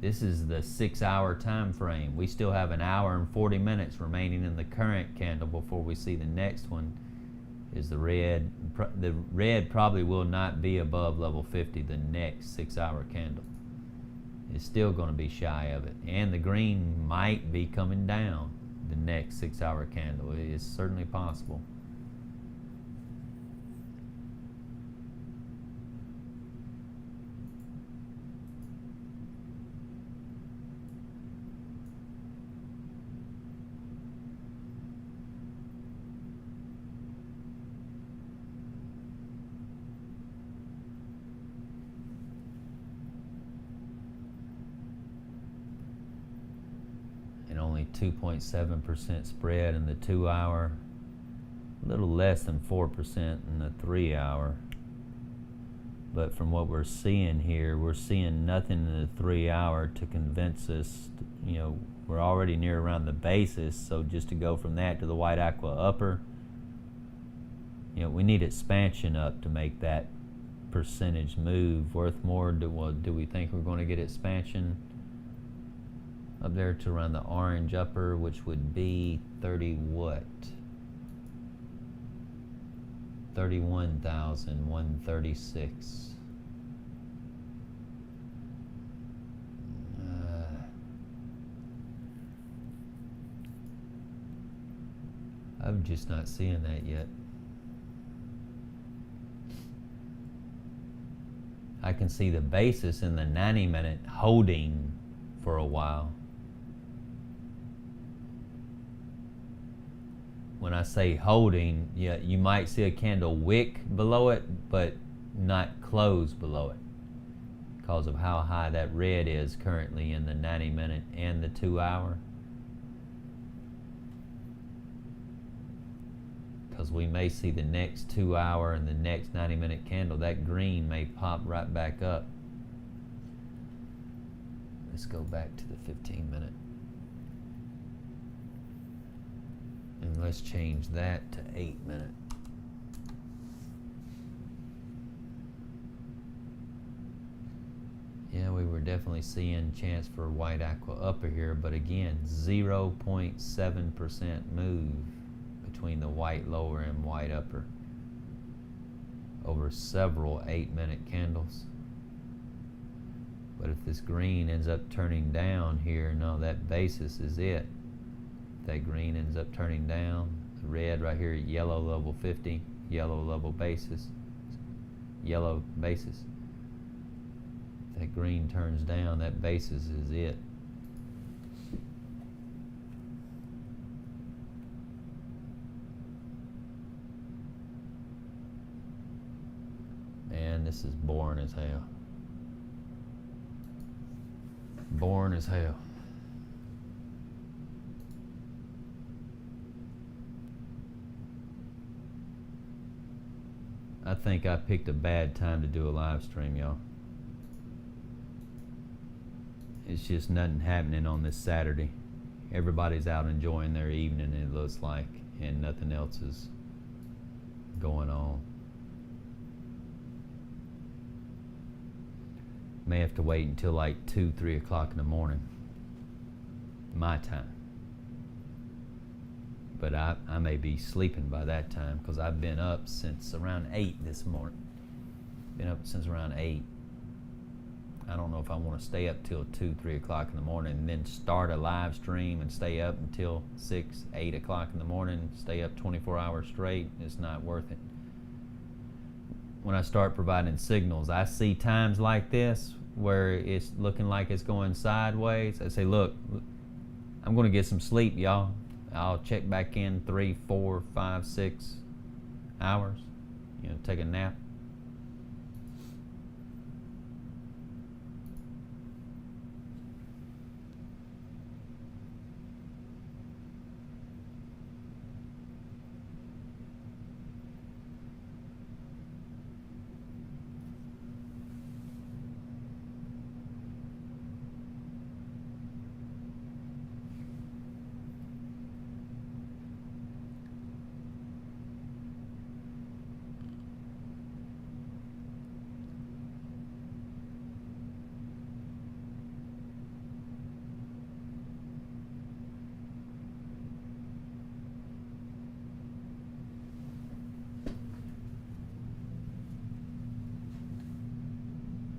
This is the 6 hour time frame. We still have 1 hour and 40 minutes remaining in the current candle before we see the next one. Is the red. The red probably will not be above level 50 the next 6 hour candle. It's still going to be shy of it. And the green might be coming down the next 6 hour candle. It is certainly possible. Only 2.7% spread in the 2 hour, a little less than 4% in the 3 hour. But from what we're seeing here, we're seeing nothing in the 3 hour to convince us, we're already near around the basis. So just to go from that to the white aqua upper, we need expansion up to make that percentage move worth more. Do we think we're going to get expansion up there to around the orange upper, which would be 31,136. I'm just not seeing that yet. I can see the basis in the 90-minute holding for a while. When I say holding, yeah, you might see a candle wick below it, but not close below it because of how high that red is currently in the 90-minute and the 2 hour. because we may see the next 2 hour and the next 90-minute candle, that green may pop right back up. Let's go back to the 15-minute. And let's change that to 8-minute. Yeah, we were definitely seeing chance for white aqua upper here, but again, 0.7% move between the white lower and white upper over several 8-minute candles. But if this green ends up turning down here, no, that basis is it. If that green ends up turning down, the red right here, yellow level 50, yellow level basis, yellow basis. If that green turns down, that basis is it. Man, this is boring as hell. Boring as hell. I think I picked a bad time to do a live stream, y'all. It's just nothing happening on this Saturday. Everybody's out enjoying their evening, it looks like, and nothing else is going on. May have to wait until like 2, 3 o'clock in the morning, my time. But I may be sleeping by that time because I've been up since around 8 this morning. Been up since around 8. I don't know if I want to stay up till 2, 3 o'clock in the morning and then start a live stream and stay up until 6, 8 o'clock in the morning, stay up 24 hours straight. It's not worth it. When I start providing signals, I see times like this where it's looking like it's going sideways. I say, look, I'm going to get some sleep, y'all. I'll check back in 3, 4, 5, 6 hours, take a nap.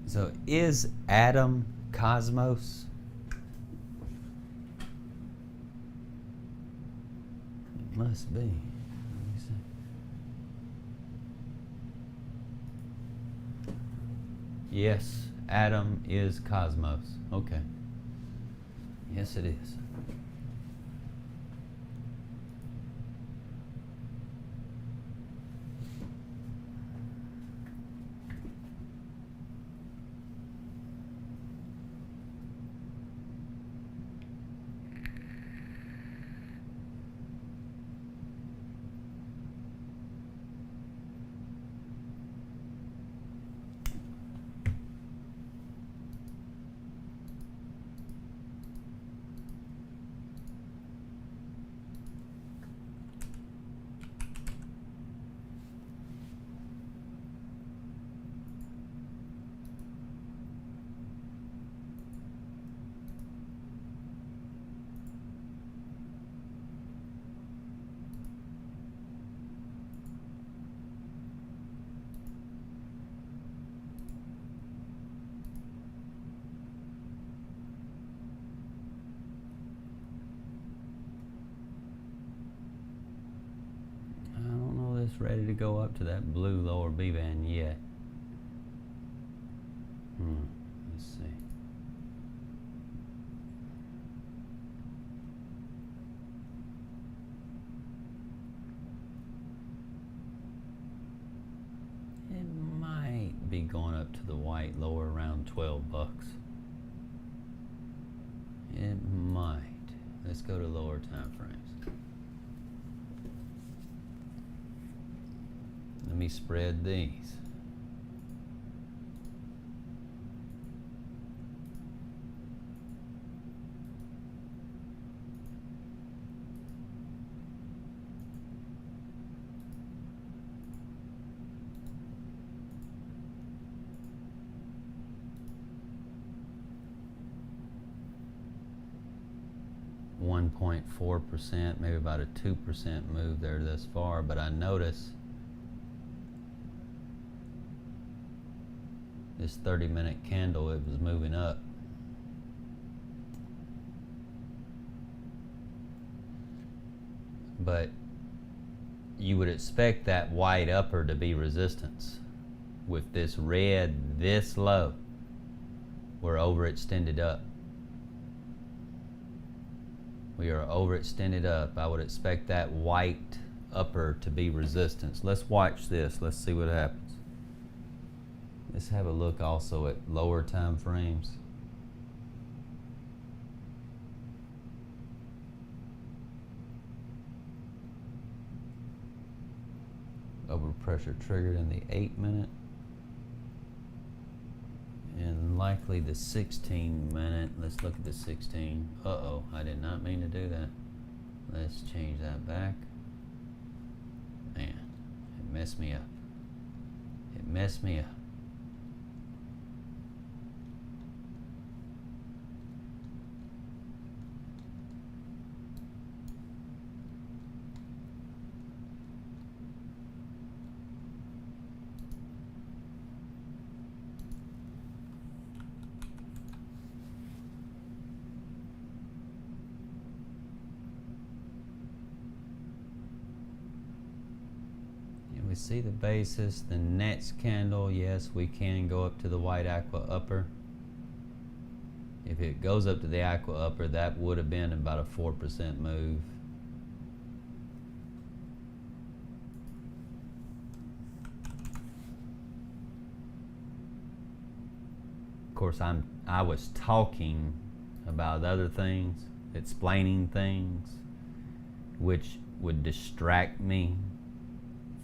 So is Adam cosmos? It must be. Let me see. Yes, Adam is cosmos. Okay. Yes, it is. Ready to go up to that blue lower B band yet. Let's see. It might be going up to the white lower around 12 bucks. It might. Let's go to lower time frames. Let me spread these. .4%, maybe about a 2% move there thus far, but I notice this 30-minute candle, it was moving up. But you would expect that white upper to be resistance. With this red this low, we're overextended up. We are overextended up. I would expect that white upper to be resistance. Let's watch this. Let's see what happens. Let's have a look also at lower time frames. Overpressure triggered in the 8-minute. And likely the 16-minute. Let's look at the 16. Uh-oh, I did not mean to do that. Let's change that back. Man, it messed me up. It messed me up. See the basis, the next candle, yes, we can go up to the white aqua upper. If it goes up to the aqua upper, that would have been about a 4% move. Of course, I was talking about other things, explaining things, which would distract me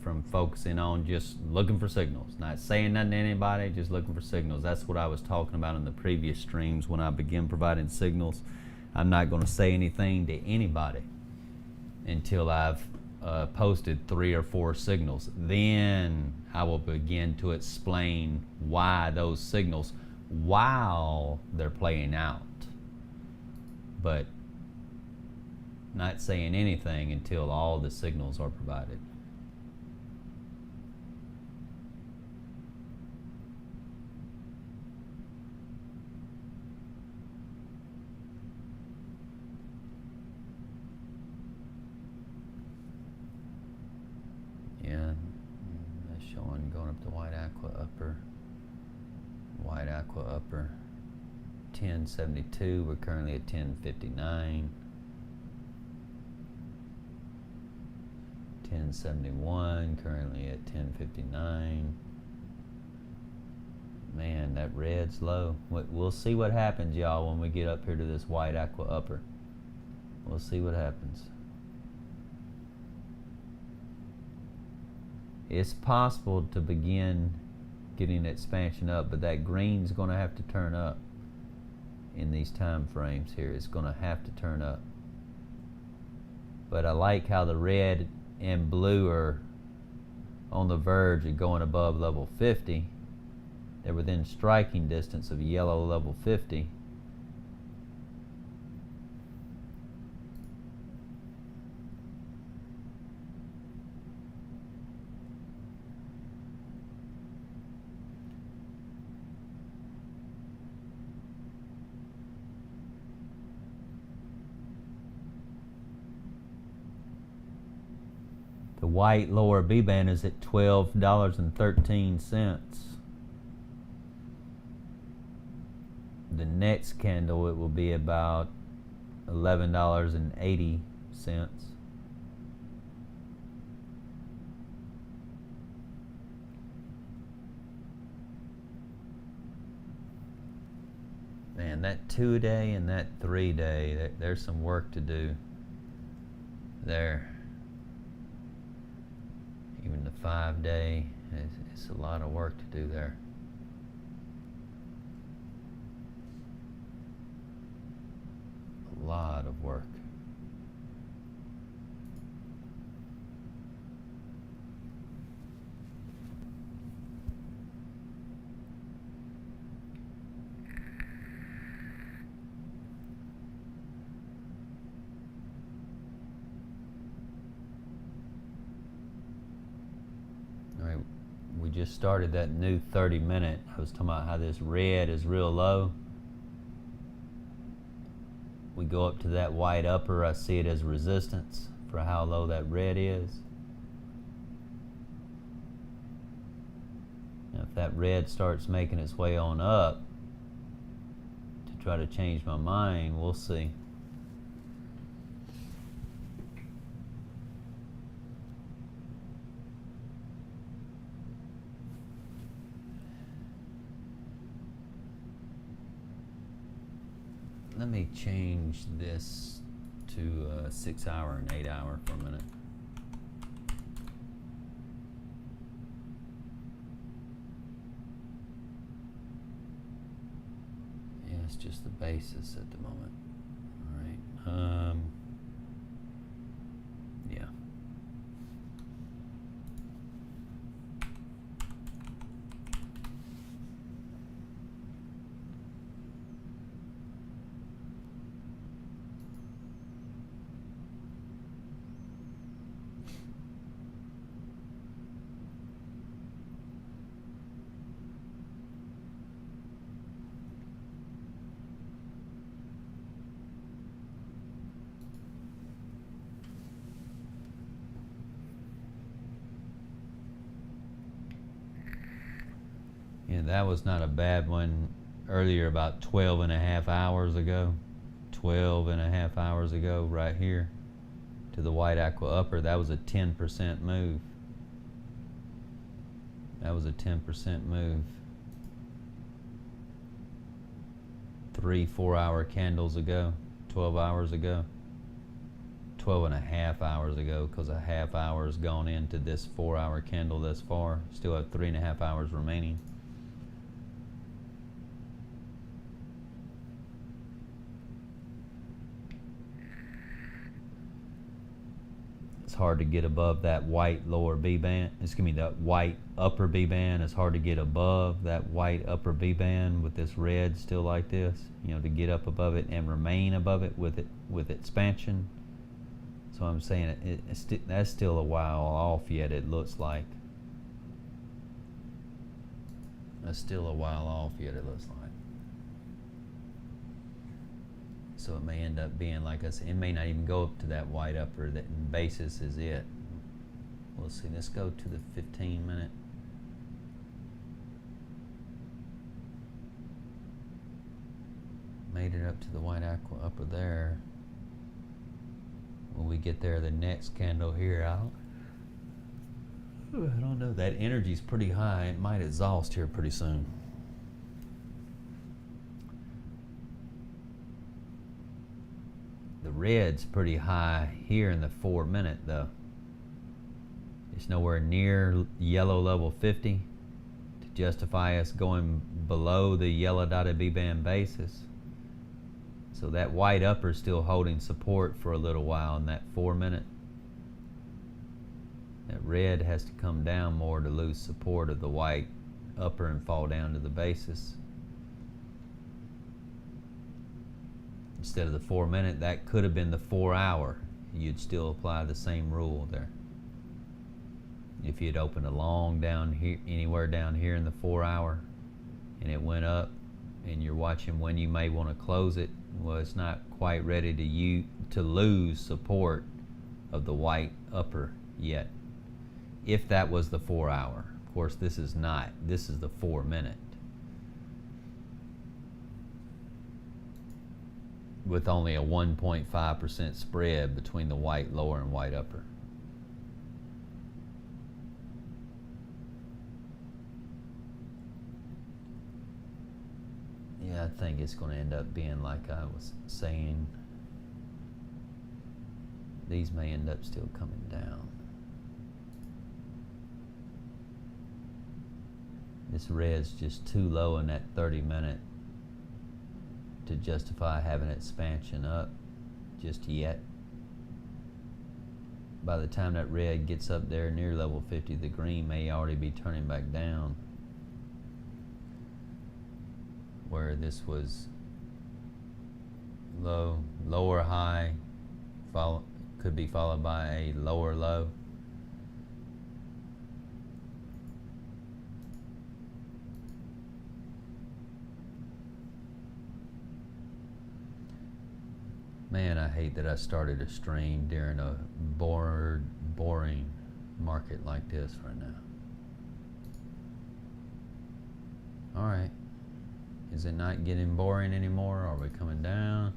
from focusing on just looking for signals, not saying nothing to anybody, just looking for signals. That's what I was talking about in the previous streams when I began providing signals. I'm not going to say anything to anybody until I've posted 3 or 4 signals. Then I will begin to explain why those signals, while they're playing out. But not saying anything until all the signals are provided. Yeah, that's showing going up to white aqua upper. White aqua upper. 1072, we're currently at 1059. 1071, currently at 1059. Man, that red's low. We'll see what happens, y'all, when we get up here to this white aqua upper. We'll see what happens. It's possible to begin getting expansion up, but that green's going to have to turn up in these time frames here. It's going to have to turn up. But I like how the red and blue are on the verge of going above level 50. They're within striking distance of yellow level 50. The white lower B band is at $12.13. The next candle, it will be about $11.80. Man, that 2-day and that 3-day, there's some work to do there. Even the 5-day, it's a lot of work to do there. A lot of work. We just started that new 30-minute. I was talking about how this red is real low. We go up to that white upper, I see it as resistance for how low that red is. Now if that red starts making its way on up to try to change my mind, we'll see. Let me change this to 6 hour and 8 hour for a minute. Yeah, it's just the basis at the moment. All right. Yeah. Yeah, that was not a bad one earlier, about 12 and a half hours ago. 12 and a half hours ago right here to the white aqua upper. That was a 10% move. That was a 10% move. 3 4-hour candles ago, 12 hours ago. 12 and a half hours ago, because a half hour has gone into this 4-hour candle thus far. Still have 3.5 hours remaining. It's hard to get above that white lower B band. It's gonna be that white upper B band. It's hard to get above that white upper B band with this red still like this. You know, to get up above it and remain above it with expansion. So I'm saying that's still a while off yet. It looks like that's still a while off yet. It looks like. So it may end up being, like I said, it may not even go up to that white upper. That basis is it. We'll see. Let's go to the 15-minute. Made it up to the white aqua upper there. When we get there, the next candle here out. I don't know. That energy's pretty high. It might exhaust here pretty soon. The red's pretty high here in the 4-minute though. It's nowhere near yellow level 50 to justify us going below the yellow dotted B band basis. So that white upper is still holding support for a little while in that 4-minute. That red has to come down more to lose support of the white upper and fall down to the basis. Instead of the 4-minute, that could have been the 4-hour. You'd still apply the same rule there. If you'd opened a long down here, anywhere down here in the 4-hour, and it went up, and you're watching when you may want to close it, well, it's not quite ready to lose support of the white upper yet. If that was the 4-hour, of course, this is not. This is the 4-minute. With only a 1.5% spread between the white lower and white upper. Yeah, I think it's going to end up being like I was saying. These may end up still coming down. This red's just too low in that 30-minute to justify having expansion up just yet. By the time that red gets up there near level 50, the green may already be turning back down, where this was low, lower high, could be followed by a lower low. Man, I hate that I started a stream during a boring market like this right now. All right. Is it not getting boring anymore? Are we coming down?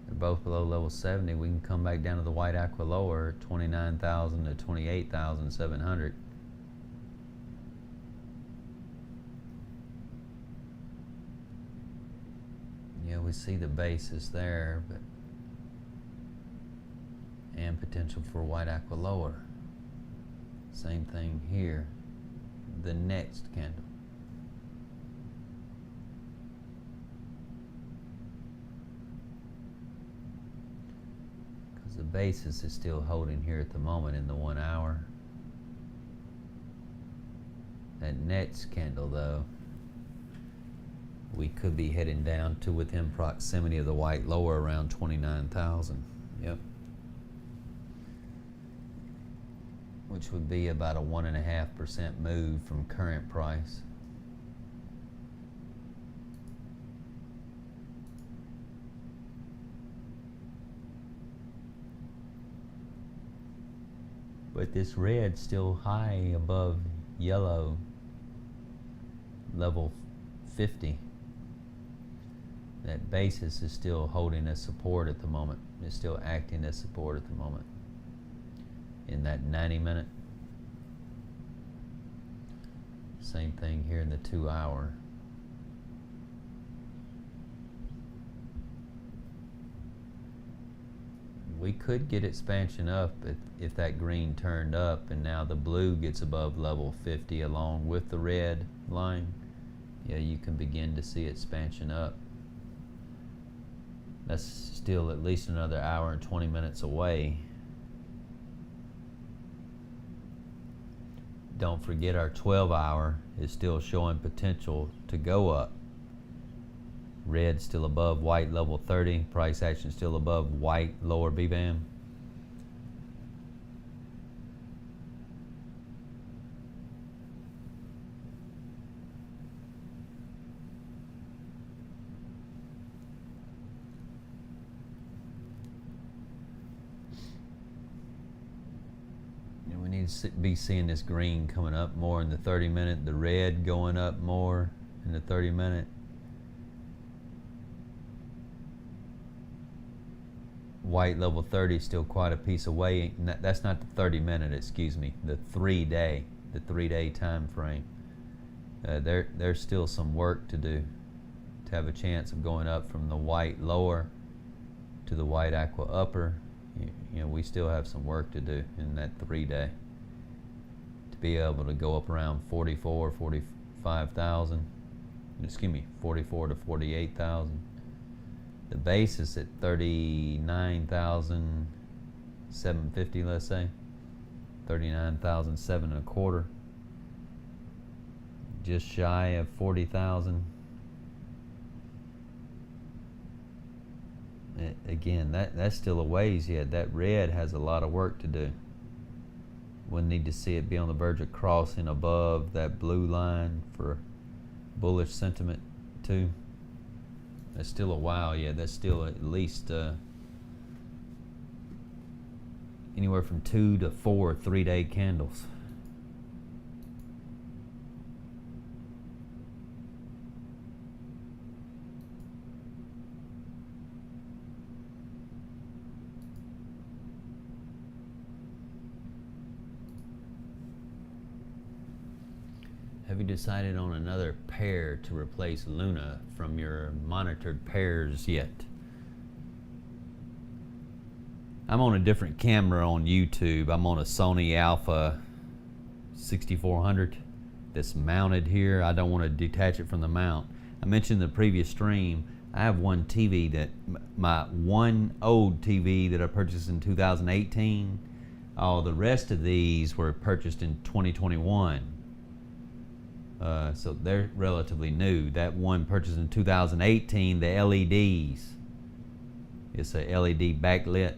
They're both below level 70. We can come back down to the white aqua lower, 29,000 to 28,700. Yeah, we see the basis there, but and potential for white aqua lower. Same thing here. The next candle. Because the basis is still holding here at the moment in the 1 hour. That next candle though, we could be heading down to within proximity of the white lower around 29,000. Yep. Which would be about a 1.5% move from current price. But this red still high above yellow level 50. That basis is still holding as support at the moment. It's still acting as support at the moment. In that 90-minute. Same thing here in the 2 hour. We could get expansion up if that green turned up and now the blue gets above level 50 along with the red line. Yeah, you can begin to see expansion up. That's still at least another hour and 20 minutes away. Don't forget our 12-hour is still showing potential to go up. Red still above white level 30. Price action still above white lower BBAM. We need to be seeing this green coming up more in the 30-minute, the red going up more in the 30-minute. White level 30 is still quite a piece away. That's not the 30-minute, excuse me, the 3-day time frame. There's still some work to do to have a chance of going up from the white lower to the white aqua upper. You know, we still have some work to do in that 3-day to be able to go up around 45,000, excuse me, 44 to 48,000. The basis at 39,750, let's say, 39,725, just shy of 40,000. Again, that's still a ways yet. That red has a lot of work to do. We'll need to see it be on the verge of crossing above that blue line for bullish sentiment too. That's still a while yet. That's still at least anywhere from 2 to 4 3-day candles. Have you decided on another pair to replace Luna from your monitored pairs yet? I'm on a different camera on YouTube. I'm on a Sony Alpha 6400 that's mounted here. I don't want to detach it from the mount. I mentioned in the previous stream, I have one TV that, my one old TV that I purchased in 2018. All the rest of these were purchased in 2021. So they're relatively new. That one purchased in 2018, the LEDs. It's a LED backlit.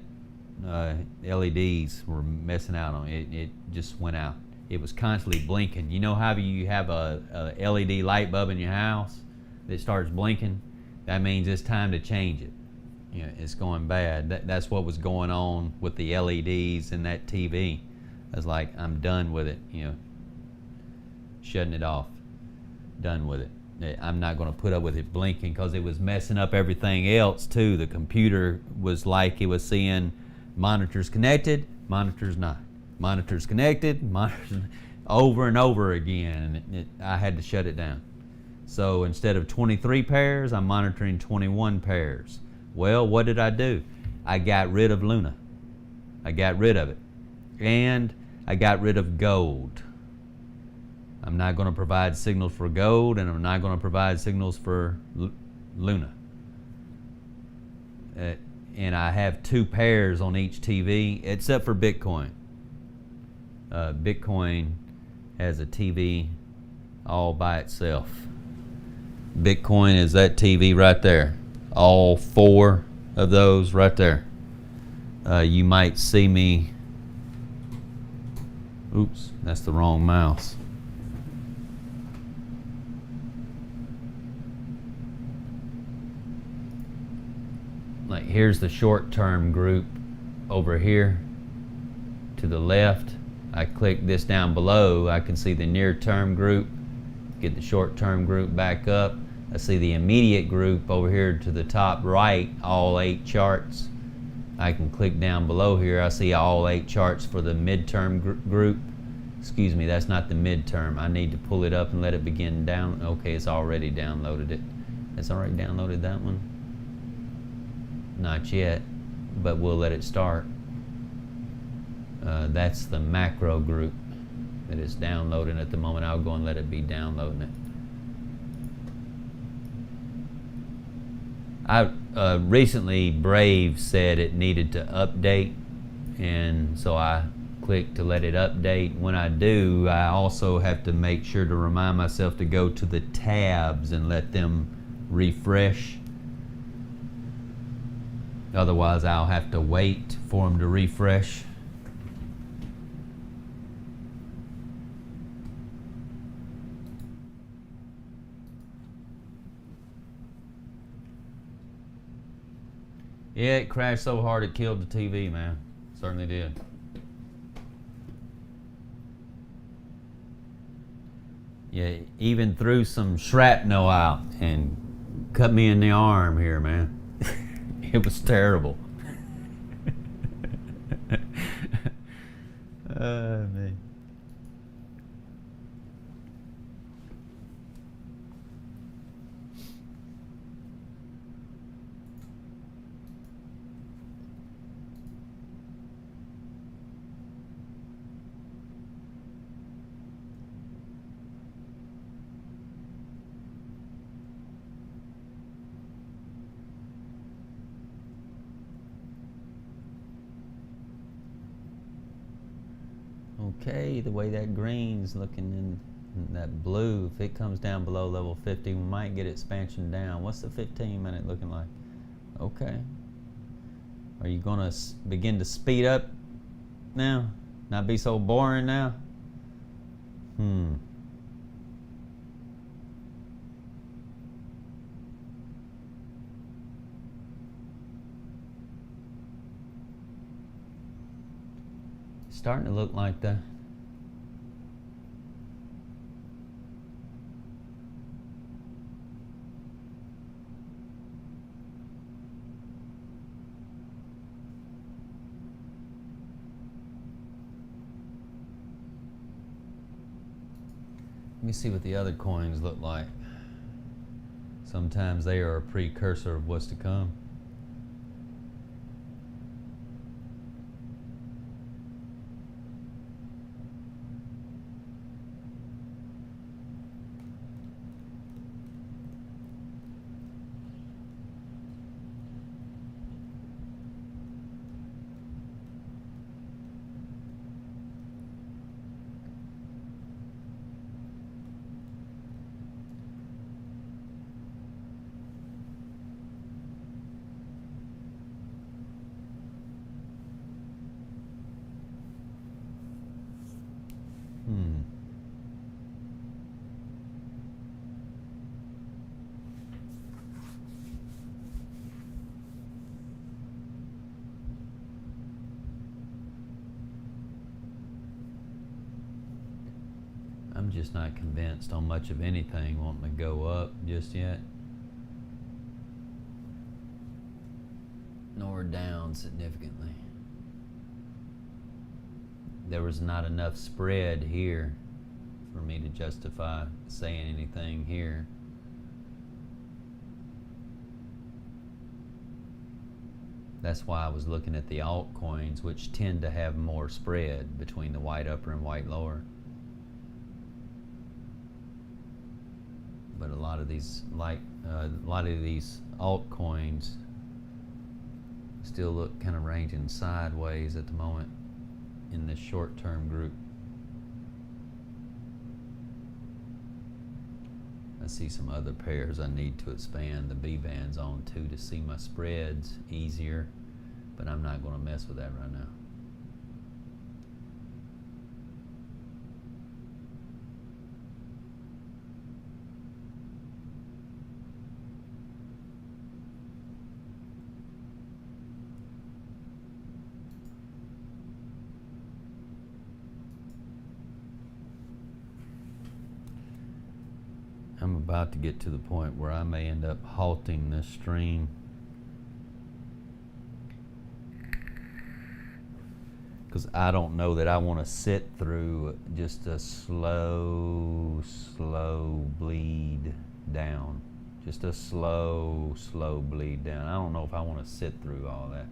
LEDs were messing out on it. It just went out. It was constantly blinking. You know how you have a LED light bulb in your house that starts blinking? That means it's time to change it. You know, it's going bad. That's what was going on with the LEDs in that TV. I was like, I'm done with it. You know, shutting it off. Done with it. I'm not going to put up with it blinking because it was messing up everything else too. The computer was like, it was seeing monitors connected, monitors not. Monitors connected, monitors over and over again. And I had to shut it down. So instead of 23 pairs, I'm monitoring 21 pairs. Well, what did I do? I got rid of Luna. I got rid of it. And I got rid of gold. I'm not going to provide signals for gold, and I'm not going to provide signals for Luna. And I have 2 pairs on each TV, except for Bitcoin. Bitcoin has a TV all by itself. Bitcoin is that TV right there. All 4 of those right there. You might see me. Oops, that's the wrong mouse. Like, here's the short-term group over here to the left. I click this down below, I can see the near-term group, get the short-term group back up. I see the immediate group over here to the top right, all 8 charts. I can click down below here, I see all 8 charts for the midterm group. Excuse me, that's not the midterm. I need to pull it up and let it begin down. Okay, it's already downloaded it. It's already downloaded that one? Not yet, but we'll let it start. That's the macro group that is downloading at the moment. I'll go and let it be downloading it. Recently, Brave said it needed to update, and so I clicked to let it update. When I do, I also have to make sure to remind myself to go to the tabs and let them refresh. Otherwise, I'll have to wait for them to refresh. Yeah, it crashed so hard it killed the TV, man. Certainly did. Yeah, even threw some shrapnel out and cut me in the arm here, man. It was terrible. Man. Okay, the way that green's looking in that blue, if it comes down below level 50, we might get expansion down. What's the 15-minute looking like? Okay. Are you going to begin to speed up now? Not be so boring now? Starting to look like that. Let me see what the other coins look like. Sometimes they are a precursor of what's to come. I'm just not convinced on much of anything wanting to go up just yet, nor down significantly. There was not enough spread here for me to justify saying anything here. That's why I was looking at the altcoins, which tend to have more spread between the white upper and white lower. But a lot of these altcoins still look kind of ranging sideways at the moment in this short-term group. I see some other pairs I need to expand the B bands on too to see my spreads easier, but I'm not going to mess with that right now. I'm about to get to the point where I may end up halting this stream. Because I don't know that I want to sit through just a slow bleed down. Just a slow bleed down. I don't know if I want to sit through all that.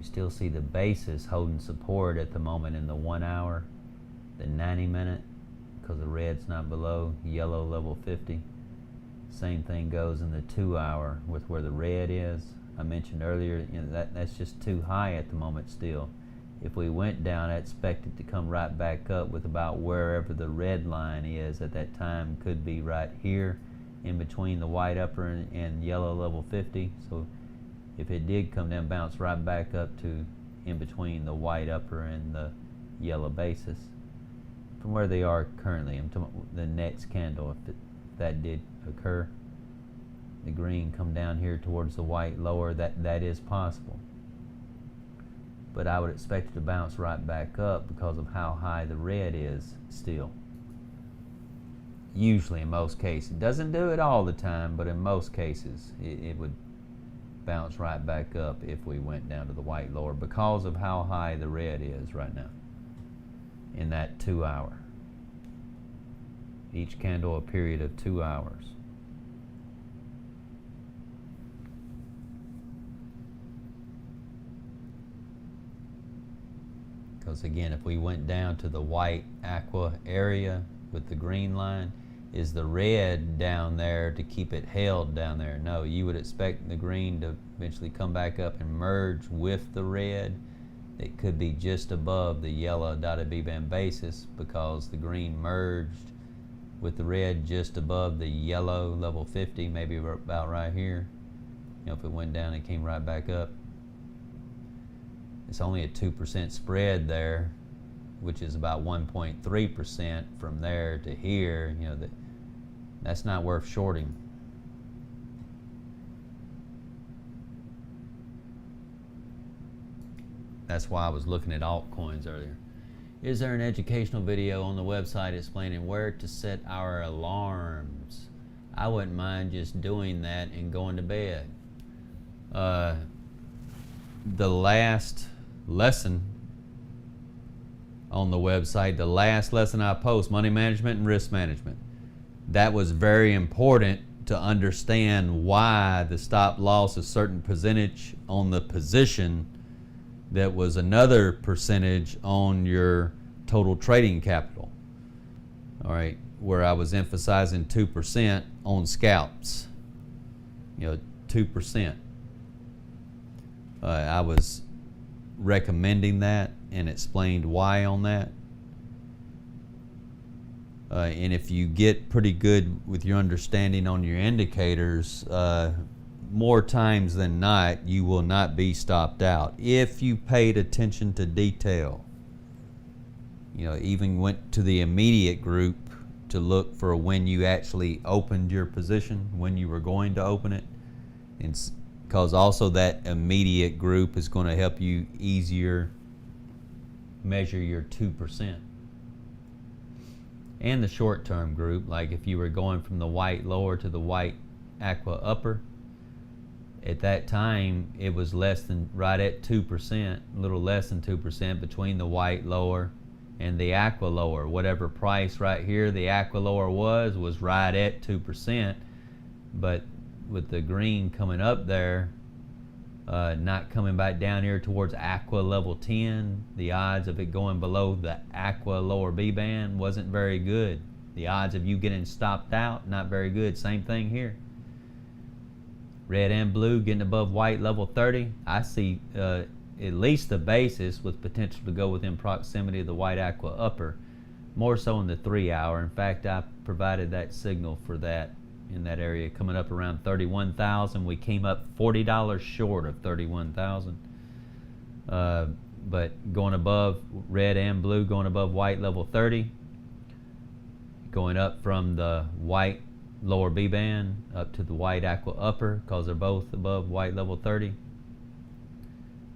Still see the basis holding support at the moment in the 1 hour, the 90 minute, because the red's not below yellow level 50. Same thing goes in the 2 hour with where the red is. I mentioned earlier, you know, that's just too high at the moment still. If we went down, I expect it to come right back up with about wherever the red line is at that time. Could be right here in between the white upper and yellow level 50. So if it did come down, bounce right back up to in between the white upper and the yellow basis from where they are currently. I'm talking about the next candle. If that did occur, the green come down here towards the white lower, that is possible. But I would expect it to bounce right back up because of how high the red is still. Usually in most cases. It doesn't do it all the time, but in most cases it would bounce right back up if we went down to the white lower because of how high the red is right now in that 2 hour. Each candle a period of 2 hours. Because again, if we went down to the white aqua area with the green line, is the red down there to keep it held down there? No, you would expect the green to eventually come back up and merge with the red. It could be just above the yellow dotted B-band basis because the green merged with the red just above the yellow level 50, maybe about right here. You know, if it went down and came right back up. It's only a 2% spread there, which is about 1.3% from there to here. You know, that's not worth shorting. That's why I was looking at altcoins earlier. Is there an educational video on the website explaining where to set our alarms? I wouldn't mind just doing that and going to bed. The last lesson on the website, the last lesson I post, money management and risk management, that was very important to understand why the stop loss, a certain percentage on the position that was another percentage on your total trading capital. All right, where I was emphasizing 2% on scalps, you know, 2%. I was recommending that and explained why on that. And if you get pretty good with your understanding on your indicators, more times than not, you will not be stopped out if you paid attention to detail. You know, even went to the immediate group to look for when you actually opened your position, when you were going to open it. And because also that immediate group is going to help you easier measure your 2%. And the short-term group, like if you were going from the white lower to the white aqua upper, at that time it was less than, right at 2%, a little less than 2% between the white lower and the aqua lower. Whatever price right here the aqua lower was right at 2%, but with the green coming up there, not coming back down here towards aqua level 10, the odds of it going below the aqua lower B band wasn't very good. The odds of you getting stopped out, not very good. Same thing here. Red and blue getting above white level 30. I see at least the basis with potential to go within proximity of the white aqua upper, more so in the 3 hour. In fact, I provided that signal for that in that area, coming up around 31,000. We came up $40 short of 31,000. But going above red and blue, going above white level 30, going up from the white lower B band up to the white aqua upper, because they're both above white level 30.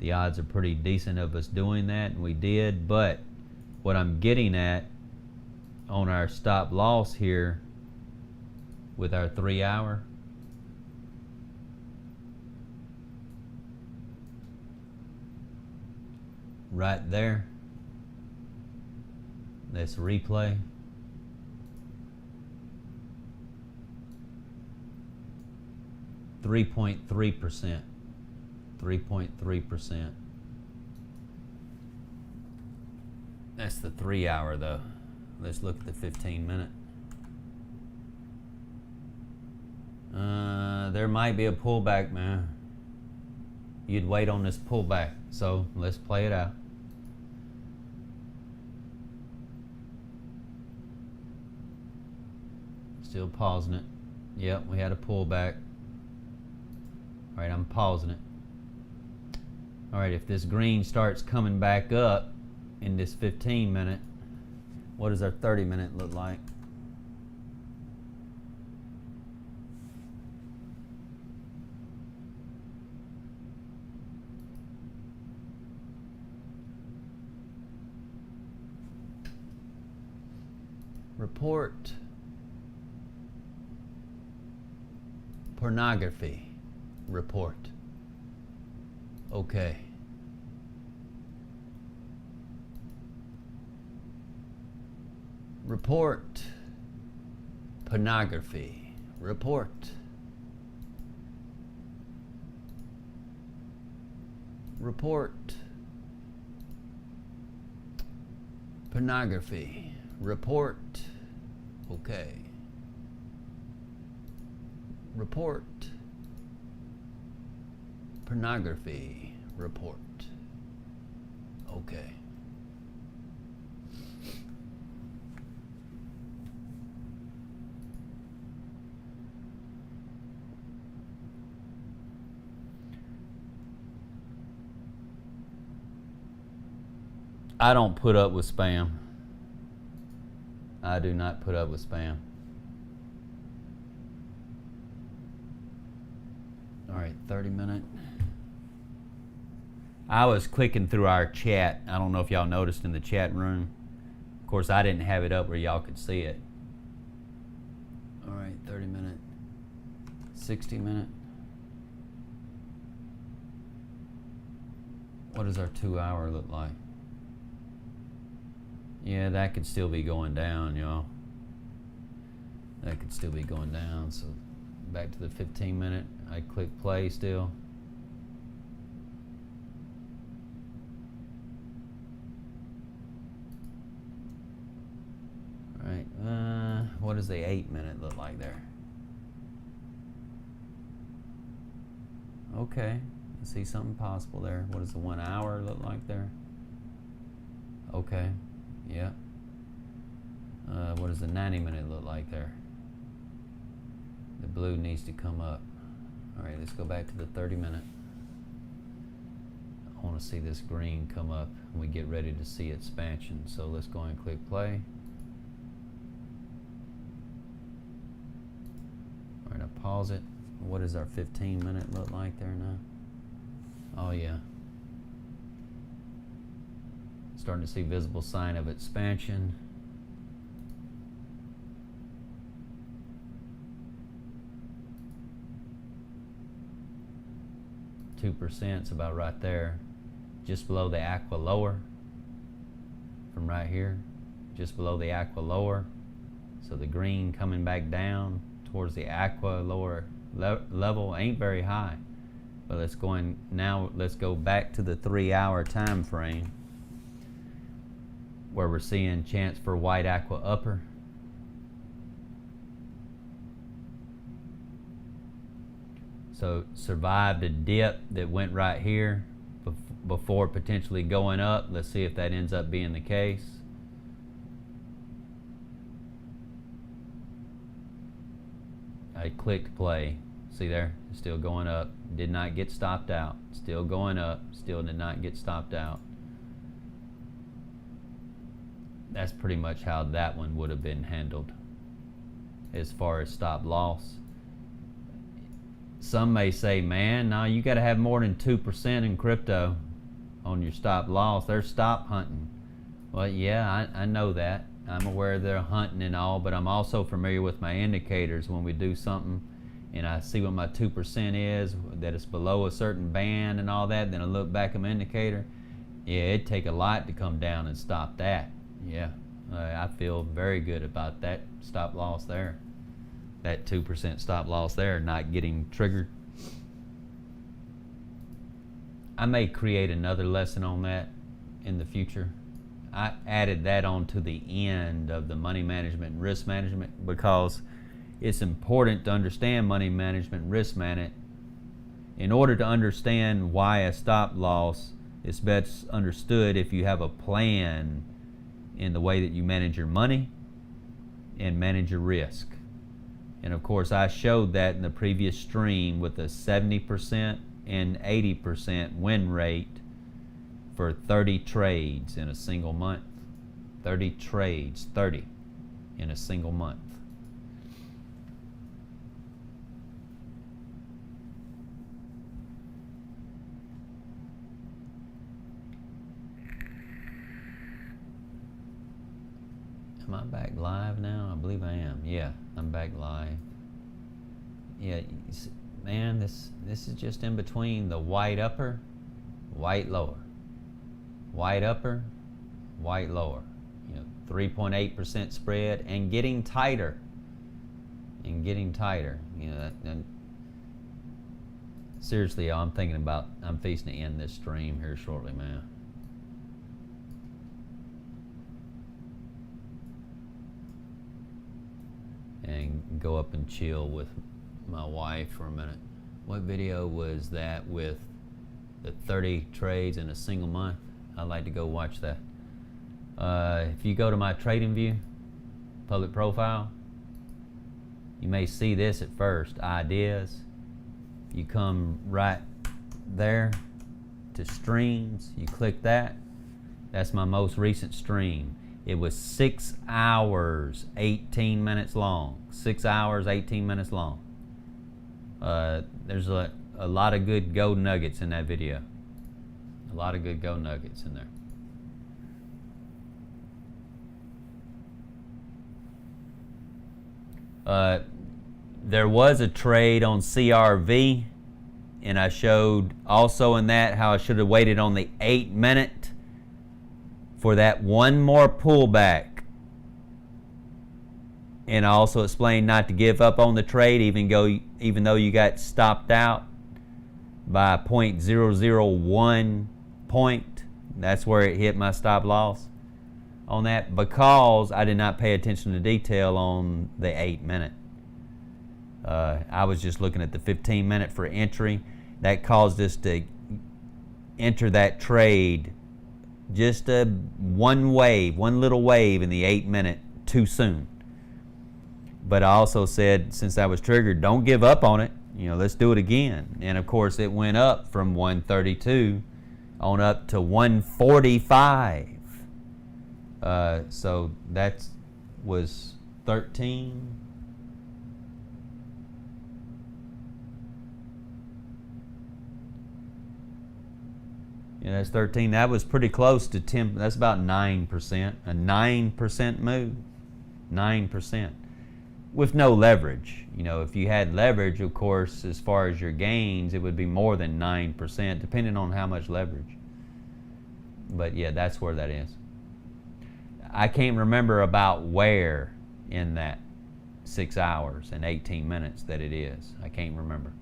The odds are pretty decent of us doing that, and we did. But what I'm getting at on our stop loss here with our 3 hour, right there, let's replay. .3%. 3.3%. That's the 3 hour though. Let's look at the 15 minute. There might be a pullback, man. You'd wait on this pullback. So let's play it out. Still pausing it. Yep, we had a pullback. All right, I'm pausing it. All right, if this green starts coming back up in this 15 minute, what does our 30 minute look like? Report pornography report. Okay. Report pornography report. Report pornography report. Okay. Report pornography report. Okay. I don't put up with spam. I do not put up with spam. All right, 30 minute. I was clicking through our chat. I don't know if y'all noticed in the chat room. Of course, I didn't have it up where y'all could see it. All right, 30 minute, 60 minute. What does our 2 hour look like? Yeah, that could still be going down, y'all. That could still be going down. So back to the 15 minute. I click play still. All right, what does the 8 minute look like there? Okay, I see something possible there. What does the 1 hour look like there? Okay, yeah. What does the 90 minute look like there? The blue needs to come up. All right, let's go back to the 30 minute. I want to see this green come up and we get ready to see expansion. So let's go and click play. We're going to pause it. What does our 15-minute look like there now? Oh yeah. Starting to see visible sign of expansion. .2% about right there, just below the aqua lower. From right here, just below the aqua lower. So the green coming back down towards the aqua lower level ain't very high. But let's go in now. Let's go back to the 3-hour time frame where we're seeing chance for white aqua upper. So survived a dip that went right here before potentially going up. Let's see if that ends up being the case. I clicked play. See there? It's still going up. Did not get stopped out. Still going up. Still did not get stopped out. That's pretty much how that one would have been handled as far as stop loss. Some may say, man, no, you got to have more than 2% in crypto on your stop loss. They're stop hunting. Well, yeah, I know that. I'm aware they're hunting and all, but I'm also familiar with my indicators. When we do something and I see what my 2% is, that it's below a certain band and all that, then I look back at my indicator. Yeah, it'd take a lot to come down and stop that. Yeah, I feel very good about that stop loss there. That 2% stop loss there not getting triggered. I may create another lesson on that in the future. I added that on to the end of the money management and risk management because it's important to understand money management and risk management. In order to understand why a stop loss is best understood if you have a plan in the way that you manage your money and manage your risk. And of course, I showed that in the previous stream with a 70% and 80% win rate for 30 trades in a single month. 30 trades, 30 in a single month. Am I back live now? I believe I am. Yeah, I'm back live. Yeah, man, this is just in between the white upper, white lower. White upper, white lower. 3.8% spread and getting tighter. And getting tighter. Seriously, y'all, I'm fixing to end this stream here shortly, man. And go up and chill with my wife for a minute. What video was that with the 30 trades in a single month? I'd like to go watch that. If you go to my trading view, public profile, you may see this at first, ideas. You come right there to streams, you click that. That's my most recent stream. It was 6 hours, 18 minutes long. 6 hours, 18 minutes long. There's a lot of good gold nuggets in that video. A lot of good gold nuggets in there. There was a trade on CRV, and I showed also in that how I should have waited on the 8-minute for that one more pullback. And I also explained not to give up on the trade even though you got stopped out by 0.001 point. That's where it hit my stop loss on that, because I did not pay attention to detail on the 8-minute. I was just looking at the 15-minute for entry. That caused us to enter that trade just one little wave in the 8-minute too soon. But I also said, since I was triggered, don't give up on it. Let's do it again. And of course, it went up from 132 on up to 145. So that was 13. Yeah, that's 13. That was pretty close to 10. That's about 9%. A 9% move. 9%. With no leverage. You know, if you had leverage, of course, as far as your gains, it would be more than 9%, depending on how much leverage. But yeah, that's where that is. I can't remember about where in that 6 hours and 18 minutes that it is. I can't remember.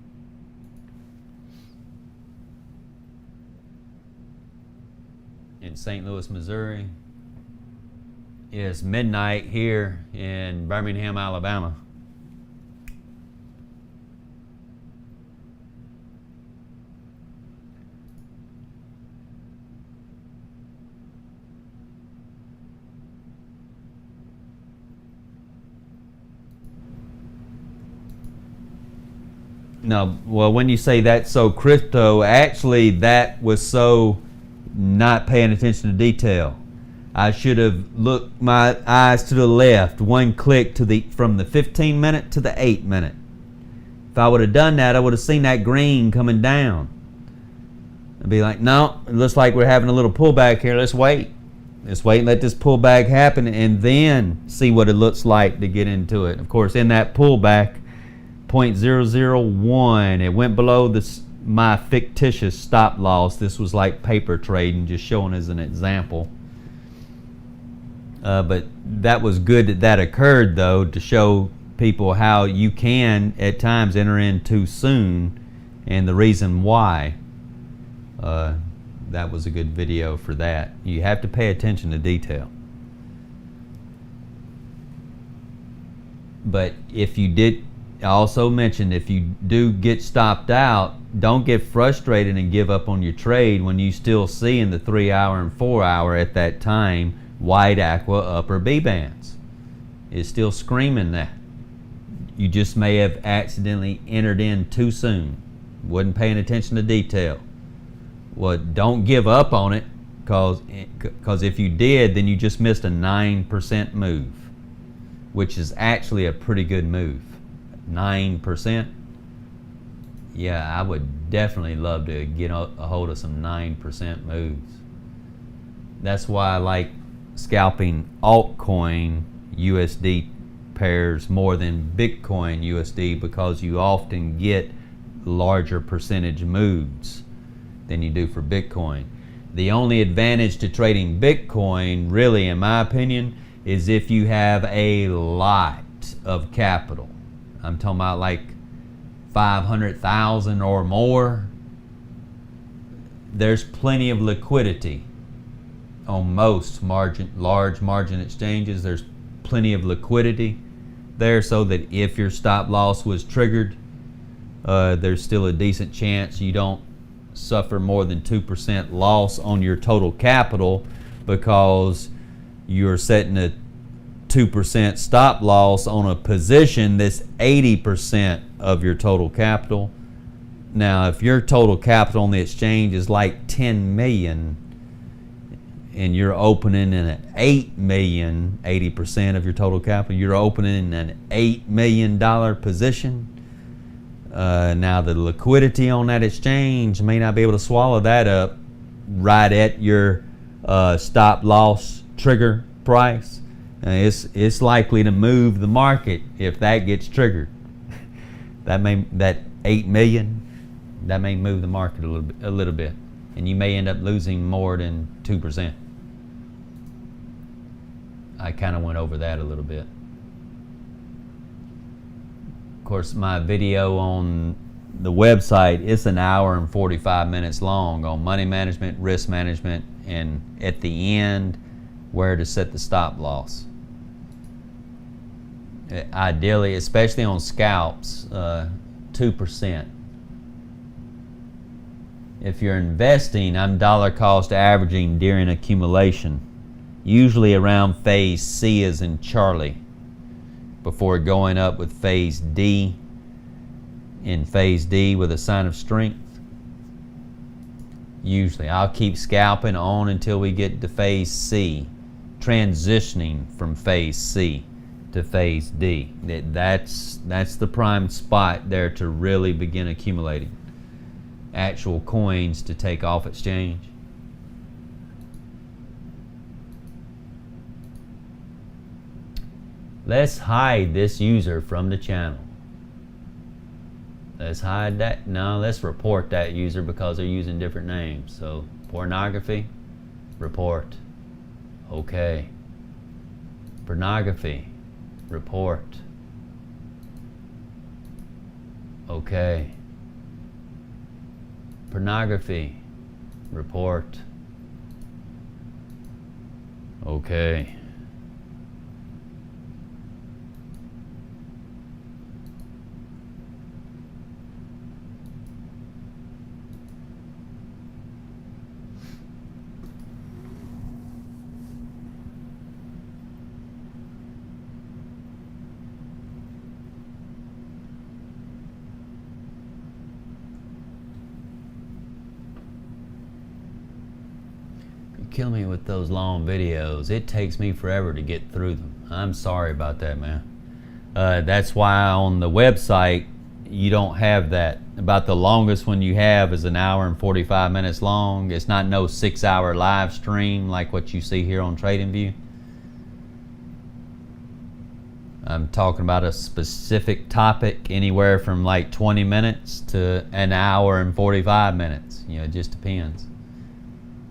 In St. Louis, Missouri. It's midnight here in Birmingham, Alabama. No, well, when you say that's so crypto, actually that was so not paying attention to detail. I should have looked my eyes to the left, one click to from the 15 minute to the 8 minute. If I would have done that, I would have seen that green coming down. I'd be like, no, it looks like we're having a little pullback here. Let's wait. Let's wait and let this pullback happen and then see what it looks like to get into it. Of course, in that pullback, 0.001, it went below my fictitious stop loss. This was like paper trading, just showing as an example. But that was good that occurred, though, to show people how you can at times enter in too soon and the reason why. That was a good video for that. You have to pay attention to detail. But if you did, I also mentioned, if you do get stopped out, don't get frustrated and give up on your trade when you still see in the 3 hour and 4 hour at that time white aqua upper B bands. It's still screaming that. You just may have accidentally entered in too soon. Wasn't paying attention to detail. Well, don't give up on it, because if you did, then you just missed a 9% move, which is actually a pretty good move. 9%. Yeah, I would definitely love to get a hold of some 9% moves. That's why I like scalping altcoin USD pairs more than Bitcoin USD, because you often get larger percentage moves than you do for Bitcoin. The only advantage to trading Bitcoin, really, in my opinion, is if you have a lot of capital. I'm talking about like 500,000 or more. There's plenty of liquidity on most large margin exchanges. There's plenty of liquidity there, so that if your stop loss was triggered, there's still a decent chance you don't suffer more than 2% loss on your total capital, because you're setting a 2% stop loss on a position that's 80% of your total capital. Now, if your total capital on the exchange is like 10 million and you're opening in an 8 million, 80% of your total capital, you're opening in an $8 million position. Now, the liquidity on that exchange may not be able to swallow that up right at your stop loss trigger price. It's likely to move the market if that gets triggered. That 8 million, that may move the market a little bit, and you may end up losing more than 2%. I kind of went over that a little bit. Of course, my video on the website, it's an hour and 45 minutes long on money management, risk management, and at the end, where to set the stop loss. Ideally, especially on scalps, 2%. If you're investing, I'm dollar cost averaging during accumulation, usually around phase C as in Charlie, before going up with phase D, in phase D with a sign of strength. Usually I'll keep scalping on until we get to phase C, transitioning from phase C to phase D. That's the prime spot there to really begin accumulating actual coins to take off exchange. Let's hide this user from the channel. Let's hide that. No, let's report that user because they're using different names. So pornography, report. Okay. Pornography, report. Okay. Pornography, report. Okay. Kill me with those long videos. It takes me forever to get through them. I'm sorry about that, man. That's why on the website you don't have that. About the longest one you have is 1 hour and 45 minutes long. It's not no 6-hour live stream like what you see here on TradingView. I'm talking about a specific topic, anywhere from like 20 minutes to 1 hour and 45 minutes. You know, it just depends.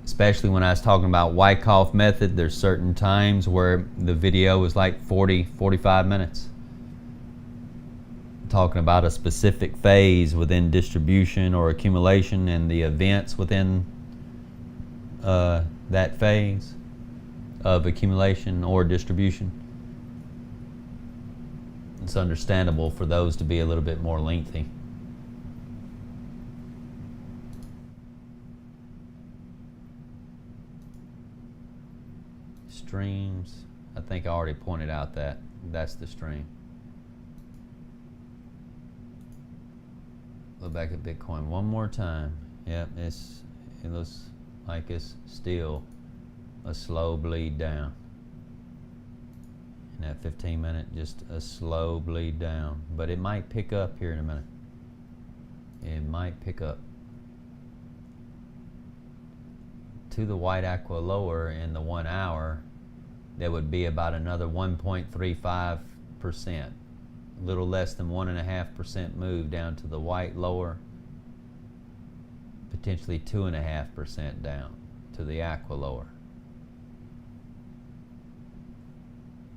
Especially when I was talking about Wyckoff method, there's certain times where the video is like 40-45 minutes. Talking about a specific phase within distribution or accumulation and the events within that phase of accumulation or distribution. It's understandable for those to be a little bit more lengthy. Streams, I think I already pointed out that that's the stream. Look back at Bitcoin one more time. Yep, it looks like it's still a slow bleed down. In that 15-minute, just a slow bleed down. But it might pick up here in a minute. It might pick up. To the white aqua lower in the 1 hour, there would be about another 1.35%, a little less than 1.5% move down to the white lower, potentially 2.5% down to the aqua lower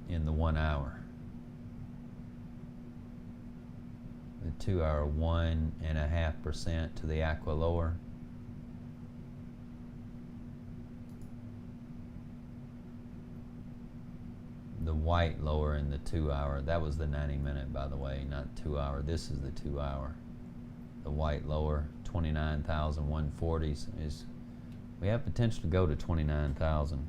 in the 1 hour. The 2 hour, 1.5% to the aqua lower. The white lower in the 2 hour. That was the 90-minute, by the way, not 2 hour. This is the 2 hour. The white lower, 29,140 is. We have potential to go to 29,000.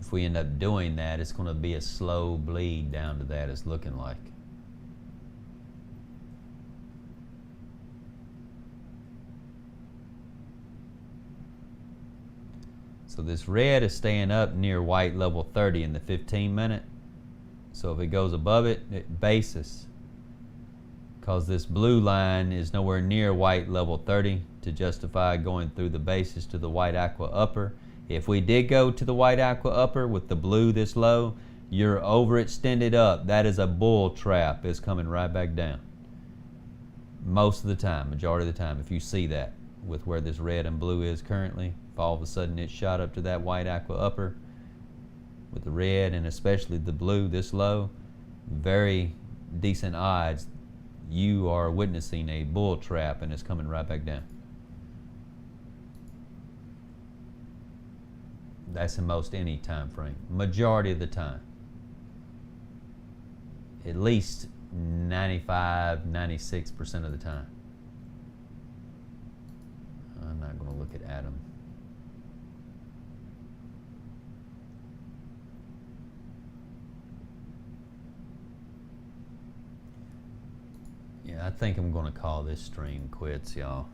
If we end up doing that, it's going to be a slow bleed down to that. It's looking like. So this red is staying up near white level 30 in the 15-minute. So if it goes above it, basis. Because this blue line is nowhere near white level 30 to justify going through the basis to the white aqua upper. If we did go to the white aqua upper with the blue this low, you're overextended up. That is a bull trap. It's coming right back down. Most of the time, majority of the time, if you see that with where this red and blue is currently. If all of a sudden it shot up to that white aqua upper with the red and especially the blue this low, very decent odds you are witnessing a bull trap and it's coming right back down. That's in most any time frame, majority of the time. At least 95-96% of the time. I'm not going to look at Adam. Yeah, I think I'm going to call this stream quits, y'all.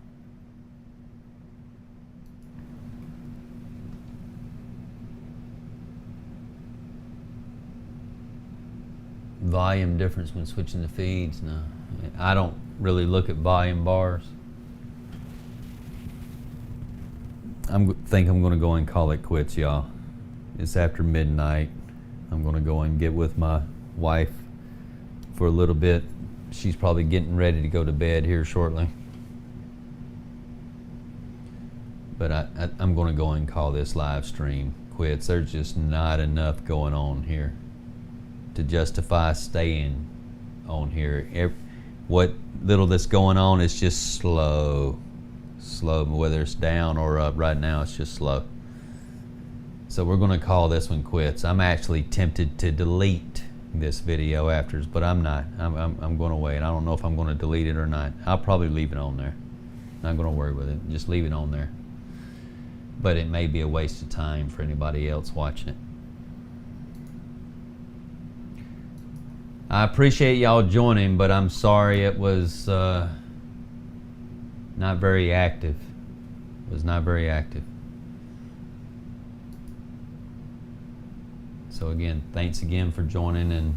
Volume difference when switching the feeds? No, I don't really look at volume bars. Think I'm going to go and call it quits, y'all. It's after midnight. I'm going to go and get with my wife for a little bit. She's probably getting ready to go to bed here shortly. But I'm going to go and call this live stream quits. There's just not enough going on here to justify staying on here. What little that's going on is just slow, whether it's down or up. Right now it's just slow. So we're going to call this one quits. I'm actually tempted to delete this video after, but I'm not. I'm going to wait. I don't know if I'm going to delete it or not. I'll probably leave it on there. Not going to worry with it. Just leave it on there. But it may be a waste of time for anybody else watching it. I appreciate y'all joining, but I'm sorry it was not very active. It was not very active. So again, thanks again for joining, and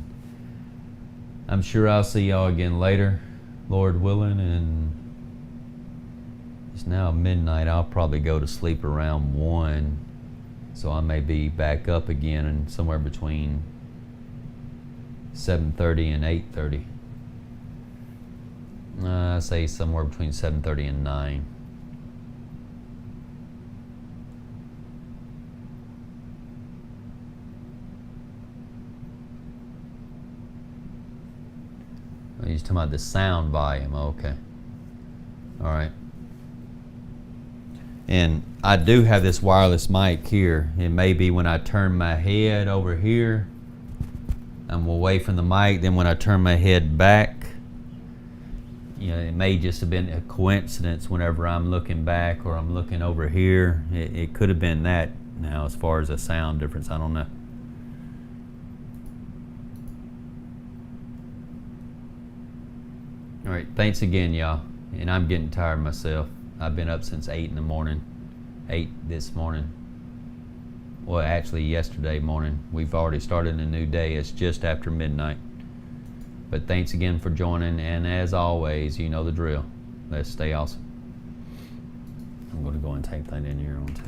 I'm sure I'll see y'all again later, Lord willing. And it's now midnight. I'll probably go to sleep around 1, so I may be back up again and somewhere between 7:30 and 8:30. I say somewhere between 7:30 and 9. He's talking about the sound volume. Okay. All right. And I do have this wireless mic here. It may be when I turn my head over here, I'm away from the mic. Then when I turn my head back, it may just have been a coincidence whenever I'm looking back or I'm looking over here. It could have been that. Now, as far as a sound difference, I don't know. All right, thanks again, y'all. And I'm getting tired myself. I've been up since 8 in the morning. 8 this morning. Well, actually yesterday morning. We've already started a new day. It's just after midnight. But thanks again for joining, and as always, you know the drill. Let's stay awesome. I'm going to go and type that in here on tape.